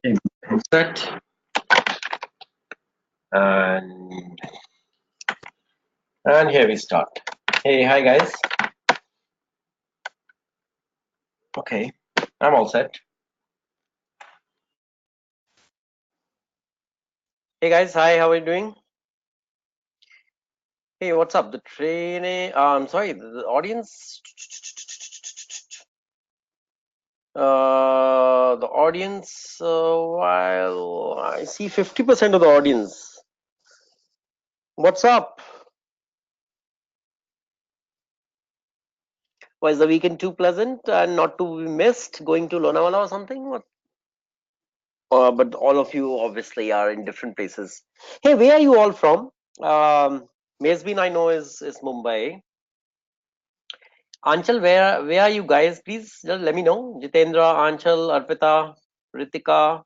Okay, headset and here we start. Hey, hi guys. Okay, I'm all set. Hey guys, hi. How are you doing? Hey, what's up? The trainee. I'm sorry, the audience. The audience. While I see 50% of the audience. What's up? Was the weekend too pleasant and not to be missed? Going to Lonavala or something? What? But all of you obviously are in different places. Hey, where are you all from? Mazbin, I know is Mumbai. Anchal, where are you guys? Please just let me know. Jitendra, Anchal, Arpita, Ritika,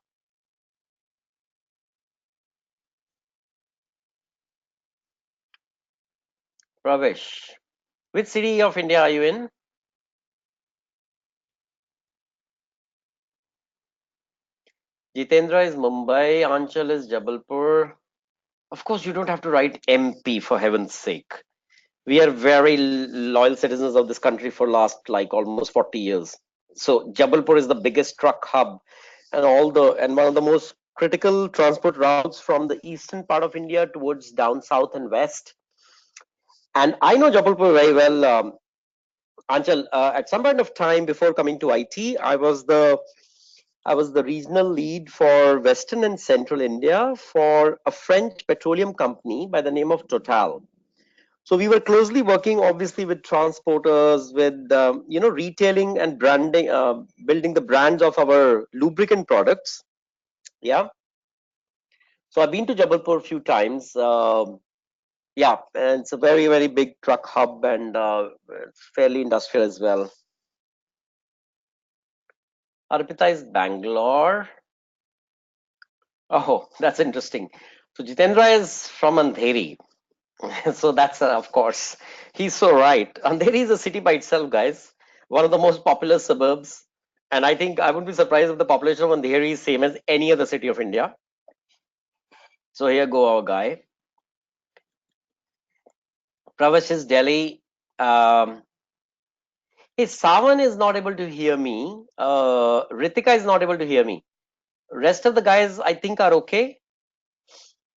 Pravesh. Which city of India are you in? Jitendra is Mumbai. Anchal is Jabalpur. Of course, you don't have to write MP for heaven's sake. We are very loyal citizens of this country for last like almost 40 years. So Jabalpur is the biggest truck hub and one of the most critical transport routes from the eastern part of India towards down south and west. And I know Jabalpur very well, Anchal. At some point of time before coming to IT, I was the regional lead for Western and Central India for a French petroleum company by the name of Total. So we were closely working, obviously, with transporters, with retailing and branding, building the brands of our lubricant products. Yeah. So I've been to Jabalpur a few times. Yeah, and it's a very very big truck hub and it's fairly industrial as well. Arpita is Bangalore. Oh, that's interesting. So Jitendra is from Andheri. So that's of course he's so right. Andheri is a city by itself, guys. One of the most populous suburbs, and I think I wouldn't be surprised if the population of Andheri is same as any other city of India. So here go our guy. Pravesh is Delhi. Um, hey, Savan is not able to hear me. Ritika is not able to hear me. Rest of the guys I think are okay.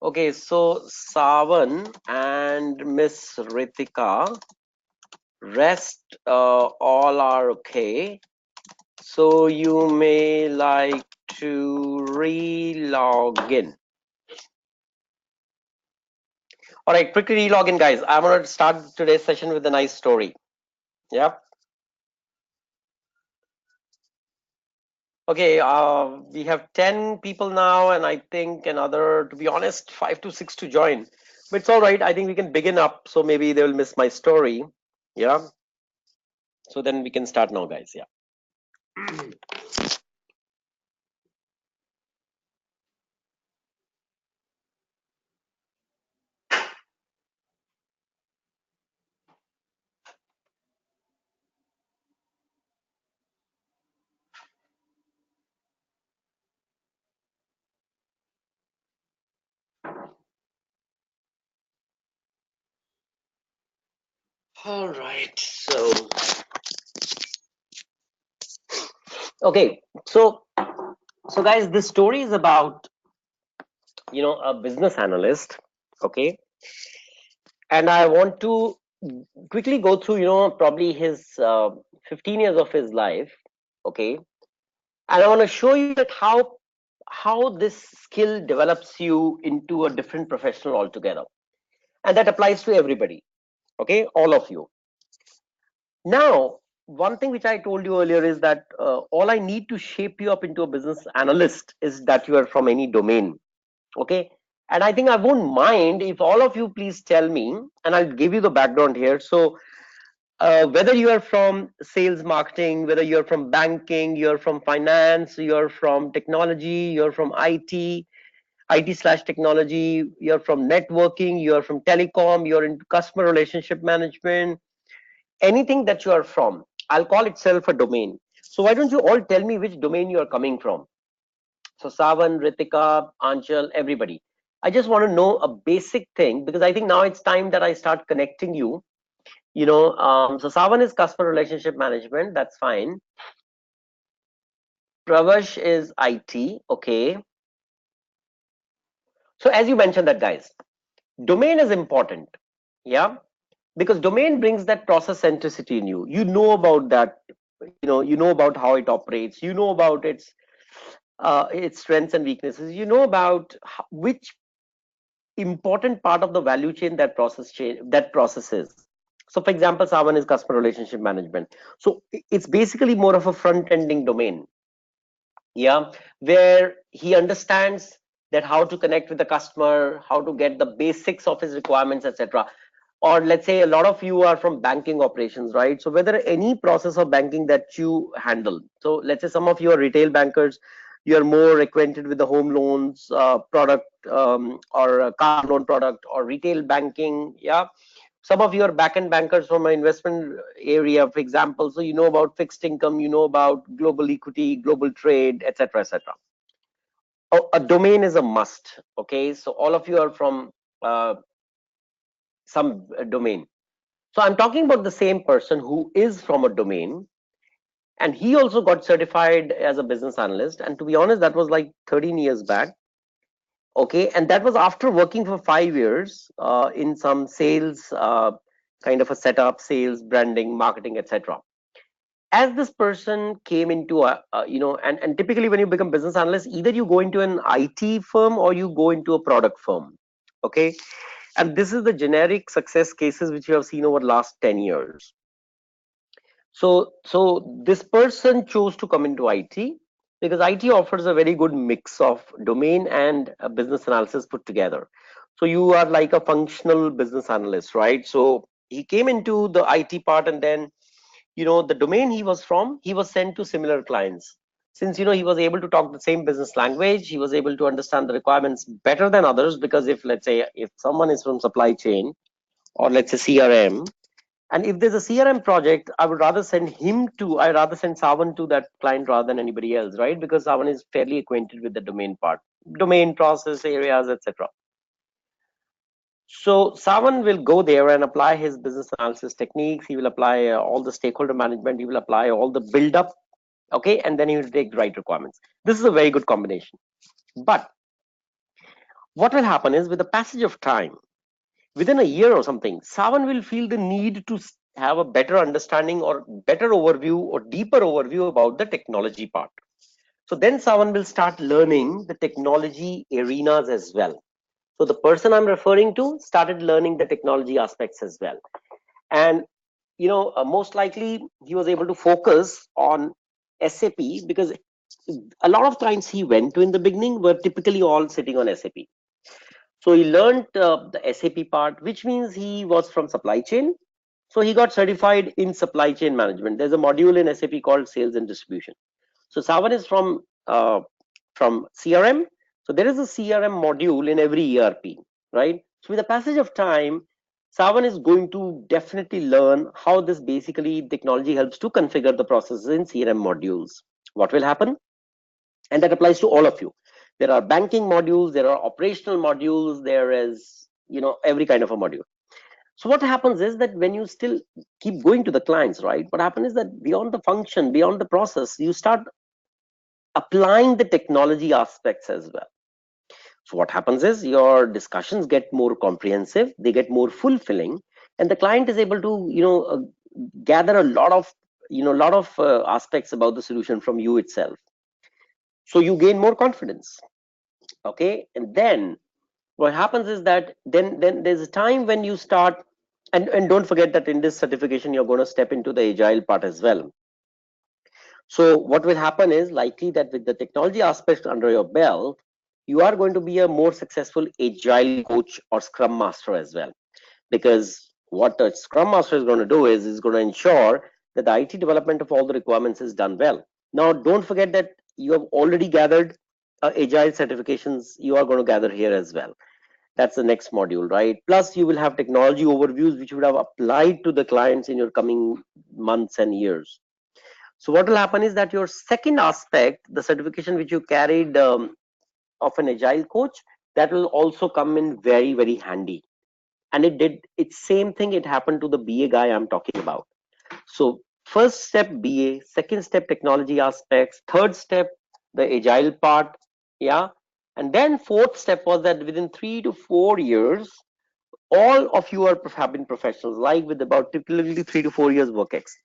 Okay, so Savan and Miss Ritika, rest all are okay. So you may like to re-log in. All right, quickly re-log in, guys. I'm going to start today's session with a nice story. Yep. Okay, we have 10 people now, and I think another, to be honest, 5 to 6 to join. But it's all right. I think we can begin up, so maybe they will miss my story. Yeah. So then we can start now, guys. Yeah. All right. Okay. So guys, this story is about a business analyst. Okay, and I want to quickly go through probably his 15 years of his life. Okay, and I want to show you that how this skill develops you into a different professional altogether, and that applies to everybody. Okay, all of you. Now, one thing which I told you earlier is that all I need to shape you up into a business analyst is that you are from any domain. Okay, and I think I won't mind if all of you please tell me, and I'll give you the background here. So whether you are from sales marketing, whether you're from banking, you're from finance, you're from technology, you're from IT slash technology, you're from networking, you're from telecom, you're into customer relationship management, anything that you are from, I'll call itself a domain. So why don't you all tell me which domain you are coming from? So Savan, Ritika, Anchal, everybody. I just want to know a basic thing because I think now it's time that I start connecting you. So Savan is customer relationship management. That's fine. Pravash is IT. Okay. So as you mentioned that, guys, domain is important. Yeah. Because domain brings that process centricity in you. You know about that. You know about how it operates. You know about its strengths and weaknesses. You know about which important part of the value chain that process is. So for example, Savan is customer relationship management, so it's basically more of a front ending domain. Yeah, where he understands that how to connect with the customer, how to get the basics of his requirements, etc. Or let's say a lot of you are from banking operations, right? So whether any process of banking that you handle, so let's say some of you are retail bankers, you're more acquainted with the home loans product, or a car loan product, or retail banking. Yeah, some of you are back-end bankers from an investment area, for example, so you know about fixed income, you know about global equity, global trade, etc., etc. A domain is a must. Okay, so all of you are from uh, some domain. So I'm talking about the same person who is from a domain, and he also got certified as a business analyst. And to be honest, that was like 13 years back. Okay, and that was after working for 5 years in some sales kind of a setup, sales, branding, marketing, etc. As this person came into and typically when you become business analyst, either you go into an IT firm or you go into a product firm. Okay, and this is the generic success cases which you have seen over the last 10 years. So this person chose to come into IT because IT offers a very good mix of domain and business analysis put together. So you are like a functional business analyst, right? So he came into the IT part, and then the domain he was from, he was sent to similar clients. Since he was able to talk the same business language, he was able to understand the requirements better than others. Because if, let's say, if someone is from supply chain, or let's say CRM, and if there's a CRM project, I'd rather send Savan to that client rather than anybody else, right? Because Savan is fairly acquainted with the domain part, domain process areas, etc. So Savan will go there and apply his business analysis techniques. He will apply all the stakeholder management. He will apply all the build up. Okay, and then he will take the right requirements. This is a very good combination. But what will happen is, with the passage of time, within a year or something, Savan will feel the need to have a better understanding, or better overview, or deeper overview about the technology part. So then Savan will start learning the technology arenas as well. So the person I'm referring to started learning the technology aspects as well. And most likely he was able to focus on SAP, because a lot of clients he went to in the beginning were typically all sitting on SAP. So he learned the SAP part, which means he was from supply chain. So he got certified in supply chain management. There's a module in SAP called sales and distribution. So Savan is from CRM. So there is a CRM module in every ERP, right? So with the passage of time, Savan is going to definitely learn how this basically technology helps to configure the processes in CRM modules. What will happen? And that applies to all of you. There are banking modules, there are operational modules, there is every kind of a module. So what happens is that when you still keep going to the clients, right, what happens is that beyond the function, beyond the process, you start applying the technology aspects as well. So what happens is your discussions get more comprehensive, they get more fulfilling, and the client is able to gather a lot of aspects about the solution from you itself. So you gain more confidence. Okay, and then what happens is that then there's a time when you start, and don't forget that in this certification you're going to step into the agile part as well. So what will happen is likely that with the technology aspects under your belt, you are going to be a more successful agile coach or scrum master as well. Because what a scrum master is going to do is going to ensure that the IT development of all the requirements is done well. Now don't forget that you have already gathered agile certifications. You are going to gather here as well. That's the next module, right? Plus you will have technology overviews which would have applied to the clients in your coming months and years. So what will happen is that your second aspect, the certification which you carried of an agile coach, that will also come in very, very handy. And it did, it's same thing, it happened to the BA guy I'm talking about. So first step BA, second step technology aspects, third step the agile part, yeah. And then fourth step was that within 3 to 4 years, all of you are have been professionals, like with about typically 3 to 4 years work ex.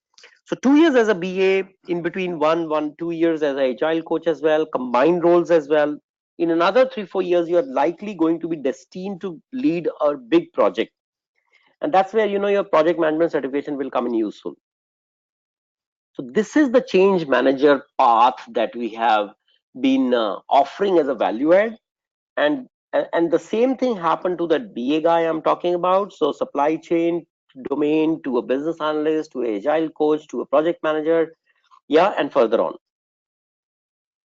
So 2 years as a BA, in between 2 years as an agile coach as well, combined roles as well. In another 3 4 years, you are likely going to be destined to lead a big project, and that's where your project management certification will come in useful. So this is the change manager path that we have been offering as a value add, and and the same thing happened to that BA guy I'm talking about. So supply chain domain to a business analyst to an agile coach to a project manager, yeah, and further on.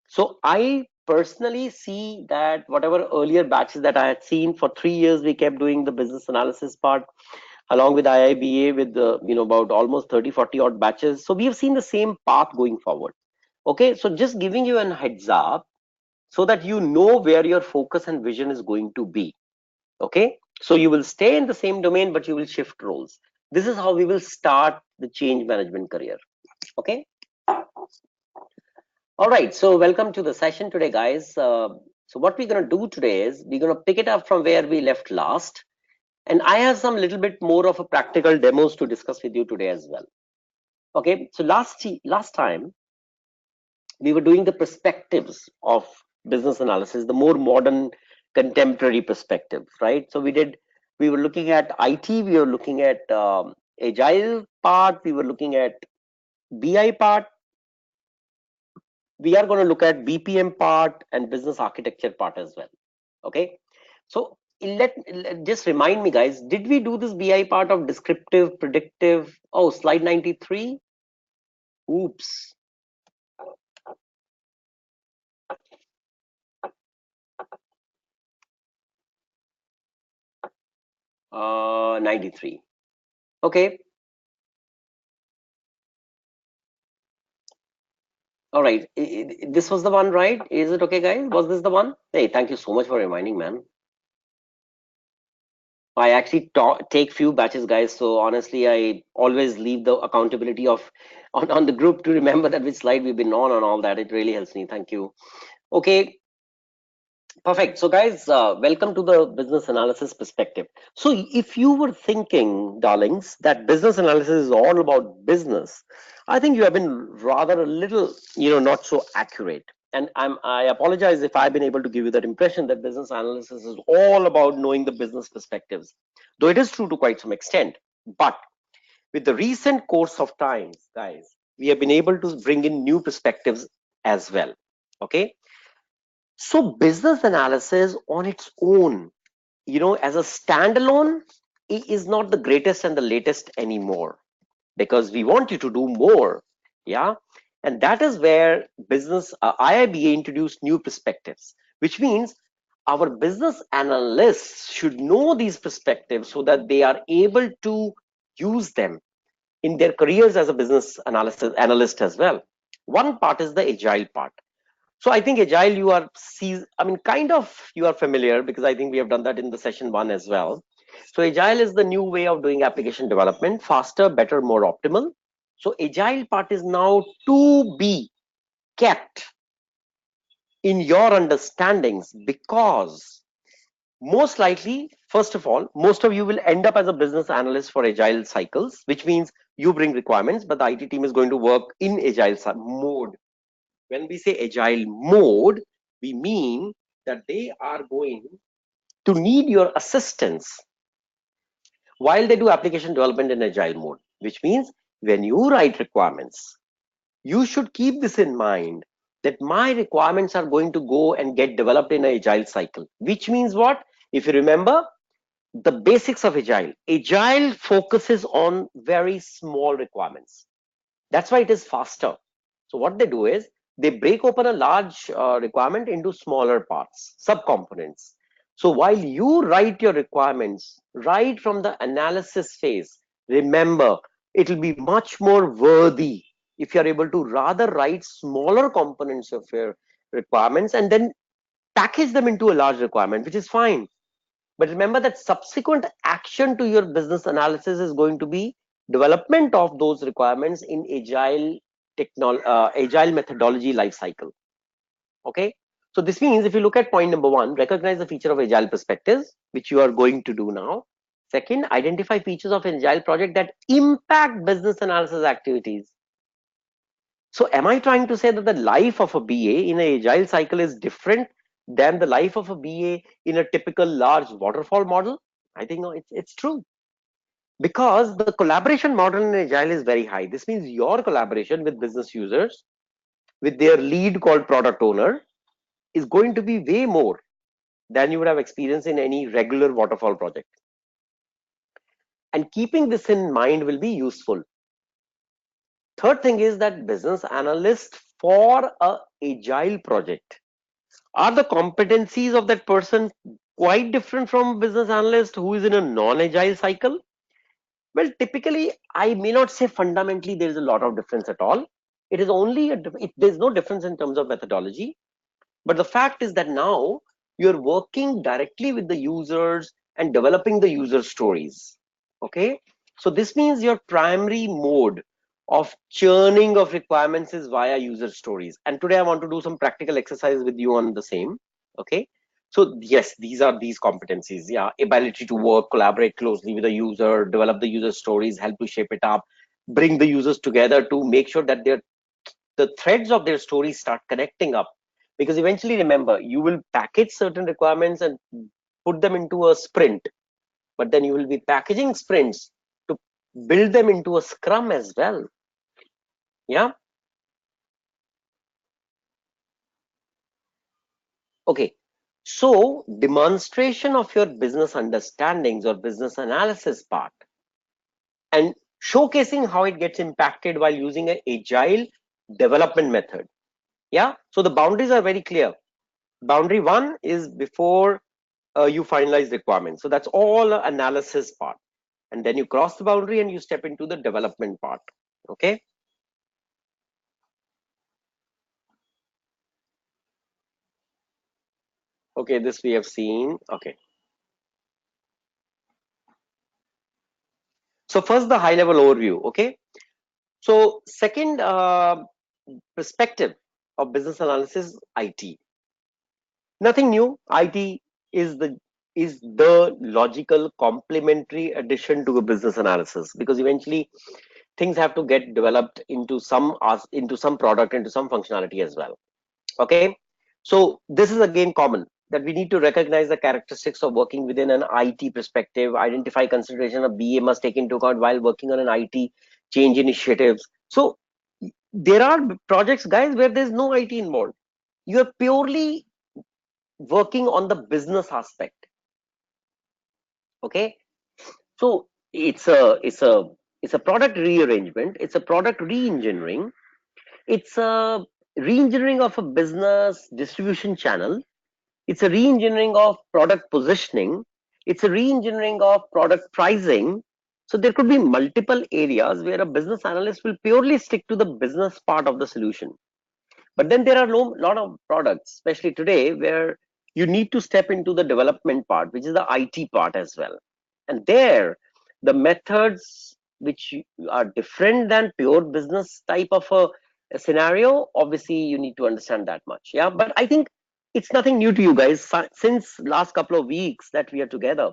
So I personally see that whatever earlier batches that I had seen for 3 years, we kept doing the business analysis part along with IIBA with the about almost 30 40 odd batches. So we have seen the same path going forward. Okay, so just giving you an heads up so that you know where your focus and vision is going to be. Okay, so you will stay in the same domain, but you will shift roles. This is how we will start the change management career. Okay, all right, so welcome to the session today, guys. So what we're going to do today is we're going to pick it up from where we left last, and I have some little bit more of a practical demos to discuss with you today as well. Okay, so last time we were doing the perspectives of business analysis, the more modern contemporary perspective, right? So we were looking at IT, we were looking at agile part, we were looking at BI part, we are going to look at BPM part and business architecture part as well. Okay, so just remind me, guys, did we do this BI part of descriptive, predictive? Oh, slide 93. Oops. 93. Okay. All right. This was the one, right? Is it okay, guys? Was this the one? Hey, thank you so much for reminding, man. I actually take few batches, guys. So honestly, I always leave the accountability of on the group to remember that which slide we've been on and all that. It really helps me. Thank you. Okay. Perfect. So, guys, welcome to the business analysis perspective. So, if you were thinking, darlings, that business analysis is all about business, I think you have been rather a little, not so accurate. And I apologize if I've been able to give you that impression that business analysis is all about knowing the business perspectives, though it is true to quite some extent. But with the recent course of times, guys, we have been able to bring in new perspectives as well. Okay, so business analysis on its own, as a standalone, is not the greatest and the latest anymore, because we want you to do more. Yeah. And that is where business IIBA introduced new perspectives, which means our business analysts should know these perspectives so that they are able to use them in their careers as a business analyst as well. One part is the agile part. So I think agile, kind of you are familiar, because I think we have done that in the session one as well. So agile is the new way of doing application development, faster, better, more optimal. So agile part is now to be kept in your understandings, because most likely, first of all, most of you will end up as a business analyst for agile cycles, which means you bring requirements, but the IT team is going to work in agile mode. When we say agile mode, we mean that they are going to need your assistance while they do application development in agile mode, which means when you write requirements, you should keep this in mind, that my requirements are going to go and get developed in an agile cycle, which means what? If you remember the basics of agile focuses on very small requirements. That's why it is faster. So what they do is they break open a large requirement into smaller parts, subcomponents. So while you write your requirements right from the analysis phase, remember, it will be much more worthy if you're able to rather write smaller components of your requirements and then package them into a large requirement, which is fine. But remember that subsequent action to your business analysis is going to be development of those requirements in agile methodology life cycle. Okay. So this means if you look at point number one, recognize the feature of agile perspectives, which you are going to do now. Second, identify features of an agile project that impact business analysis activities. So am I trying to say that the life of a BA in an agile cycle is different than the life of a BA in a typical large waterfall model? I think no, it's true. Because the collaboration model in agile is very high. This means your collaboration with business users, with their lead called product owner, is going to be way more than you would have experienced in any regular waterfall project. And keeping this in mind will be useful. Third thing is that business analyst for a agile project, are the competencies of that person quite different from business analyst who is in a non-agile cycle? Well, typically, I may not say fundamentally there is a lot of difference at all. It is only there's no difference in terms of methodology. But the fact is that now you're working directly with the users and developing the user stories. Okay. So this means your primary mode of churning of requirements is via user stories. And today I want to do some practical exercise with you on the same. Okay. So yes, these are these competencies. Yeah. Ability to work, collaborate closely with the user, develop the user stories, help to shape it up, bring the users together to make sure that the threads of their stories start connecting up. Because eventually, remember, you will package certain requirements and put them into a sprint, but then you will be packaging sprints to build them into a scrum as well. Yeah. Okay. So demonstration of your business understandings or business analysis part and showcasing how it gets impacted while using an agile development method. Yeah. So the boundaries are very clear. Boundary one is before you finalize requirements. So that's all analysis part. And then you cross the boundary and you step into the development part. Okay. Okay, this we have seen. Okay. So first the high level overview. Okay. So second perspective of business analysis, IT. Nothing new. IT is the logical complementary addition to a business analysis, because eventually things have to get developed into some product, into some functionality as well. Okay. So this is again common, that we need to recognize the characteristics of working within an IT perspective, identify consideration a BA must take into account while working on an IT change initiatives. So there are projects, guys, where there's no IT involved. You're purely working on the business aspect. Okay. So it's a product rearrangement, it's a product re-engineering, it's a re-engineering of a business distribution channel, it's a re-engineering of product positioning, it's a re-engineering of product pricing. So there could be multiple areas where a business analyst will purely stick to the business part of the solution. But then there are no lot of products, especially today, where you need to step into the development part, which is the IT part as well. And there, the methods which are different than pure business type of a scenario, obviously you need to understand that much. Yeah, but I think it's nothing new to you guys. Since last couple of weeks that we are together,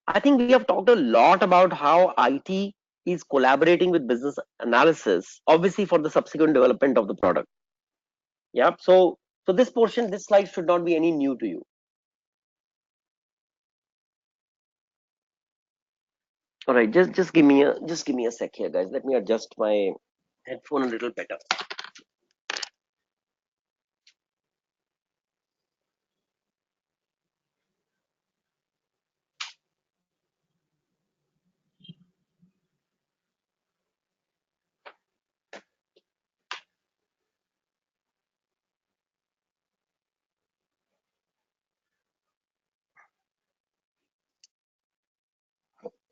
I think we have talked a lot about how IT is collaborating with business analysis, obviously for the subsequent development of the product. Yeah. So this portion, this slide should not be any new to you. All right, just give me a sec here, guys. Let me adjust my headphone a little better.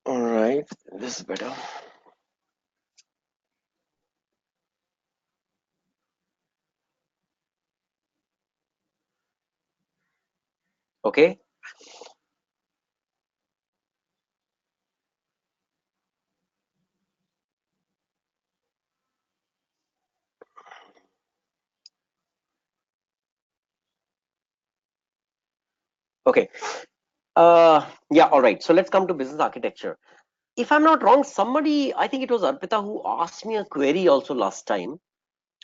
All right, this is better. Okay. Okay. Yeah, all right. So let's come to business architecture. If I'm not wrong, somebody, I think it was Arpita who asked me a query also last time.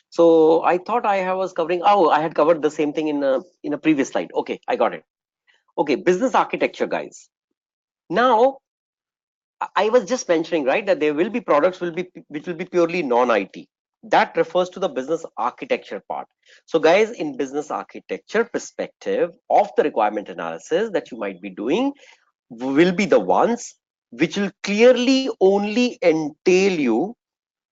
So I thought I was covering, oh, I had covered the same thing in a previous slide. Okay, I got it. Okay, business architecture, guys. Now, I was just mentioning, right, that there will be products will be which will be purely non-IT. That refers to the business architecture part. So, guys, in business architecture perspective of the requirement analysis that you might be doing, will be the ones which will clearly only entail you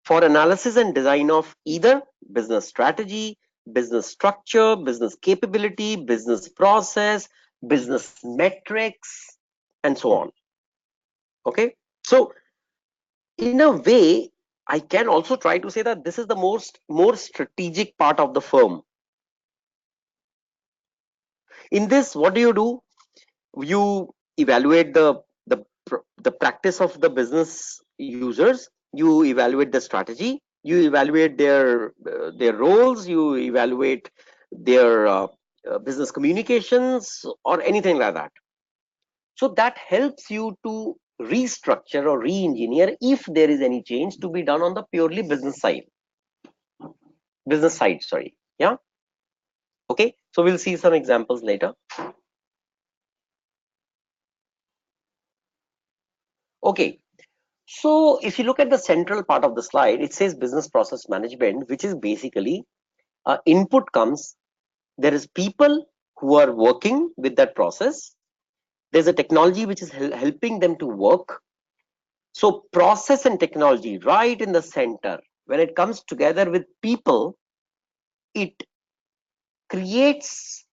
for analysis and design of either business strategy, business structure, business capability, business process, business metrics, and so on. Okay. So in a way, I can also try to say that this is the more strategic part of the firm. In this, what do? You evaluate the practice of the business users, you evaluate the strategy, you evaluate their roles, you evaluate their business communications or anything like that. So that helps you to restructure or re-engineer if there is any change to be done on the purely business side, sorry. Yeah. Okay, so we'll see some examples later. Okay. So if you look at the central part of the slide, it says business process management, which is basically input comes. There is people who are working with that process. There's a technology which is helping them to work. So process and technology right in the center. When it comes together with people, it creates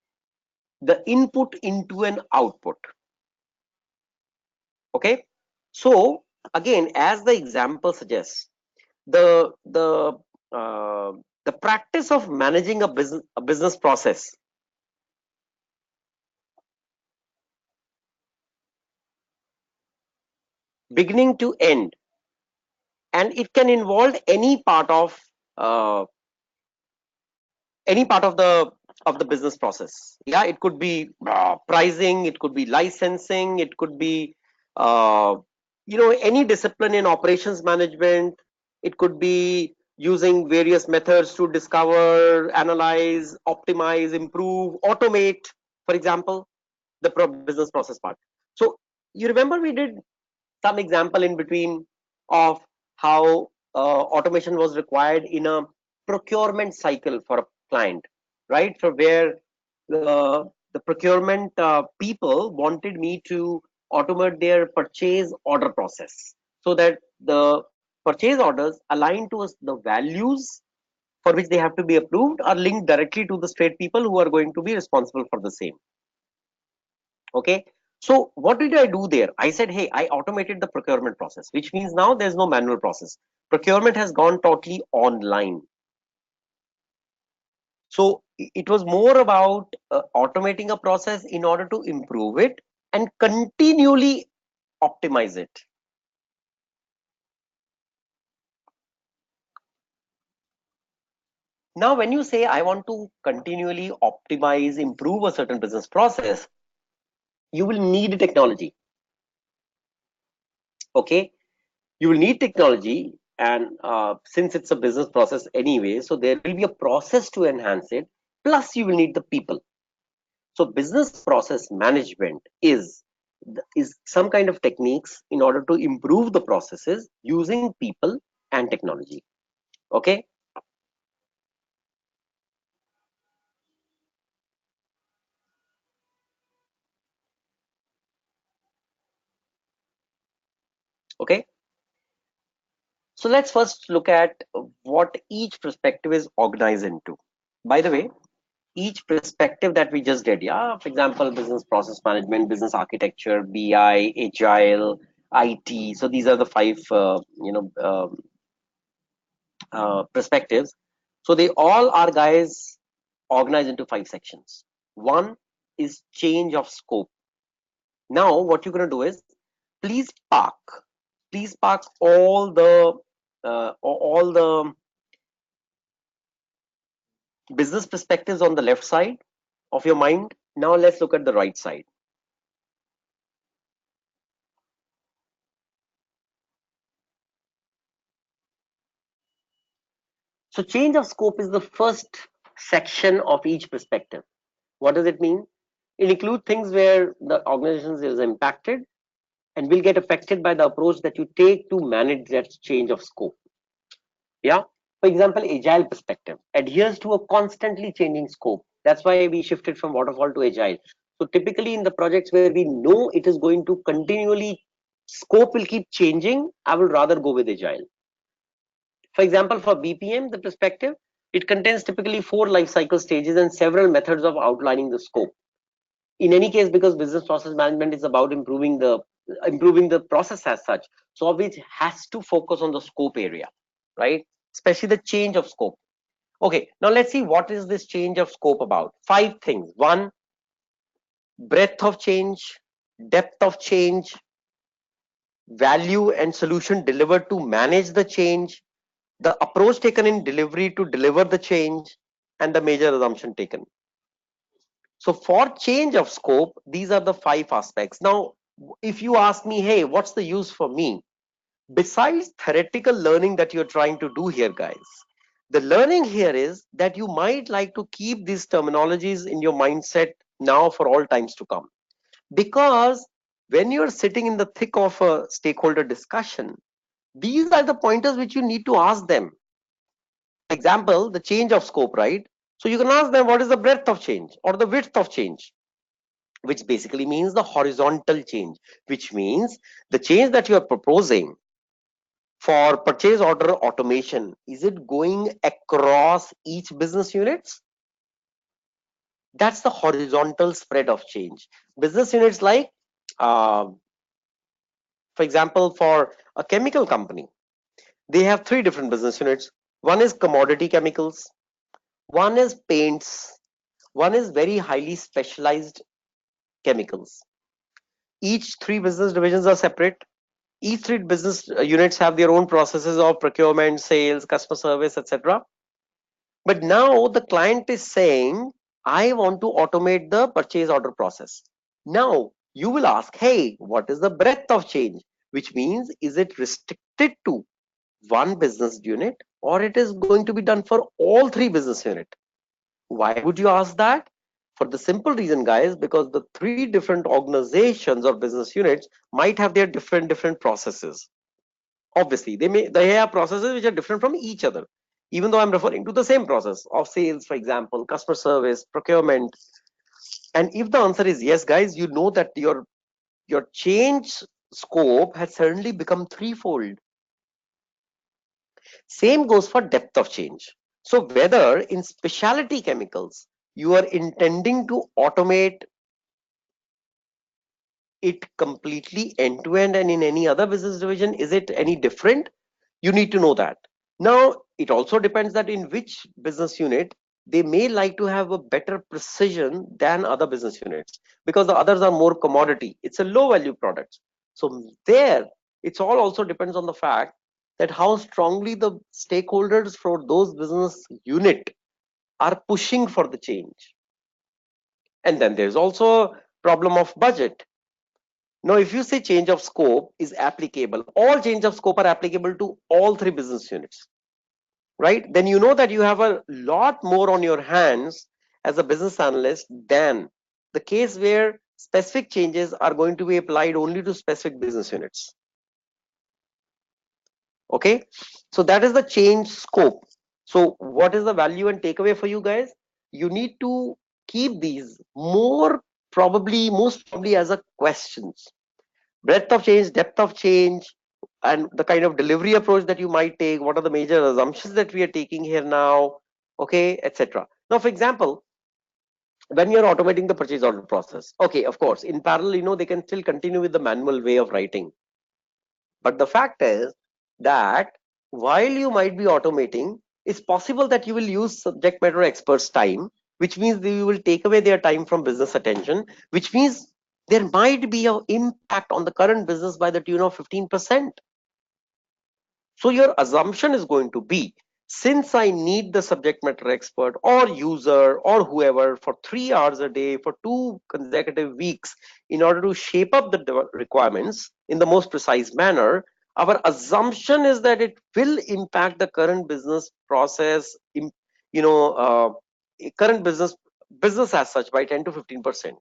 the input into an output. Okay. So again, as the example suggests, the the uh, the practice of managing a business process beginning to end, and it can involve uh, any part of the business process. Yeah, it could be pricing, it could be licensing, it could be uh, any discipline in operations management. It could be using various methods to discover, analyze, optimize, improve, automate, for example, the business process part. So you remember we did some example in between of how automation was required in a procurement cycle for a client, right? So where the procurement people wanted me to automate their purchase order process so that the purchase orders aligned to us the values for which they have to be approved are linked directly to the straight people who are going to be responsible for the same. Okay. So what did I do there? I said, hey, I automated the procurement process, which means now there's no manual process. Procurement has gone totally online. So it was more about automating a process in order to improve it and continually optimize it. Now, when you say I want to continually optimize, improve a certain business process, you will need technology. Okay. You will need technology, and since it's a business process anyway, so there will be a process to enhance it, plus you will need the people. So business process management is some kind of techniques in order to improve the processes using people and technology. Okay. Okay, so let's first look at what each perspective is organized into. By the way, each perspective that we just did, yeah, for example, business process management, business architecture, BI, agile, IT, so these are the five perspectives. So they all are, guys, organized into five sections. One, is change of scope. Now what you're going to do is, please park please park all the business perspectives on the left side of your mind. Now let's look at the right side. So change of scope is the first section of each perspective. What does it mean? It includes things where the organization is impacted and will get affected by the approach that you take to manage that change of scope. Yeah. For example, agile perspective adheres to a constantly changing scope. That's why we shifted from waterfall to agile. So typically in the projects where we know it is going to continually, scope will keep changing, I will rather go with agile. For example, for BPM, the perspective, it contains typically 4 life cycle stages and several methods of outlining the scope. In any case, because business process management is about improving the process as such, so which has to focus on the scope area, right? Especially the change of scope. Okay, now let's see what is this change of scope about. 5 things. 1, breadth of change, depth of change, value and solution delivered to manage the change, the approach taken in delivery to deliver the change, and the major assumption taken. So for change of scope, these are the 5 aspects. Now, if you ask me, hey, what's the use for me? Besides theoretical learning that you're trying to do here, guys, the learning here is that you might like to keep these terminologies in your mindset now for all times to come. Because when you're sitting in the thick of a stakeholder discussion, these are the pointers which you need to ask them. Example, the change of scope, right? So you can ask them, what is the breadth of change or the width of change, which basically means the horizontal change, which means the change that you are proposing for purchase order automation, is it going across each business units? That's the horizontal spread of change. Business units like, for example, for a chemical company, they have 3 different business units. One is commodity chemicals, one is paints, one is very highly specialized chemicals. Each 3 business divisions are separate. Each 3 business units have their own processes of procurement, sales, customer service, etc. But now the client is saying, I want to automate the purchase order process. Now you will ask, hey, what is the breadth of change? Which means, is it restricted to one business unit or it is going to be done for all 3 business units? Why would you ask that? For the simple reason, guys, because the 3 different organizations or business units might have their different processes. Obviously, they have processes which are different from each other, even though I'm referring to the same process of sales, for example, customer service, procurement. And if the answer is yes, guys, you know that your change scope has suddenly become threefold. Same goes for depth of change. So whether in specialty chemicals you are intending to automate it completely end to end, and in any other business division, is it any different? You need to know that. Now it also depends that in which business unit they may like to have a better precision than other business units, because the others are more commodity, it's a low value product. So there, it's all also depends on the fact that how strongly the stakeholders for those business unit are pushing for the change. And then there's also problem of budget. Now, if you say change of scope is applicable, all change of scope are applicable to all 3 business units, right? Then you know that you have a lot more on your hands as a business analyst than the case where specific changes are going to be applied only to specific business units. Okay, so that is the change scope. So what is the value and takeaway for you guys? You need to keep these most probably as a questions. Breadth of change, depth of change, and the kind of delivery approach that you might take. What are the major assumptions that we are taking here now? Okay, etc. Now, for example, when you're automating the purchase order process, okay, of course, in parallel, they can still continue with the manual way of writing. But the fact is that while you might be automating, it's possible that you will use subject matter experts' time, which means that you will take away their time from business attention, which means there might be an impact on the current business by the tune of 15%. So your assumption is going to be, since I need the subject matter expert or user or whoever for 3 hours a day for 2 consecutive weeks in order to shape up the requirements in the most precise manner, our assumption is that it will impact the current business process, you know, current business as such by 10 to 15%.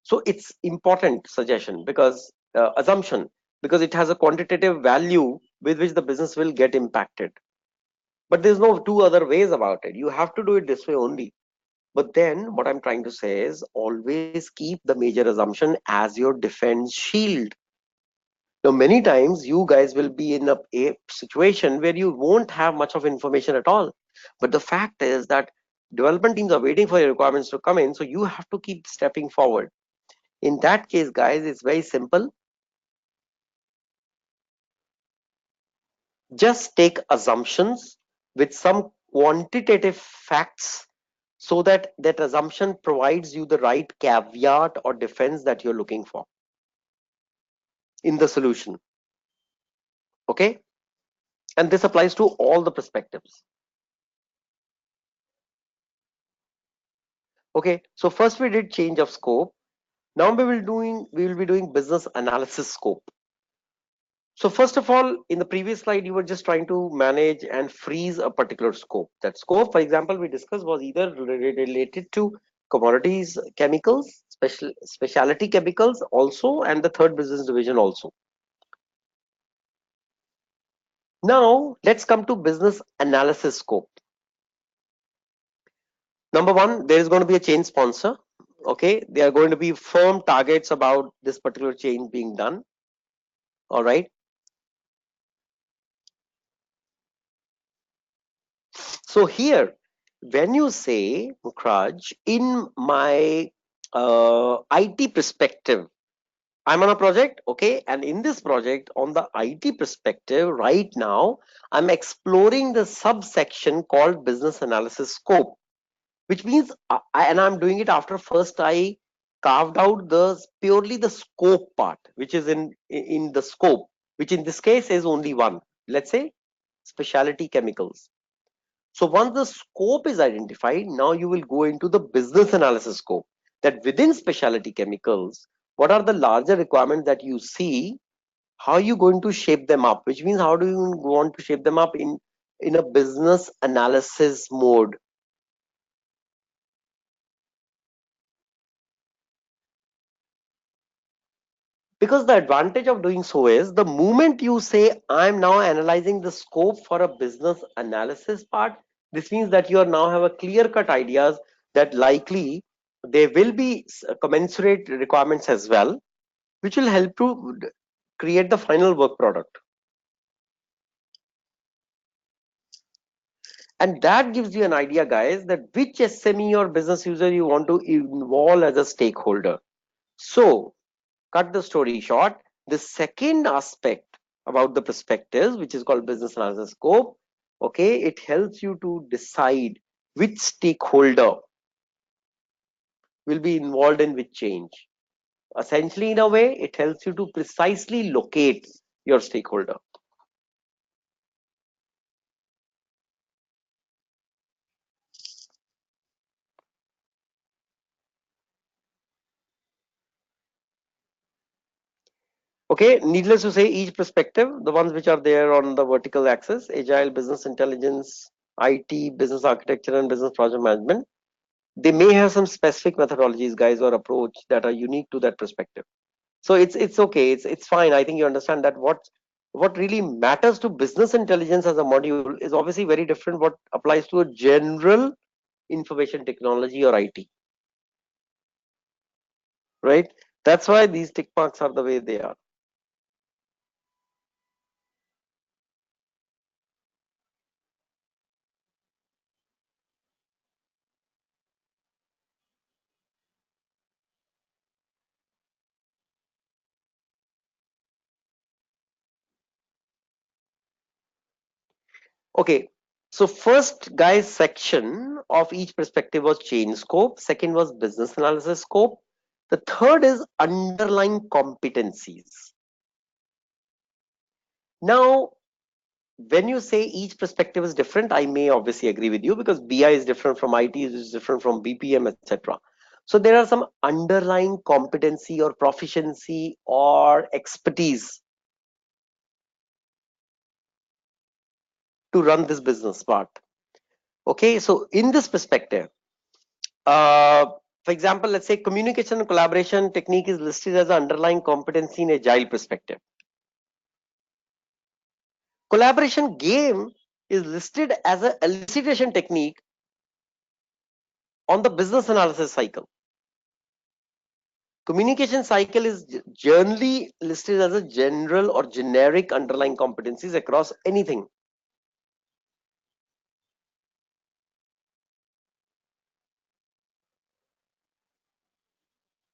So it's important suggestion because assumption, because it has a quantitative value with which the business will get impacted. But there's no two other ways about it. You have to do it this way only. But then what I'm trying to say is always keep the major assumption as your defense shield. Now, many times you guys will be in a situation where you won't have much of information at all. But the fact is that development teams are waiting for your requirements to come in. So you have to keep stepping forward. In that case, guys, it's very simple. Just take assumptions with some quantitative facts so that that assumption provides you the right caveat or defense that you're looking for in the solution. Okay. And this applies to all the perspectives. Okay. So first we did change of scope. Now we will be doing business analysis scope. So first of all, in the previous slide, you were just trying to manage and freeze a particular scope. That scope, for example, we discussed was either related to commodities, chemicals, specialty chemicals also, and the third business division also. Now let's come to business analysis scope. Number one, there is going to be a change sponsor. Okay, there are going to be firm targets about this particular change being done. All right. So here, when you say, Mukhraj, in my IT perspective, I'm on a project, okay, and in this project, on the IT perspective, right now, I'm exploring the subsection called business analysis scope, which means, and I'm doing it after first I carved out the purely the scope part, which is in the scope, which in this case is only one. Let's say specialty chemicals. So once the scope is identified, now you will go into the business analysis scope, that within specialty chemicals, what are the larger requirements that you see? How are you going to shape them up? Which means how do you want to shape them up in a business analysis mode? Because the advantage of doing so is the moment you say, I'm now analyzing the scope for a business analysis part, this means that you are now have a clear cut ideas that likely there will be commensurate requirements as well, which will help to create the final work product. And that gives you an idea, guys, that which SME or business user you want to involve as a stakeholder. So cut the story short, the second aspect about the perspectives, which is called business analysis scope, okay, it helps you to decide which stakeholder will be involved in which change. Essentially, in a way, it helps you to precisely locate your stakeholder. Okay, needless to say, each perspective, the ones which are there on the vertical axis, agile, business intelligence, IT, business architecture, and business project management, they may have some specific methodologies, guys, or approach that are unique to that perspective. So it's okay, it's fine. I think you understand that what really matters to business intelligence as a module is obviously very different what applies to a general information technology or IT, right? That's why these tick marks are the way they are. Okay, So first, guys, section of each perspective was change scope. Second was business analysis scope. The third is underlying competencies. Now, when you say each perspective is different, I may obviously agree with you, because BI is different from IT, is different from BPM, etc. So there are some underlying competency or proficiency or expertise to run this business part. Okay, so in this perspective, uh, for example, let's say communication and collaboration technique is listed as an underlying competency in agile perspective. Collaboration game is listed as an elicitation technique on the business analysis cycle. Communication cycle is generally listed as a general or generic underlying competencies across anything.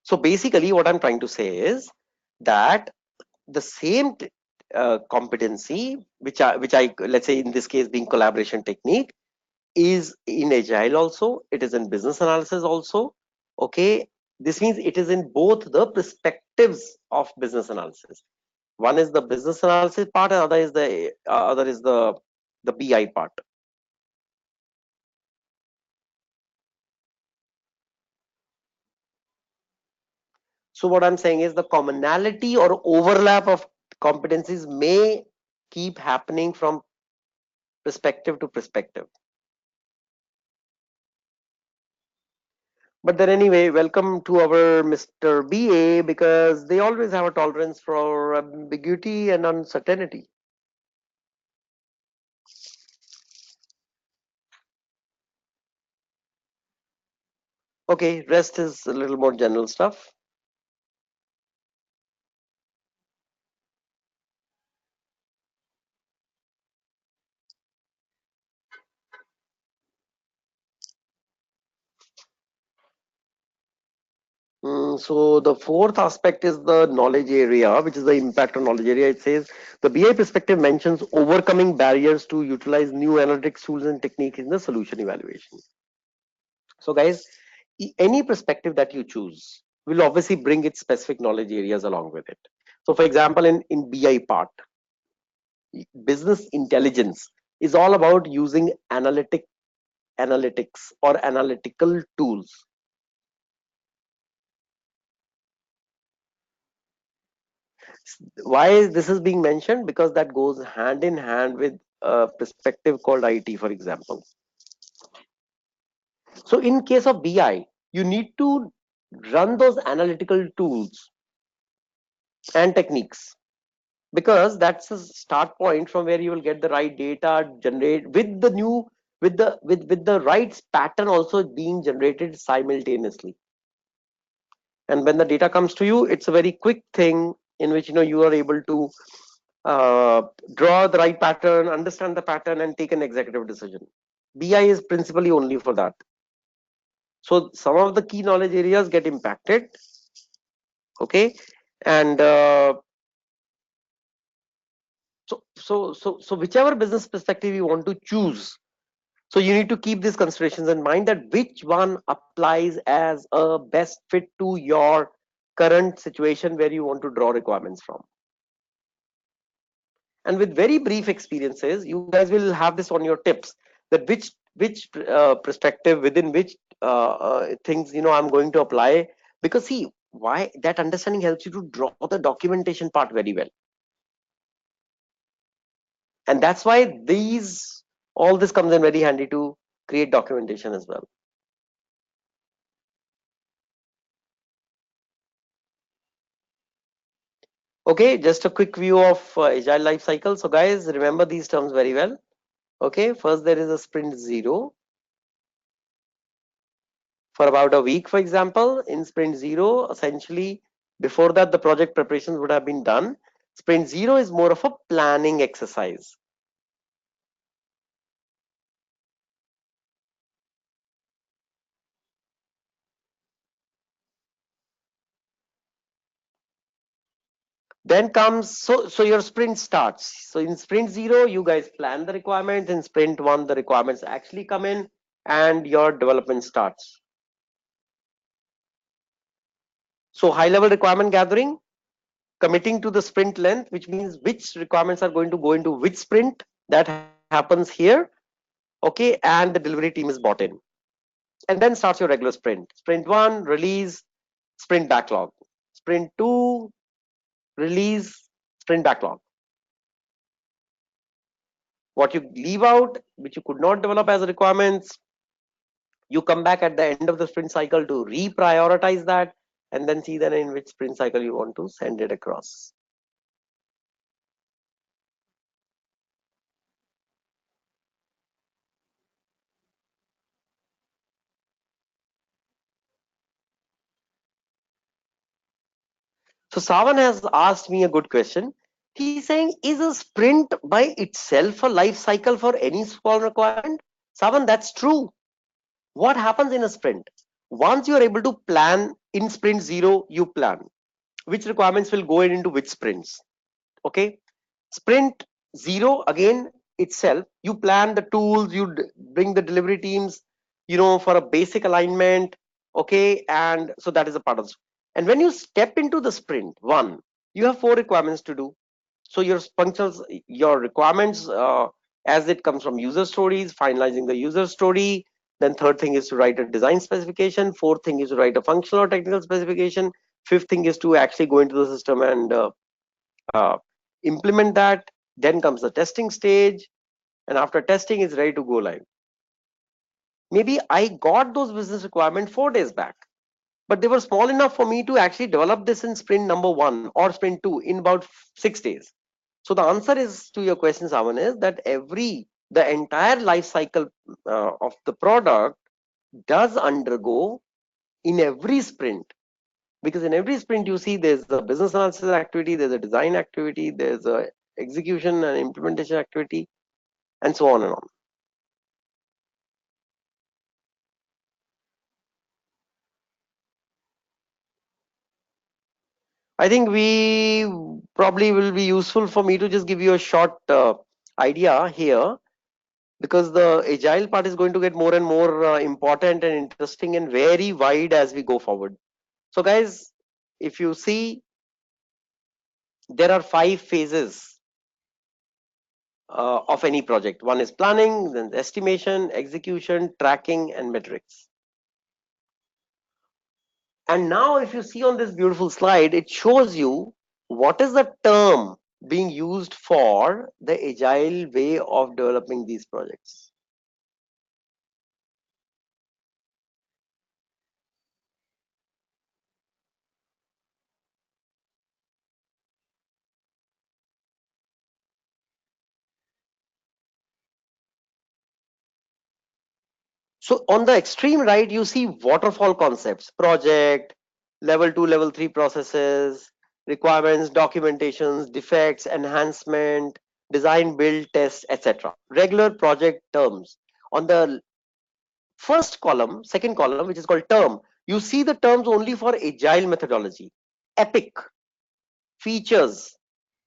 So basically what I'm trying to say is that the same competency which I let's say in this case being collaboration technique is in agile also, it is in business analysis also. Okay, this means it is in both the perspectives of business analysis. One is the business analysis part, and other is the BI part. So what I'm saying is the commonality or overlap of competencies may keep happening from perspective to perspective. But then anyway, welcome to our Mr. BA, because they always have a tolerance for ambiguity and uncertainty. Okay, rest is a little more general stuff. So the fourth aspect is the knowledge area, which is the impact on knowledge area. It says the BI perspective mentions overcoming barriers to utilize new analytics tools and techniques in the solution evaluation. So guys, any perspective that you choose will obviously bring its specific knowledge areas along with it. So for example, in BI part, business intelligence is all about using analytics or analytical tools. Why this is being mentioned? Because that goes hand in hand with a perspective called IT, for example. So in case of BI, you need to run those analytical tools and techniques, because that's a start point from where you will get the right data generate with the new with the right pattern also being generated simultaneously. And when the data comes to you, it's a very quick thing in which you are able to uh, draw the right pattern, understand the pattern, and take an executive decision. BI is principally only for that. So some of the key knowledge areas get impacted. Okay, and so whichever business perspective you want to choose, so you need to keep these considerations in mind, that which one applies as a best fit to your current situation where you want to draw requirements from. And with very brief experiences, you guys will have this on your tips, that which perspective within which things I'm going to apply. Because see, why that understanding helps you to draw the documentation part very well, and that's why these all this comes in very handy to create documentation as well. Okay, just a quick view of agile life cycle. So guys, remember these terms very well. Okay, first there is a sprint 0 for about a week. For example, in sprint 0, essentially before that the project preparations would have been done. Sprint 0 is more of a planning exercise. Then comes, so your sprint starts. So in sprint 0, you guys plan the requirements. In sprint 1, the requirements actually come in and your development starts. So high level requirement gathering, committing to the sprint length, which means which requirements are going to go into which sprint. That happens here. Okay, and the delivery team is bought in. And then starts your regular sprint. Sprint 1, release, sprint backlog. Sprint 2, release, sprint backlog. What you leave out, which you could not develop as requirements, you come back at the end of the sprint cycle to reprioritize that, and then see then in which sprint cycle you want to send it across. So Savan has asked me a good question. He's saying, is a sprint by itself a life cycle for any small requirement? Savan, that's true. What happens in a sprint? Once you are able to plan in sprint 0, you plan which requirements will go into which sprints. Okay. Sprint 0 again itself, you plan the tools, you bring the delivery teams, for a basic alignment. Okay. And so that is a part of this. And when you step into the sprint 1, you have 4 requirements to do. So your functions, your requirements, as it comes from user stories, finalizing the user story. Then third thing is to write a design specification. Fourth thing is to write a functional or technical specification. Fifth thing is to actually go into the system and uh, implement that. Then comes the testing stage, and after testing, it's ready to go live. Maybe I got those business requirements 4 days back, but they were small enough for me to actually develop this in sprint number 1 or sprint 2 in about 6 days. So the answer is to your question, Savan, is that the entire life cycle of the product does undergo in every sprint, because in every sprint you see there's a business analysis activity, there's a design activity, there's a execution and implementation activity, and so on and on. I think we probably will be useful for me to just give you a short idea here, because the agile part is going to get more and more important and interesting and very wide as we go forward. So guys, if you see, there are 5 phases of any project. One is planning, then estimation, execution, tracking, and metrics. And now if you see on this beautiful slide, it shows you what is the term being used for the agile way of developing these projects. So on the extreme right, you see waterfall concepts, project, level 2, level 3 processes, requirements, documentations, defects, enhancement, design, build, test, etc. Regular project terms. On the first column, second column, which is called term, you see the terms only for agile methodology: epic, features,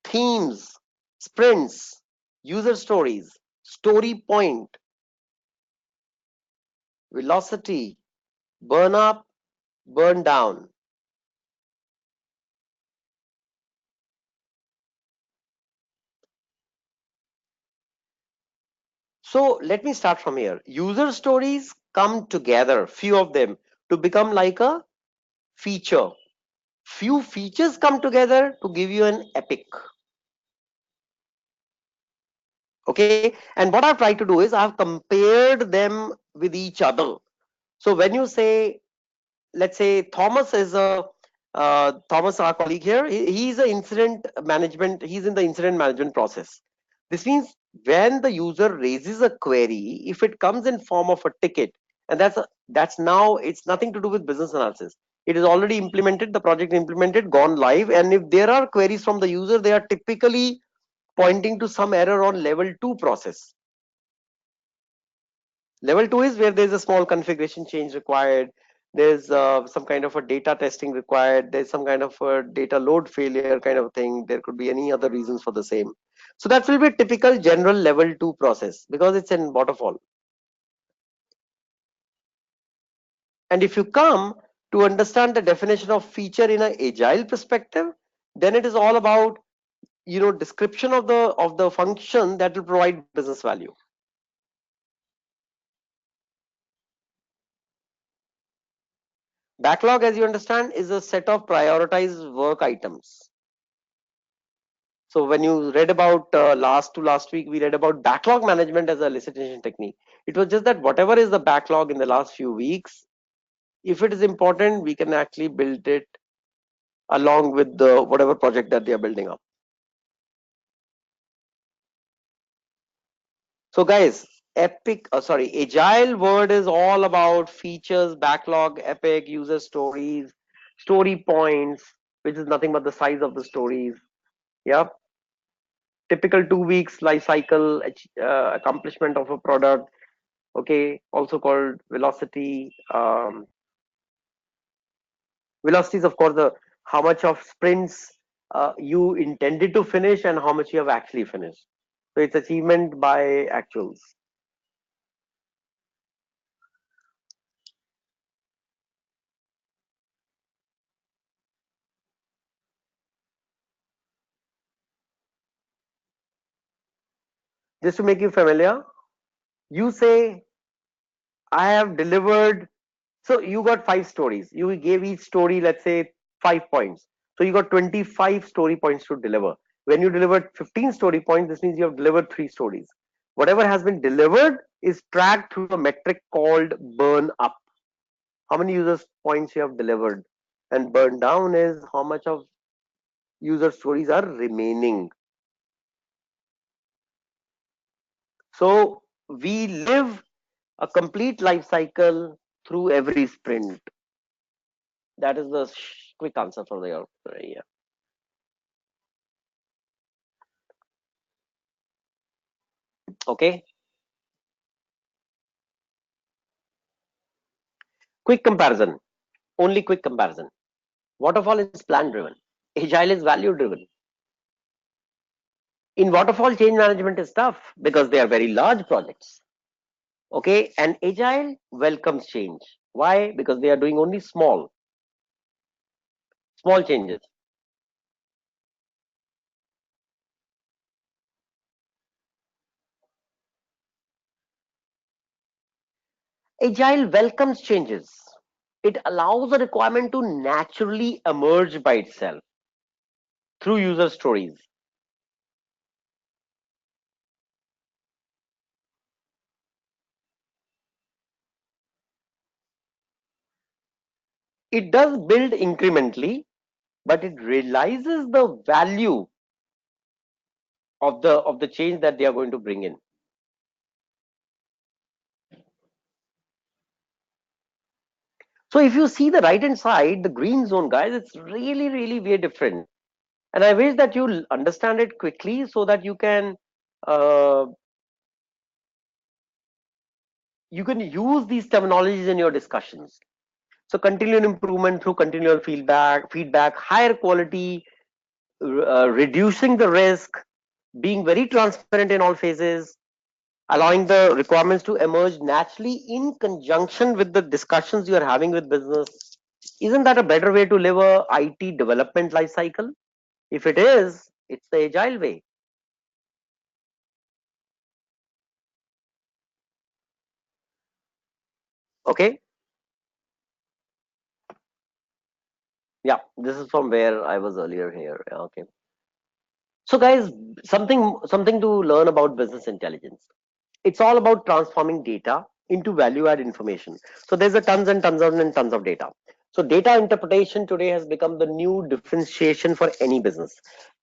themes, sprints, user stories, story point, velocity, burn up, burn down. So let me start from here. User stories come together, few of them, to become like a feature. Few features come together to give you an epic. Okay, and what I've tried to do is I've compared them with each other. So when you say, let's say Thomas is a Thomas, our colleague here, he's a incident management, he's in the incident management process. This means when the user raises a query, if it comes in form of a ticket, and that's now, it's nothing to do with business analysis. It is already implemented, the project implemented, gone live, and if there are queries from the user, they are typically pointing to some error on level 2 process. Level 2 is where there is a small configuration change required. there's some kind of a data testing required, there's some kind of a data load failure kind of thing, there could be any other reasons for the same. So that will be a typical general level 2 process because it's in waterfall. And if you come to understand the definition of feature in an agile perspective, then it is all about description of the function that will provide business value. Backlog, as you understand, is a set of prioritized work items. So when you read about last week, we read about backlog management as a elicitation technique. It was just that whatever is the backlog in the last few weeks, if it is important, we can actually build it along with the whatever project that they are building up. So guys, agile word is all about features, backlog, epic, user stories, story points, which is nothing but the size of the stories. Yeah, typical 2 weeks life cycle, accomplishment of a product. Okay, also called velocity. Velocity is of course the how much of sprints you intended to finish and how much you have actually finished. So it's achievement by actuals. Just to make you familiar, you say I have delivered. So you got 5 stories. You gave each story, let's say, 5 points. So you got 25 story points to deliver. When you delivered 15 story points, this means you have delivered 3 stories. Whatever has been delivered is tracked through a metric called burn up. How many users points you have delivered, and burn down is how much of user stories are remaining. So we live a complete life cycle through every sprint. That is the quick answer for the yeah. Okay, quick comparison. Only quick comparison. Waterfall is plan driven. Agile is value driven. In waterfall, change management is tough because they are very large projects. Okay, and agile welcomes change. Why? Because they are doing only small changes. Agile welcomes changes. It allows a requirement to naturally emerge by itself through user stories. It does build incrementally, but it realizes the value of the change that they are going to bring in. So if you see the right hand side, the green zone, guys, it's really very different. And I wish that you understand it quickly so that uh, you can use these terminologies in your discussions. So continual improvement through continual feedback, higher quality, reducing the risk, being very transparent in all phases, allowing the requirements to emerge naturally in conjunction with the discussions you are having with business. Isn't that a better way to live a IT development life cycle? If it is, it's the agile way. Okay. Yeah, this is from where I was earlier here. Yeah, okay. So guys, something to learn about business intelligence. It's all about transforming data into value add information. So there's a tons of data. So data interpretation today has become the new differentiation for any business.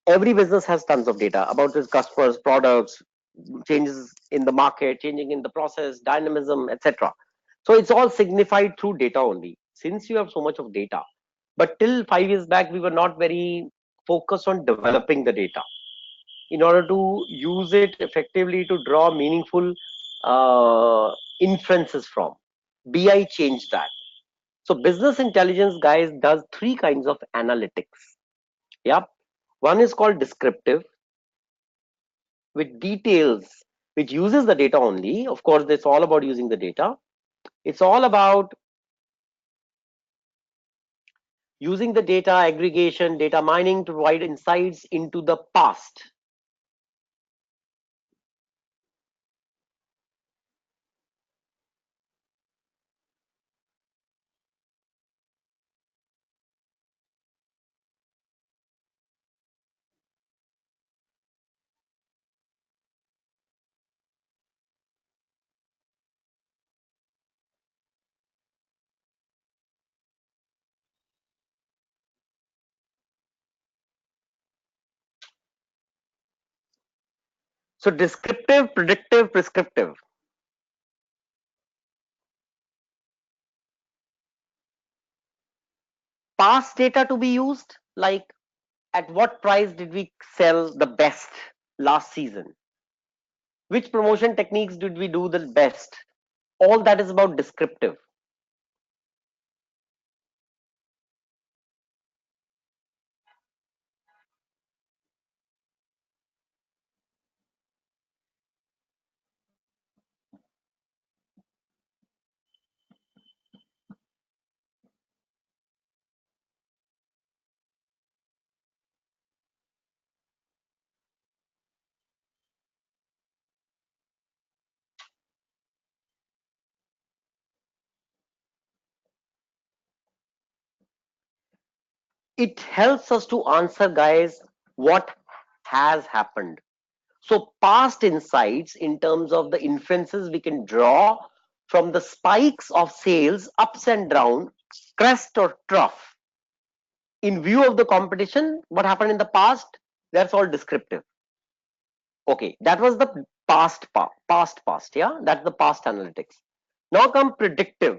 Every business has tons of data about its customers, products, changes in the market, changing in the process, dynamism, etc. So it's all signified through data only. Since you have so much of data, but till 5 years back, we were not very focused on developing the data in order to use it effectively to draw meaningful inferences from. BI changed that. So business intelligence, guys, does three kinds of analytics. Yep. One is called descriptive, with details, which uses the data only. Of course, it's all about using the data. It's all about using the data aggregation, data mining to provide insights into the past. So descriptive, predictive, prescriptive. Past data to be used, like at what price did we sell the best last season? Which promotion techniques did we do the best? All that is about descriptive. It helps us to answer, guys, what has happened. So past insights in terms of the inferences we can draw from the spikes of sales, ups and down, crest or trough, in view of the competition, what happened in the past, that's all descriptive. Okay, that was the past, yeah, that's the past analytics. Now come predictive.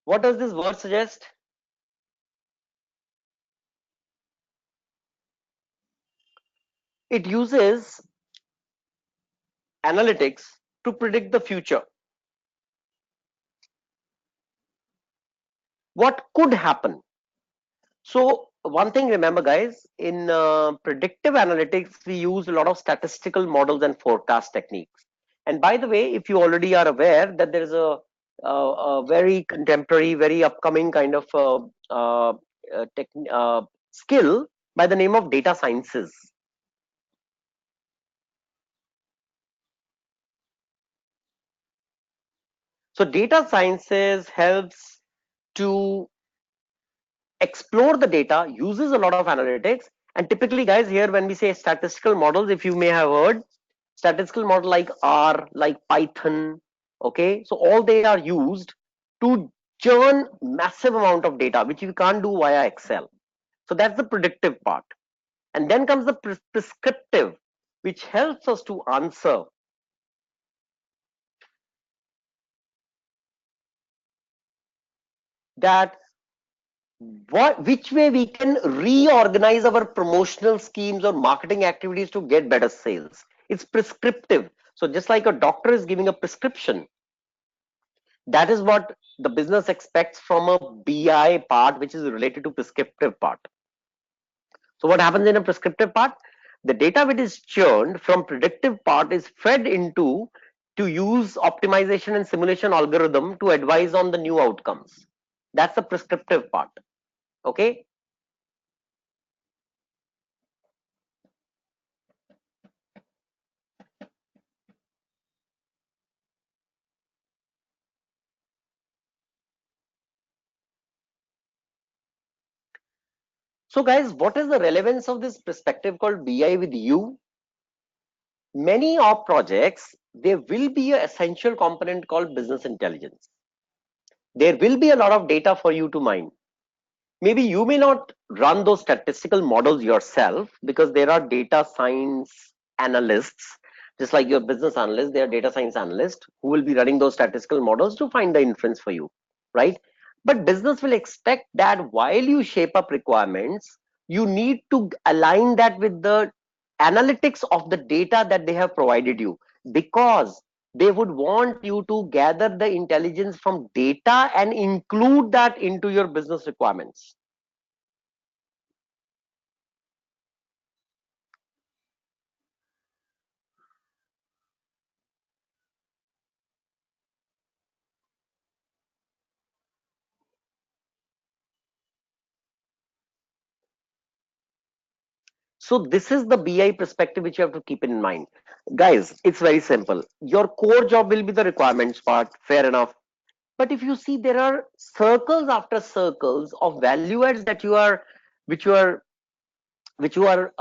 What does this word suggest? It uses analytics to predict the future. What could happen? So one thing, remember, guys, in predictive analytics, we use a lot of statistical models and forecast techniques. And by the way, if you already are aware that there is a very contemporary, very upcoming kind of skill by the name of data sciences. So data sciences helps to explore the data, uses a lot of analytics, and typically, guys, here when we say statistical models, if you may have heard, statistical model like R, like Python, okay, so all they are used to churn massive amount of data which you can't do via Excel. So that's the predictive part. And then comes the prescriptive, which helps us to answer that which way we can reorganize our promotional schemes or marketing activities to get better sales. It's prescriptive. So just like a doctor is giving a prescription, that is what the business expects from a BI part, which is related to prescriptive part. So what happens in a prescriptive part? The data which is churned from predictive part is fed into to use optimization and simulation algorithm to advise on the new outcomes. That's the prescriptive part. Okay. So guys, what is the relevance of this perspective called BI with you? Many of projects, there will be an essential component called business intelligence. There will be a lot of data for you to mine. Maybe you may not run those statistical models yourself because there are data science analysts, just like your business analysts, there are data science analysts who will be running those statistical models to find the inference for you, right? But business will expect that while you shape up requirements, you need to align that with the analytics of the data that they have provided you, because they would want you to gather the intelligence from data and include that into your business requirements. So this is the BI perspective which you have to keep in mind. Guys, it's very simple. Your core job will be the requirements part, fair enough. But if you see, there are circles after circles of value adds that you are, which you are, which you are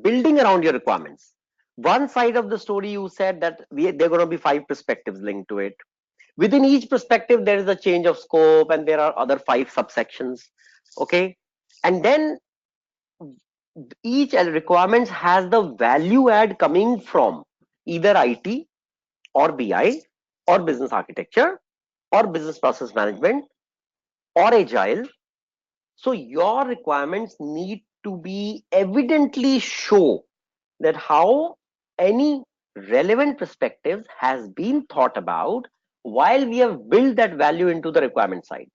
building around your requirements. One side of the story, you said that there are going to be 5 perspectives linked to it. Within each perspective, there is a change of scope, and there are other 5 subsections. Okay, and then each requirements has the value add coming from either IT or BI or business architecture or business process management or agile. So your requirements need to be evidently show that how any relevant perspectives has been thought about while we have built that value into the requirement side.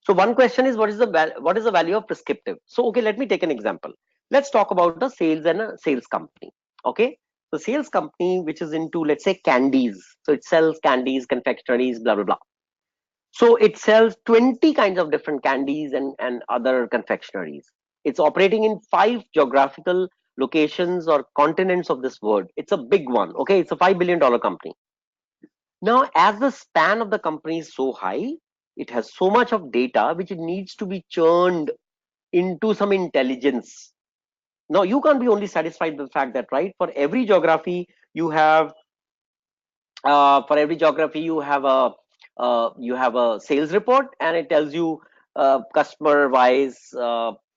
So one question is, what is the value of prescriptive? So okay, let me take an example. Let's talk about the sales and a sales company. Okay, the sales company which is into, let's say, candies. So it sells candies, confectionaries, blah blah blah. So it sells 20 kinds of different candies and other confectionaries. It's operating in 5 geographical locations or continents of this world. It's a big one. Okay, it's a $5 billion company. Now, as the span of the company is so high, it has so much of data which it needs to be churned into some intelligence. Now, you can't be only satisfied with the fact that, right, for every geography you have a sales report, and it tells you customer wise,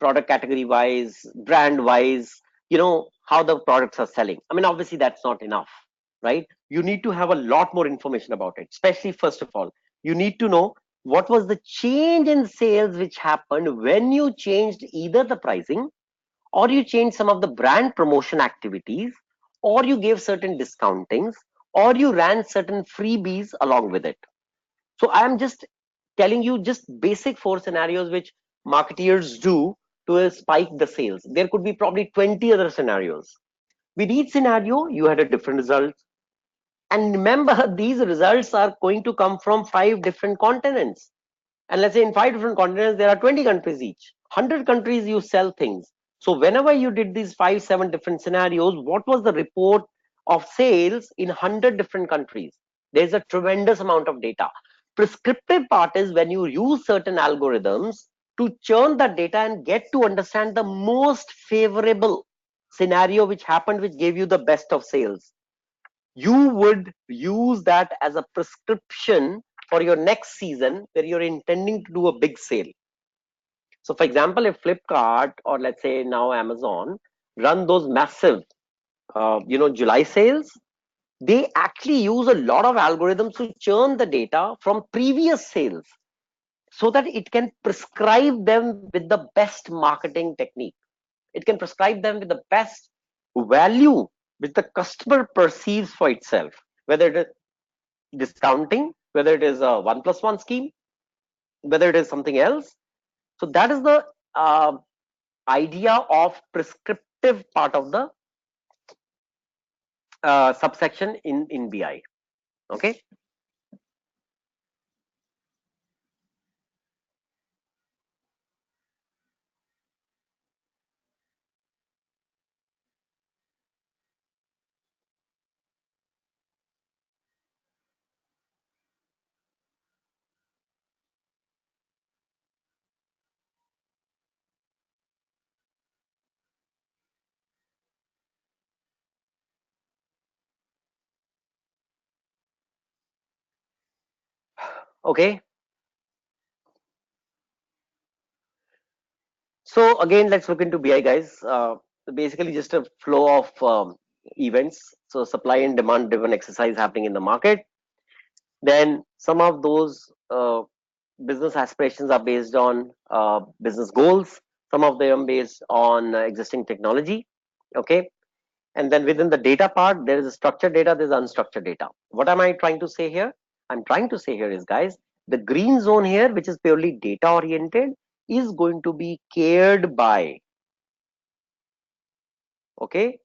product category wise, brand wise, how the products are selling. I mean, obviously that's not enough, right? You need to have a lot more information about it. Especially, first of all, you need to know what was the change in sales which happened when you changed either the pricing, or you change some of the brand promotion activities, or you gave certain discountings, or you ran certain freebies along with it. So I'm just telling you just basic 4 scenarios which marketeers do to spike the sales. There could be probably 20 other scenarios. With each scenario, you had a different result. And remember, these results are going to come from 5 different continents. And let's say in 5 different continents, there are 20 countries each. 100 countries you sell things. So whenever you did these 5 7 different scenarios, what was the report of sales in 100 different countries? There's a tremendous amount of data. Prescriptive part is when you use certain algorithms to churn that data and get to understand the most favorable scenario which happened, which gave you the best of sales. You would use that as a prescription for your next season where you're intending to do a big sale. So for example, if Flipkart, or let's say now Amazon, run those massive July sales, they actually use a lot of algorithms to churn the data from previous sales so that it can prescribe them with the best marketing technique. It can prescribe them with the best value which the customer perceives for itself, whether it is discounting, whether it is a 1+1 scheme, whether it is something else. So that is the idea of prescriptive part of the subsection in BI. Okay. Okay. So again, let's look into BI, guys. Basically, just a flow of events. So supply and demand driven exercise happening in the market. Then some of those business aspirations are based on business goals. Some of them based on existing technology. Okay, and then within the data part, there is a structured data, there's unstructured data. What am I trying to say here? I'm trying to say here is, guys, the green zone here, which is purely data oriented, is going to be cared by, okay,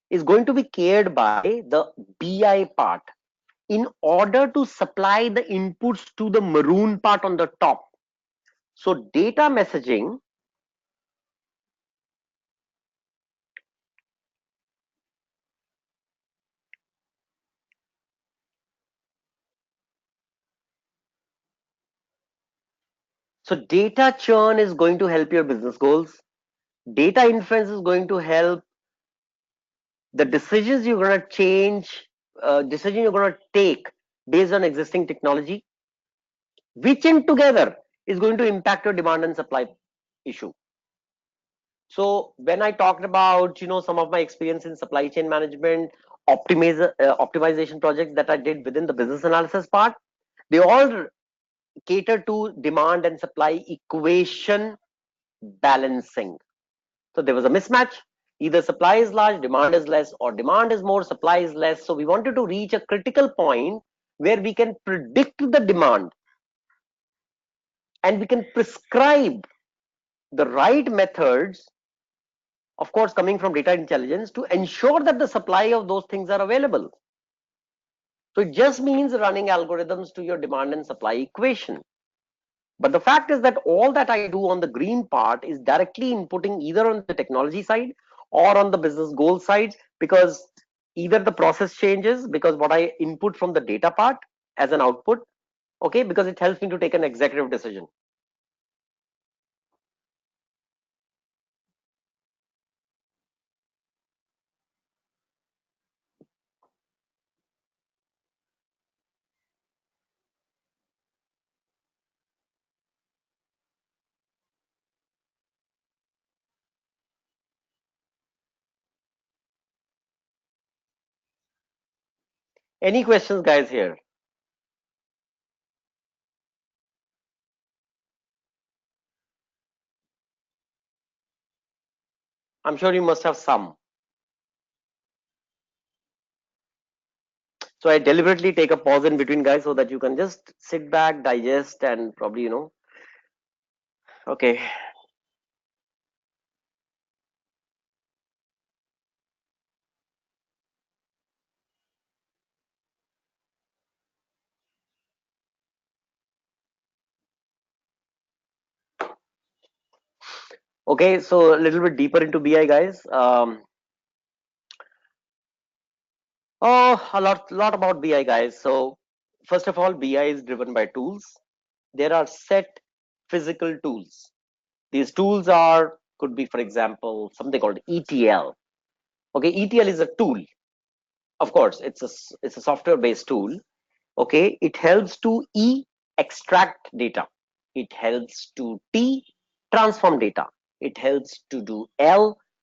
is going to be cared by the BI part in order to supply the inputs to the maroon part on the top. So data messaging, so data churn is going to help your business goals. Data inference is going to help the decisions you're going to change, decision you're going to take based on existing technology, which in together is going to impact your demand and supply issue. So when I talked about, some of my experience in supply chain management, optimization projects that I did within the business analysis part, they all cater to demand and supply equation balancing. So there was a mismatch. Either supply is large, demand is less, or demand is more, supply is less. So we wanted to reach a critical point where we can predict the demand and we can prescribe the right methods, of course, coming from data intelligence, to ensure that the supply of those things are available. So it just means running algorithms to your demand and supply equation. But the fact is that all that I do on the green part is directly inputting either on the technology side or on the business goal side, because either the process changes because what I input from the data part as an output, okay, because it helps me to take an executive decision. Any questions, guys, here? I'm sure you must have some. So I deliberately take a pause in between, guys, so that you can just sit back, digest, and probably, okay. Okay, so a little bit deeper into BI, guys. Oh, a lot about BI, guys. So first of all, BI is driven by tools. There are set physical tools. These tools are could be, for example, something called ETL. Okay, ETL is a tool. Of course, it's a software based tool. Okay, it helps to extract data. It helps to transform data. It helps to do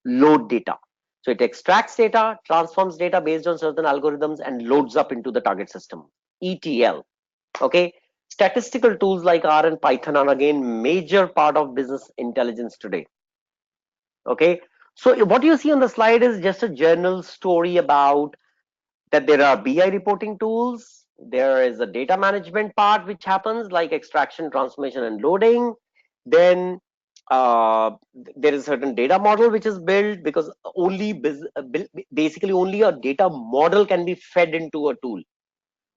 load data. So it extracts data, transforms data based on certain algorithms, and loads up into the target system. ETL. Okay, statistical tools like R and Python are again major part of business intelligence today. Okay, so what you see on the slide is just a general story about that there are BI reporting tools. There is a data management part which happens like extraction, transformation, and loading. Then there is a certain data model which is built, because basically only a data model can be fed into a tool.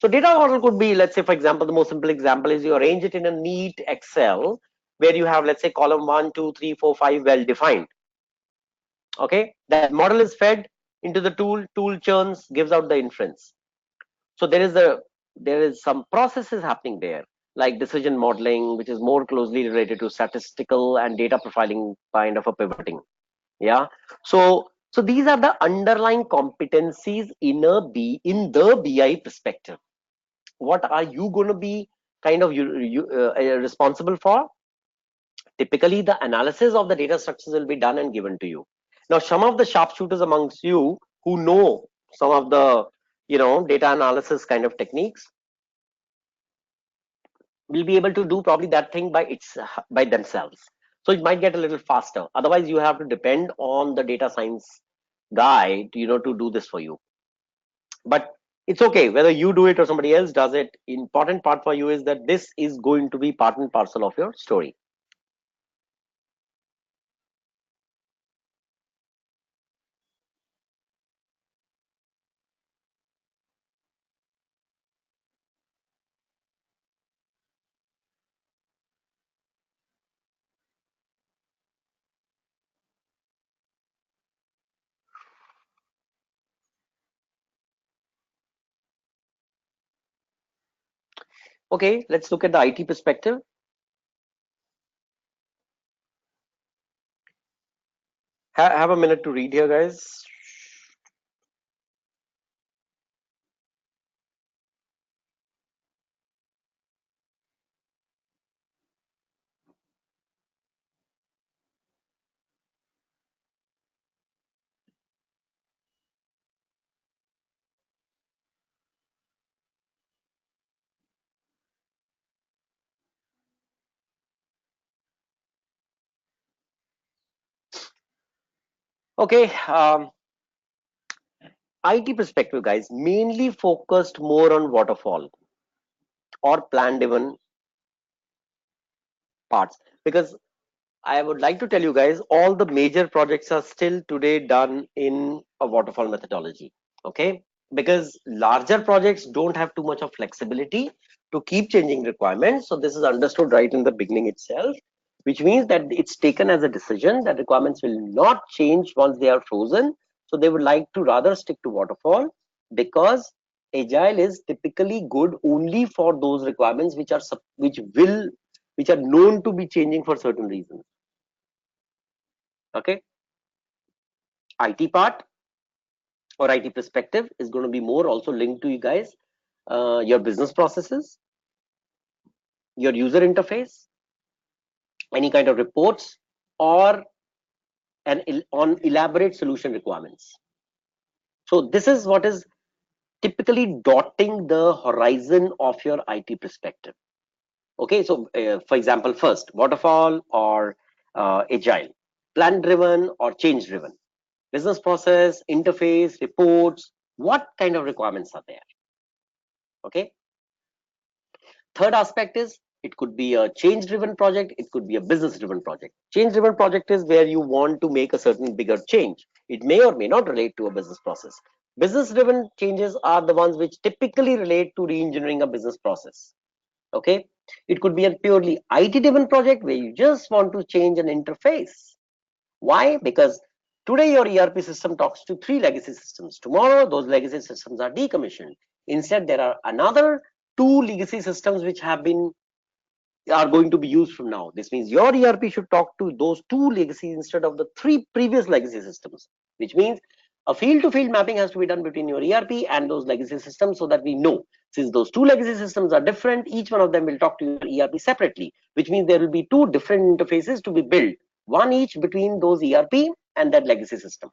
So data model could be, let's say, for example, the most simple example is you arrange it in a neat Excel where you have, let's say, column 1, 2, 3, 4, 5 well defined. Okay, that model is fed into the tool churns, gives out the inference. So there is some processes happening there, like decision modeling, which is more closely related to statistical and data profiling kind of a pivoting. Yeah, so these are the underlying competencies in the BI perspective. What are you going to be kind of responsible for? Typically the analysis of the data structures will be done and given to you. Now some of the sharpshooters amongst you who know some of the data analysis kind of techniques, will be able to do probably that thing by themselves. So it might get a little faster. Otherwise, you have to depend on the data science guy to, to do this for you. But it's okay whether you do it or somebody else does it. Important part for you is that this is going to be part and parcel of your story. Okay, let's look at the IT perspective. Have a minute to read here, guys. Okay, IT perspective, guys, mainly focused more on waterfall or plan driven parts, because I would like to tell you guys all the major projects are still today done in a waterfall methodology. Okay, because larger projects don't have too much of flexibility to keep changing requirements. So this is understood right in the beginning itself, which means that it's taken as a decision that requirements will not change once they are frozen. So they would like to rather stick to waterfall, because agile is typically good only for those requirements which are known to be changing for certain reasons. Okay, IT part or IT perspective is going to be more also linked to you guys, your business processes, your user interface, any kind of reports, or on elaborate solution requirements. So this is what is typically dotting the horizon of your IT perspective. Okay, so for example, first waterfall or agile, plan driven or change driven, business process, interface, reports, what kind of requirements are there? Okay, third aspect is it could be a change driven project, it could be a business driven project. Change driven project is where you want to make a certain bigger change. It may or may not relate to a business process. Business driven changes are the ones which typically relate to re-engineering a business process. Okay, it could be a purely IT driven project where you just want to change an interface. Why? Because today your ERP system talks to three legacy systems. Tomorrow, those legacy systems are decommissioned. Instead, there are another two legacy systems which are going to be used from now. This means your ERP should talk to those two legacies instead of the three previous legacy systems, which means a field-to-field mapping has to be done between your ERP and those legacy systems, so that we know, since those two legacy systems are different, each one of them will talk to your ERP separately, which means there will be two different interfaces to be built, one each between those ERP and that legacy system.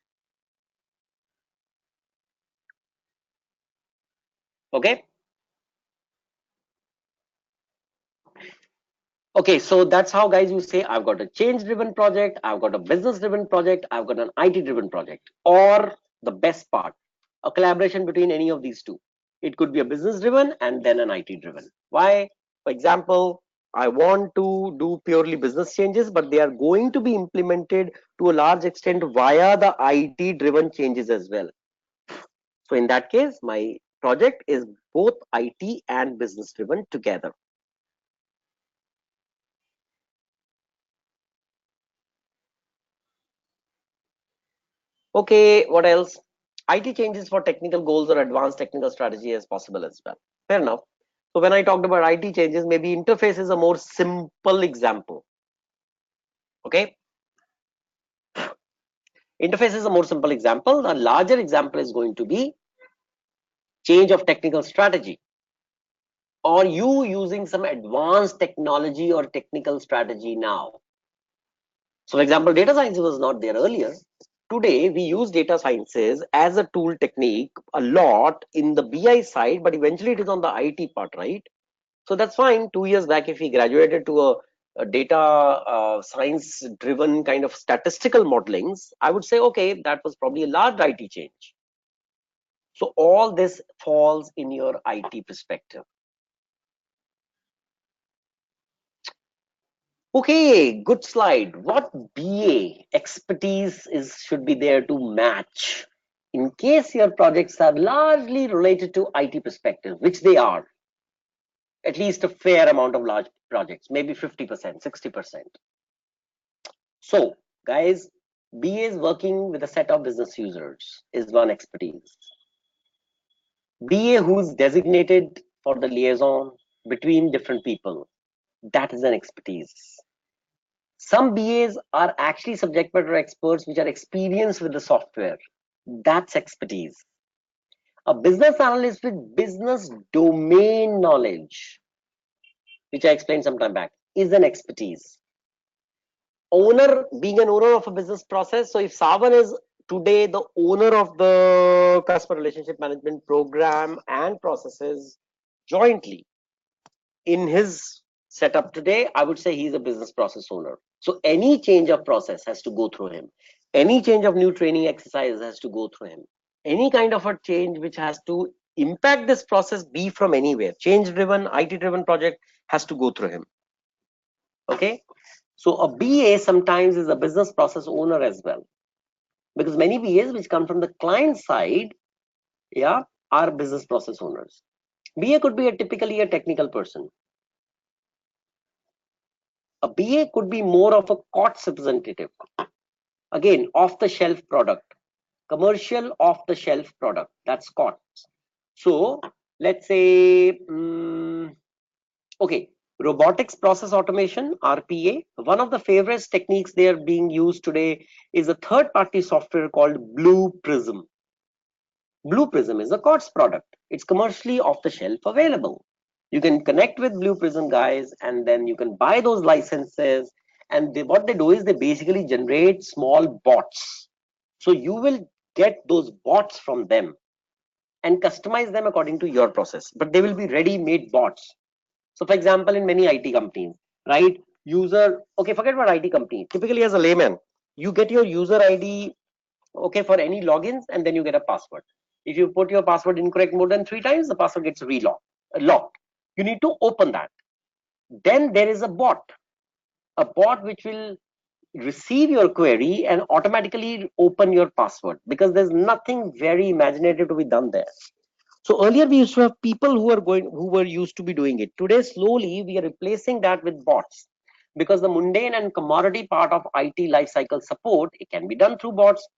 Okay. Okay, so that's how, guys, you say I've got a change driven project, I've got a business driven project, I've got an IT driven project, or the best part, a collaboration between any of these two. It could be a business driven and then an IT driven. Why? For example, I want to do purely business changes, but they are going to be implemented to a large extent via the IT driven changes as well. So in that case, my project is both IT and business driven together. Okay, what else? IT changes for technical goals or advanced technical strategy as possible as well. Fair enough. So when I talked about IT changes, maybe interface is a more simple example. Okay, interface is a more simple example. A larger example is going to be change of technical strategy, or you using some advanced technology or technical strategy now. So for example, data science was not there earlier. Today, we use data sciences as a tool technique a lot in the BI side, but eventually it is on the IT part, right? So that's fine. 2 years back, if he graduated to a data science driven kind of statistical modelings, I would say, okay, that was probably a large IT change. So all this falls in your IT perspective. Okay, good slide. What BA expertise is should be there to match in case your projects are largely related to IT perspective, which they are, at least a fair amount of large projects, maybe 50%, 60%. So, guys, BA is working with a set of business users is one expertise. BA who's designated for the liaison between different people, that is an expertise. Some BAs are actually subject matter experts which are experienced with the software. That's expertise. A business analyst with business domain knowledge, which I explained some time back, is an expertise. Owner, being an owner of a business process. So if Savan is today the owner of the customer relationship management program and processes jointly in his setup today, I would say he's a business process owner. So any change of process has to go through him. Any change of new training exercise has to go through him. Any kind of a change which has to impact this process, be from anywhere, change driven, IT driven project, has to go through him. Okay. So a BA sometimes is a business process owner as well, because many BAs which come from the client side, yeah, are business process owners. BA could be typically a technical person. A BA could be more of a COTS representative. Again, off the shelf product, commercial off the shelf product. That's COTS. So let's say, okay, robotics process automation, RPA. One of the favorite techniques they are being used today is a third-party software called Blue Prism. Blue Prism is a COTS product. It's commercially off the shelf available. You can connect with Blue Prism guys, and then you can buy those licenses. And what they do is they basically generate small bots. So you will get those bots from them and customize them according to your process. But they will be ready-made bots. So for example, in many IT companies, right? Okay, forget about IT company. Typically as a layman, you get your user ID, okay, for any logins, and then you get a password. If you put your password incorrect more than 3 times, the password gets locked. You need to open that. Then there is a bot which will receive your query and automatically open your password, because there's nothing very imaginative to be done there. So earlier we used to have people who were used to be doing it. Today, slowly we are replacing that with bots, because the mundane and commodity part of IT lifecycle support, it can be done through bots.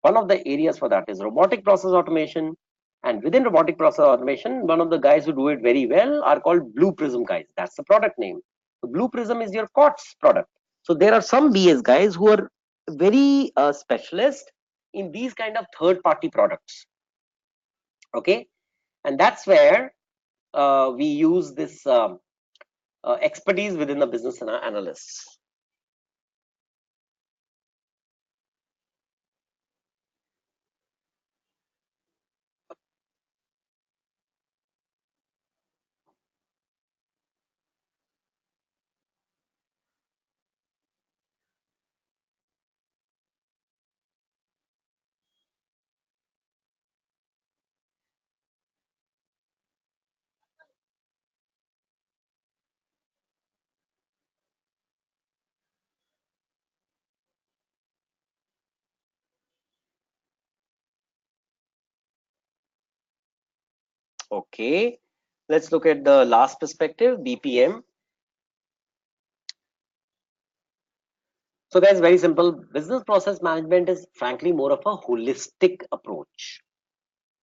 One of the areas for that is robotic process automation. And within robotic process automation, one of the guys who do it very well are called Blue Prism guys. That's the product name. So Blue Prism is your COTS product. So there are some BS guys who are very specialist in these kind of third-party products. Okay, and that's where we use this expertise within the business analysts. Okay, let's look at the last perspective, BPM. So guys, very simple. Business process management is frankly more of a holistic approach.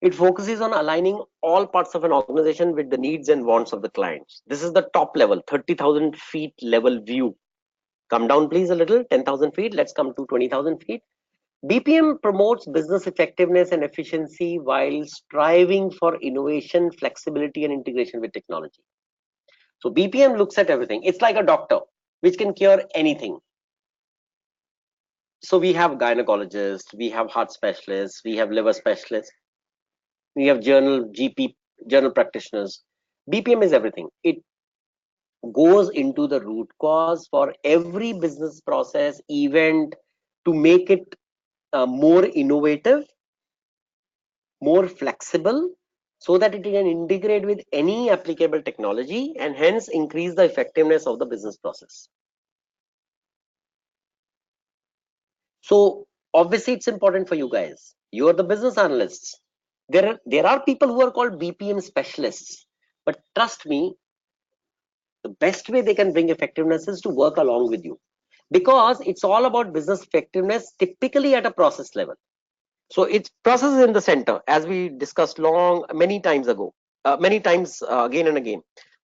It focuses on aligning all parts of an organization with the needs and wants of the clients. This is the top level, 30,000 feet level view. Come down please a little, 10,000 feet. Let's come to 20,000 feet. BPM promotes business effectiveness and efficiency while striving for innovation, flexibility, and integration with technology. So BPM looks at everything. It's like a doctor which can cure anything. So we have gynecologists, we have heart specialists, we have liver specialists, we have GP, journal practitioners. BPM is everything. It goes into the root cause for every business process event to make it more innovative, more flexible, so that it can integrate with any applicable technology and hence increase the effectiveness of the business process. So obviously it's important for you guys. You are the business analysts. There are people who are called BPM specialists, but trust me, the best way they can bring effectiveness is to work along with you, because it's all about business effectiveness typically at a process level. So it's process in the center, as we discussed long many times ago, many times again and again.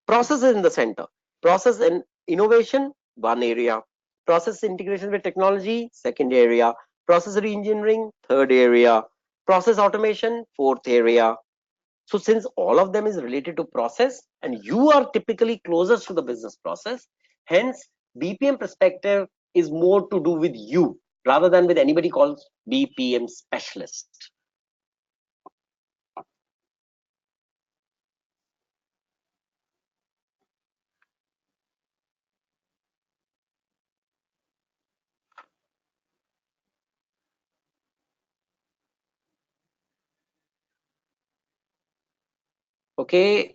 Process is in the center. Process and innovation, one area. Process integration with technology, second area. Process reengineering, third area. Process automation, fourth area. So since all of them is related to process and you are typically closest to the business process, hence BPM perspective is more to do with you rather than with anybody called BPM specialist. Okay.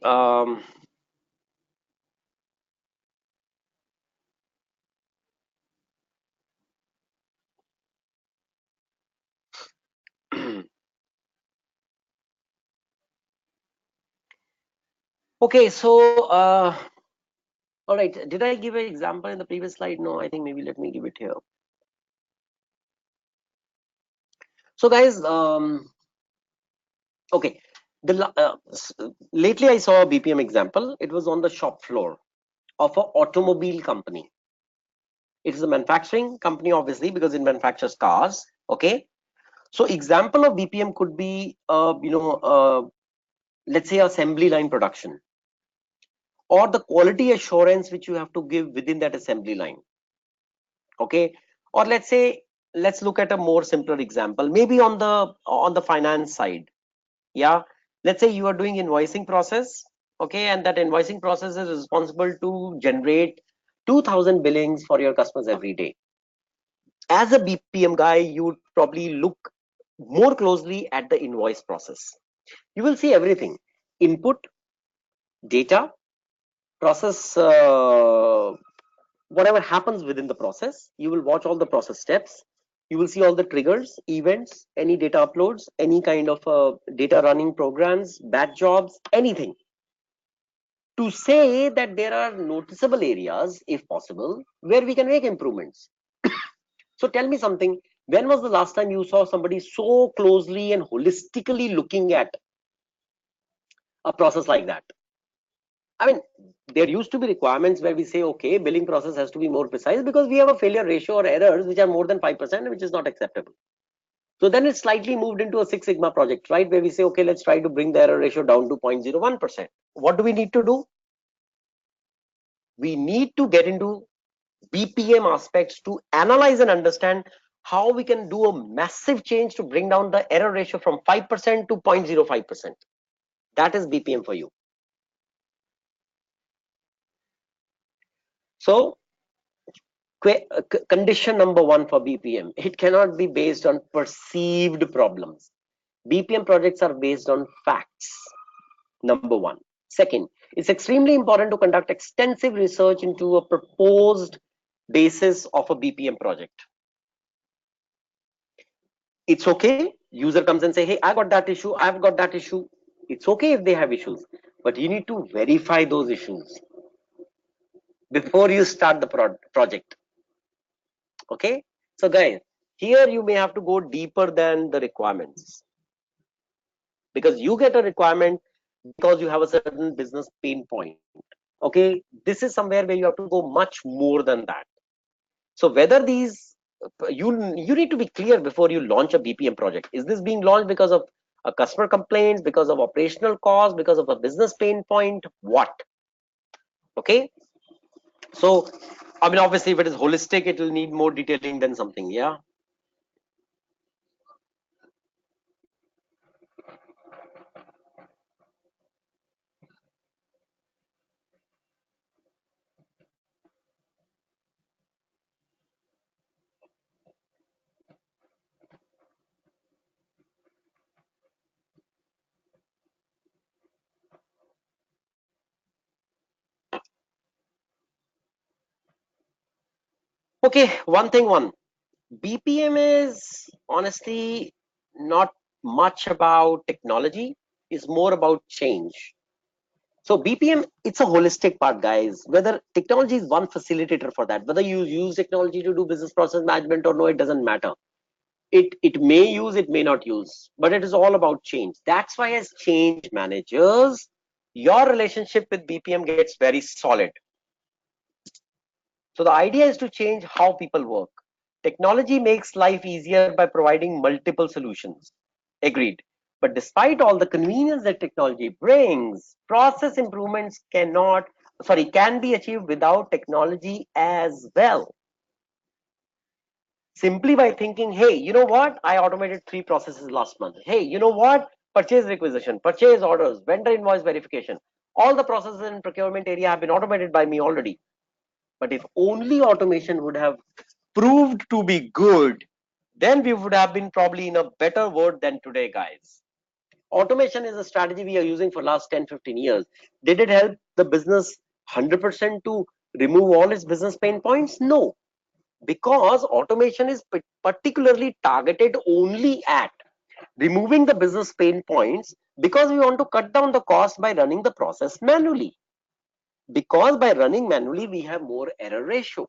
Okay, so all right, did I give an example in the previous slide? No, I think maybe let me give it here. So guys, okay, lately I saw a BPM example. It was on the shop floor of an automobile company. It is a manufacturing company, obviously, because it manufactures cars. Okay, so example of BPM could be, let's say assembly line production, or the quality assurance which you have to give within that assembly line. Okay, or let's look at a more simpler example, maybe on the finance side. Yeah, let's say you are doing invoicing process. Okay, and that invoicing process is responsible to generate 2000 billings for your customers every day. As a BPM guy, you would probably look more closely at the invoice process. You will see everything: input, data, process, whatever happens within the process. You will watch all the process steps. You will see all the triggers, events, any data uploads, any kind of data running programs, batch jobs, anything. To say that there are noticeable areas, if possible, where we can make improvements. So tell me something. When was the last time you saw somebody so closely and holistically looking at a process like that? I mean, there used to be requirements where we say, okay, billing process has to be more precise because we have a failure ratio or errors which are more than 5%, which is not acceptable. So then it slightly moved into a Six Sigma project, right? Where we say, okay, let's try to bring the error ratio down to 0.01%. What do we need to do? We need to get into BPM aspects to analyze and understand how we can do a massive change to bring down the error ratio from 5% to 0.05%. That is BPM for you. So condition number one for BPM, it cannot be based on perceived problems. BPM projects are based on facts, number one. Second, it's extremely important to conduct extensive research into a proposed basis of a BPM project. It's okay, user comes and say, hey, I got that issue, I've got that issue. It's okay if they have issues, but you need to verify those issues before you start the project. Okay, so guys, here you may have to go deeper than the requirements, because you get a requirement because you have a certain business pain point. Okay, this is somewhere where you have to go much more than that. So whether these, you need to be clear before you launch a BPM project. Is this being launched because of a customer complaints, because of operational cost, because of a business pain point? What? Okay, so I mean, obviously if it is holistic, it will need more detailing than something. Yeah. Okay, one. BPM is honestly not much about technology, it's more about change. So BPM, it's a holistic part, guys. Whether technology is one facilitator for that, whether you use technology to do business process management or no, it doesn't matter. It may use, it may not use, but it is all about change. That's why as change managers, your relationship with BPM gets very solid. So the idea is to change how people work. Technology makes life easier by providing multiple solutions. Agreed. But despite all the convenience that technology brings, process improvements can be achieved without technology as well. Simply by thinking, hey, you know what? I automated 3 processes last month. Hey, you know what? Purchase requisition, purchase orders, vendor invoice verification. All the processes in procurement area have been automated by me already. But if only automation would have proved to be good, then we would have been probably in a better world than today, guys. Automation is a strategy we are using for last 10-15 years. Did it help the business 100% to remove all its business pain points? No, because automation is particularly targeted only at removing the business pain points, because we want to cut down the cost by running the process manually. Because by running manually, we have more error ratio.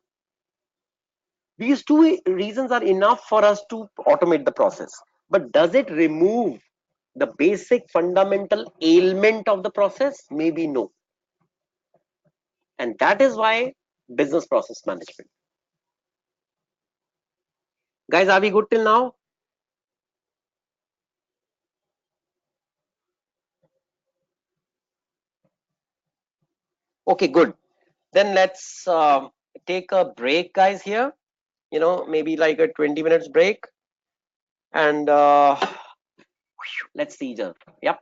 These two reasons are enough for us to automate the process. But does it remove the basic fundamental ailment of the process? Maybe no. And that is why business process management. Guys, are we good till now? Okay, good. Then let's take a break, guys, here. Maybe like a 20 minutes break. And let's see each other. Yep.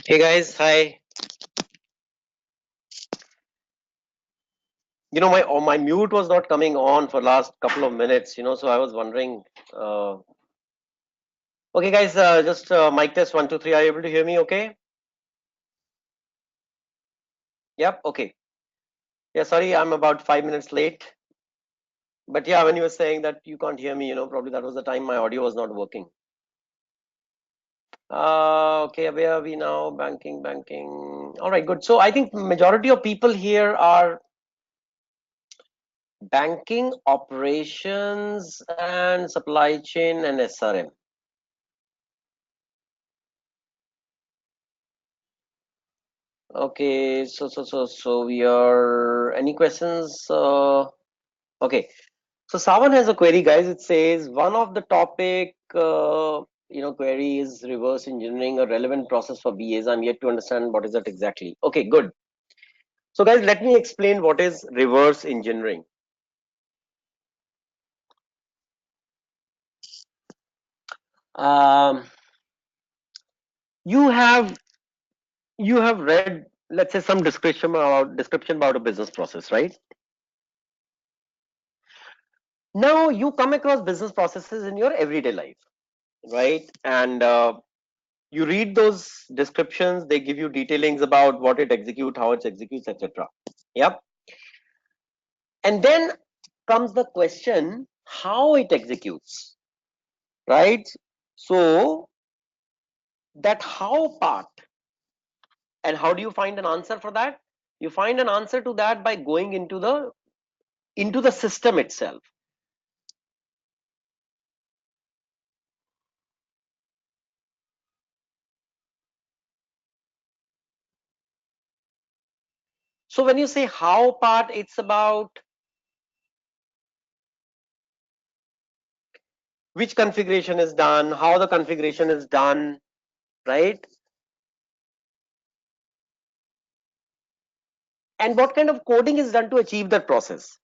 Hey guys, hi. My mute was not coming on for last couple of minutes. So I was wondering. Uh, okay, guys, just mic test 1 2 3. Are you able to hear me? Okay. Yep. Okay. Yeah. Sorry, I'm about 5 minutes late. But yeah, when you were saying that you can't hear me, probably that was the time my audio was not working. Okay. Where are we now? Banking, banking. All right. Good. So I think majority of people here are banking operations and supply chain and SRM. Okay, so we are. Any questions? Okay, so Savan has a query, guys. It says one of the topic, query is reverse engineering, a relevant process for BAs. I'm yet to understand what is that exactly. Okay, good. So, guys, let me explain what is reverse engineering. Um, you have you have read, let's say, some description about a business process, right? Now you come across business processes in your everyday life, right? And you read those descriptions, they give you detailings about what it executes, how it executes, etc. Yep. And then comes the question how it executes, right? So that how part, and how do you find an answer for that? You find an answer to that by going into the system itself. So when you say how part, it's about which configuration is done, how the configuration is done, right? And what kind of coding is done to achieve that process.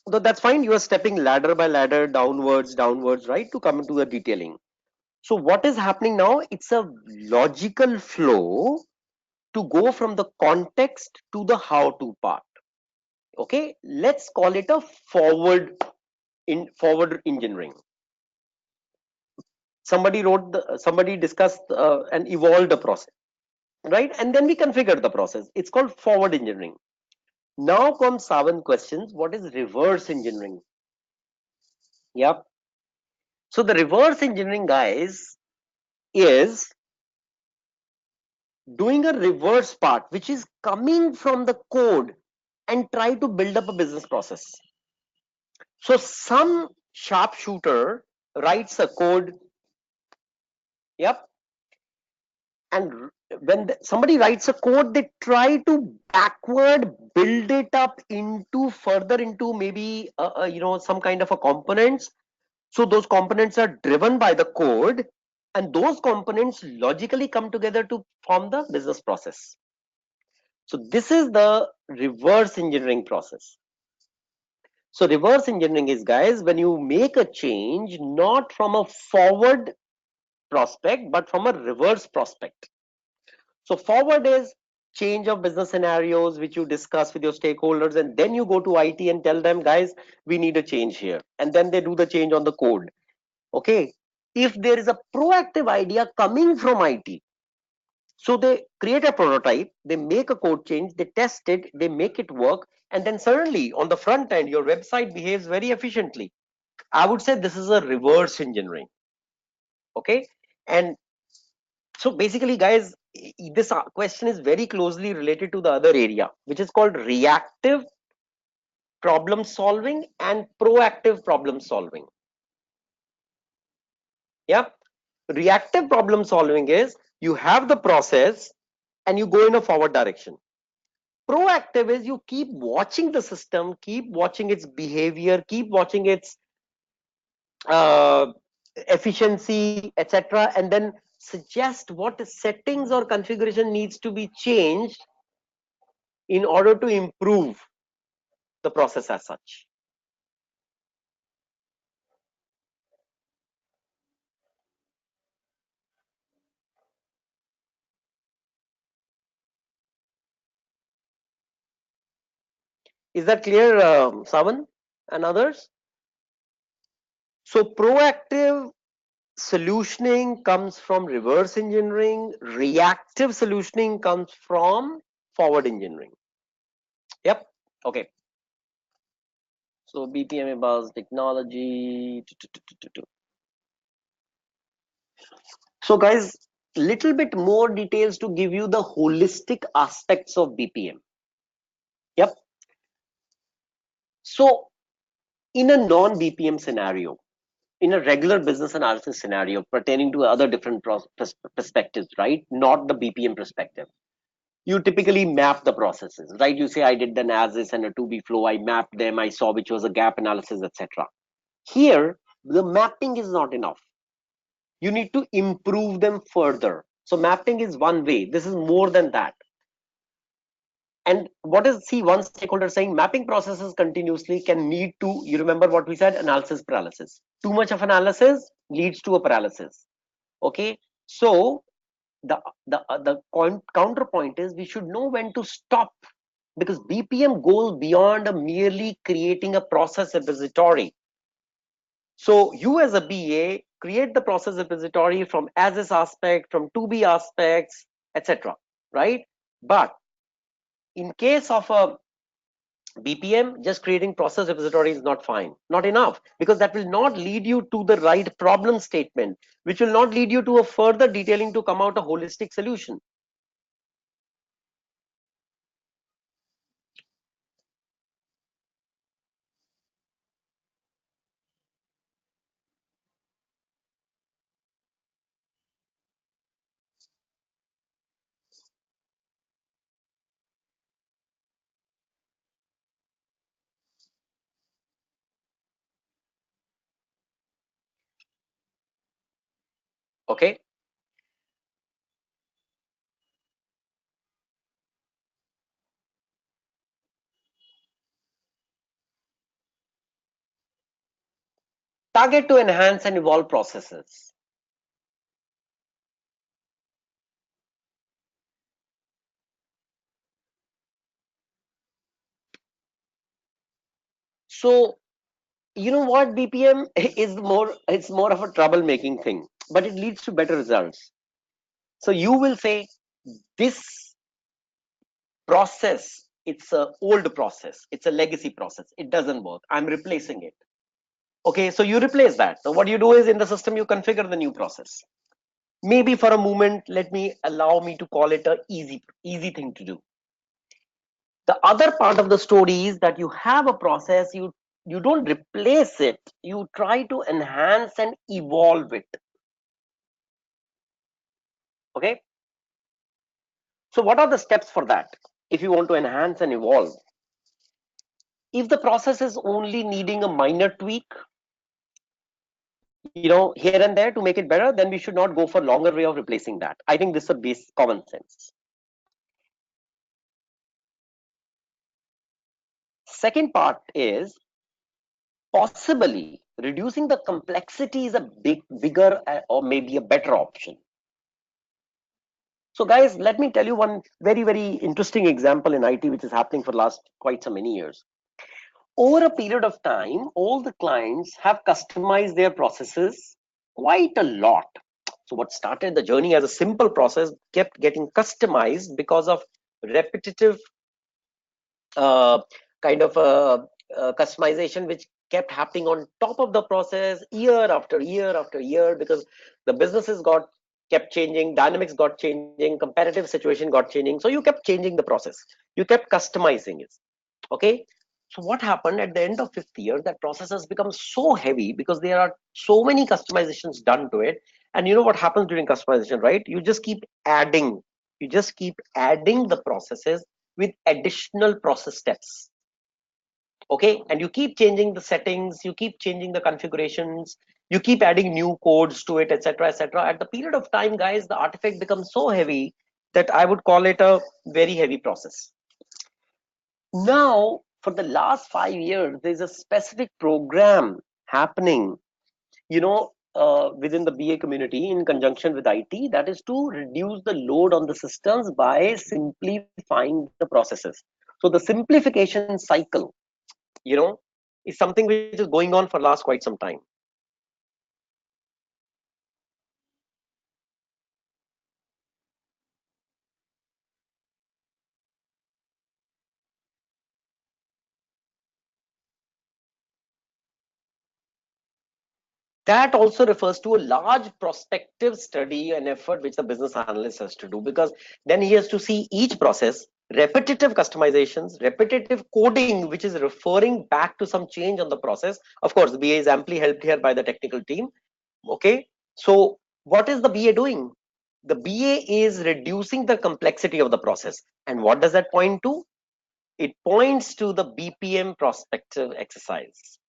So that's fine. You are stepping ladder by ladder, downwards, right, to come into the detailing. So what is happening now? It's a logical flow to go from the context to the how to part. Okay, let's call it a forward engineering. Somebody discussed and evolved a process, right? And then we configured the process. It's called forward engineering. Now comes 7 questions. What is reverse engineering? Yep. So the reverse engineering, guys, is doing a reverse part, which is coming from the code and try to build up a business process. So some sharpshooter writes a code. Yep. And when somebody writes a code, they try to backward build it up into further into maybe some kind of a components. So those components are driven by the code, and those components logically come together to form the business process. So this is the reverse engineering process. So reverse engineering is, guys, when you make a change not from a forward prospect but from a reverse prospect. So forward is change of business scenarios which you discuss with your stakeholders, and then you go to IT and tell them, guys, we need a change here, and then they do the change on the code. Okay, if there is a proactive idea coming from IT, so they create a prototype, they make a code change, they test it, they make it work, and then suddenly on the front end your website behaves very efficiently. I would say this is a reverse engineering. Okay, and so basically, guys, this question is very closely related to the other area, which is called reactive problem solving and proactive problem solving. Yeah, reactive problem solving is you have the process and you go in a forward direction. Proactive is you keep watching the system, keep watching its behavior, keep watching its uh, efficiency, etc., and then suggest what settings or configuration needs to be changed in order to improve the process as such. Is that clear, Savan and others? So proactive solutioning comes from reverse engineering. Reactive solutioning comes from forward engineering. Yep. Okay. So BPM buzz technology. So guys, little bit more details to give you the holistic aspects of BPM. Yep. So in a non-BPM scenario, in a regular business analysis scenario pertaining to other different perspectives, right? Not the BPM perspective. You typically map the processes, right? You say I did an as is and a to be flow. I mapped them. I saw which was a gap analysis, etc. Here, the mapping is not enough. You need to improve them further. So mapping is one way. This is more than that. And what is, see, one stakeholder saying mapping processes continuously can lead to, you remember what we said, analysis paralysis. Too much of analysis leads to a paralysis. Okay, so the counterpoint is we should know when to stop, because BPM goes beyond a merely creating a process repository. So you as a BA create the process repository from as is aspect, from to be aspects, etc. Right? But in case of a BPM, just creating process repository is not fine, not enough, because that will not lead you to the right problem statement, which will not lead you to a further detailing to come out a holistic solution. Okay. Target to enhance and evolve processes. So you know what, BPM is more, it's more of a troublemaking thing, but it leads to better results. So you will say this process, it's a old process, it's a legacy process, it doesn't work, I'm replacing it. Okay, so you replace that. So what you do is in the system you configure the new process. Maybe for a moment, let me allow me to call it a easy thing to do. The other part of the story is that you have a process, you don't replace it, you try to enhance and evolve it. Okay, so what are the steps for that? If you want to enhance and evolve, if the process is only needing a minor tweak, here and there to make it better, then we should not go for longer way of replacing that. I think this is a base common sense. Second part is possibly reducing the complexity is a bigger or maybe a better option. So guys, let me tell you one very interesting example in IT which is happening for last quite so many years. Over a period of time, all the clients have customized their processes quite a lot. So what started the journey as a simple process kept getting customized because of repetitive uh, kind of customization which kept happening on top of the process year after year after year, because the businesses got kept changing, dynamics got changing, competitive situation got changing, so you kept changing the process, you kept customizing it. Okay, so what happened at the end of fifth year, that process has become so heavy because there are so many customizations done to it. And you know what happens during customization, right? You just keep adding the processes with additional process steps. Okay, and you keep changing the settings, you keep changing the configurations, you keep adding new codes to it, etc., etc. At the period of time, guys, the artifact becomes so heavy that I would call it a very heavy process. Now for the last 5 years there's a specific program happening, within the BA community in conjunction with IT, that is to reduce the load on the systems by simplifying the processes. So the simplification cycle, you know, is something which is going on for last quite some time. That also refers to a large prospective study and effort which the business analyst has to do, because then he has to see each process, repetitive customizations, repetitive coding, which is referring back to some change on the process. Of course, the BA is amply helped here by the technical team. Okay, so what is the BA doing? The BA is reducing the complexity of the process. And what does that point to? It points to the BPM prospective exercise.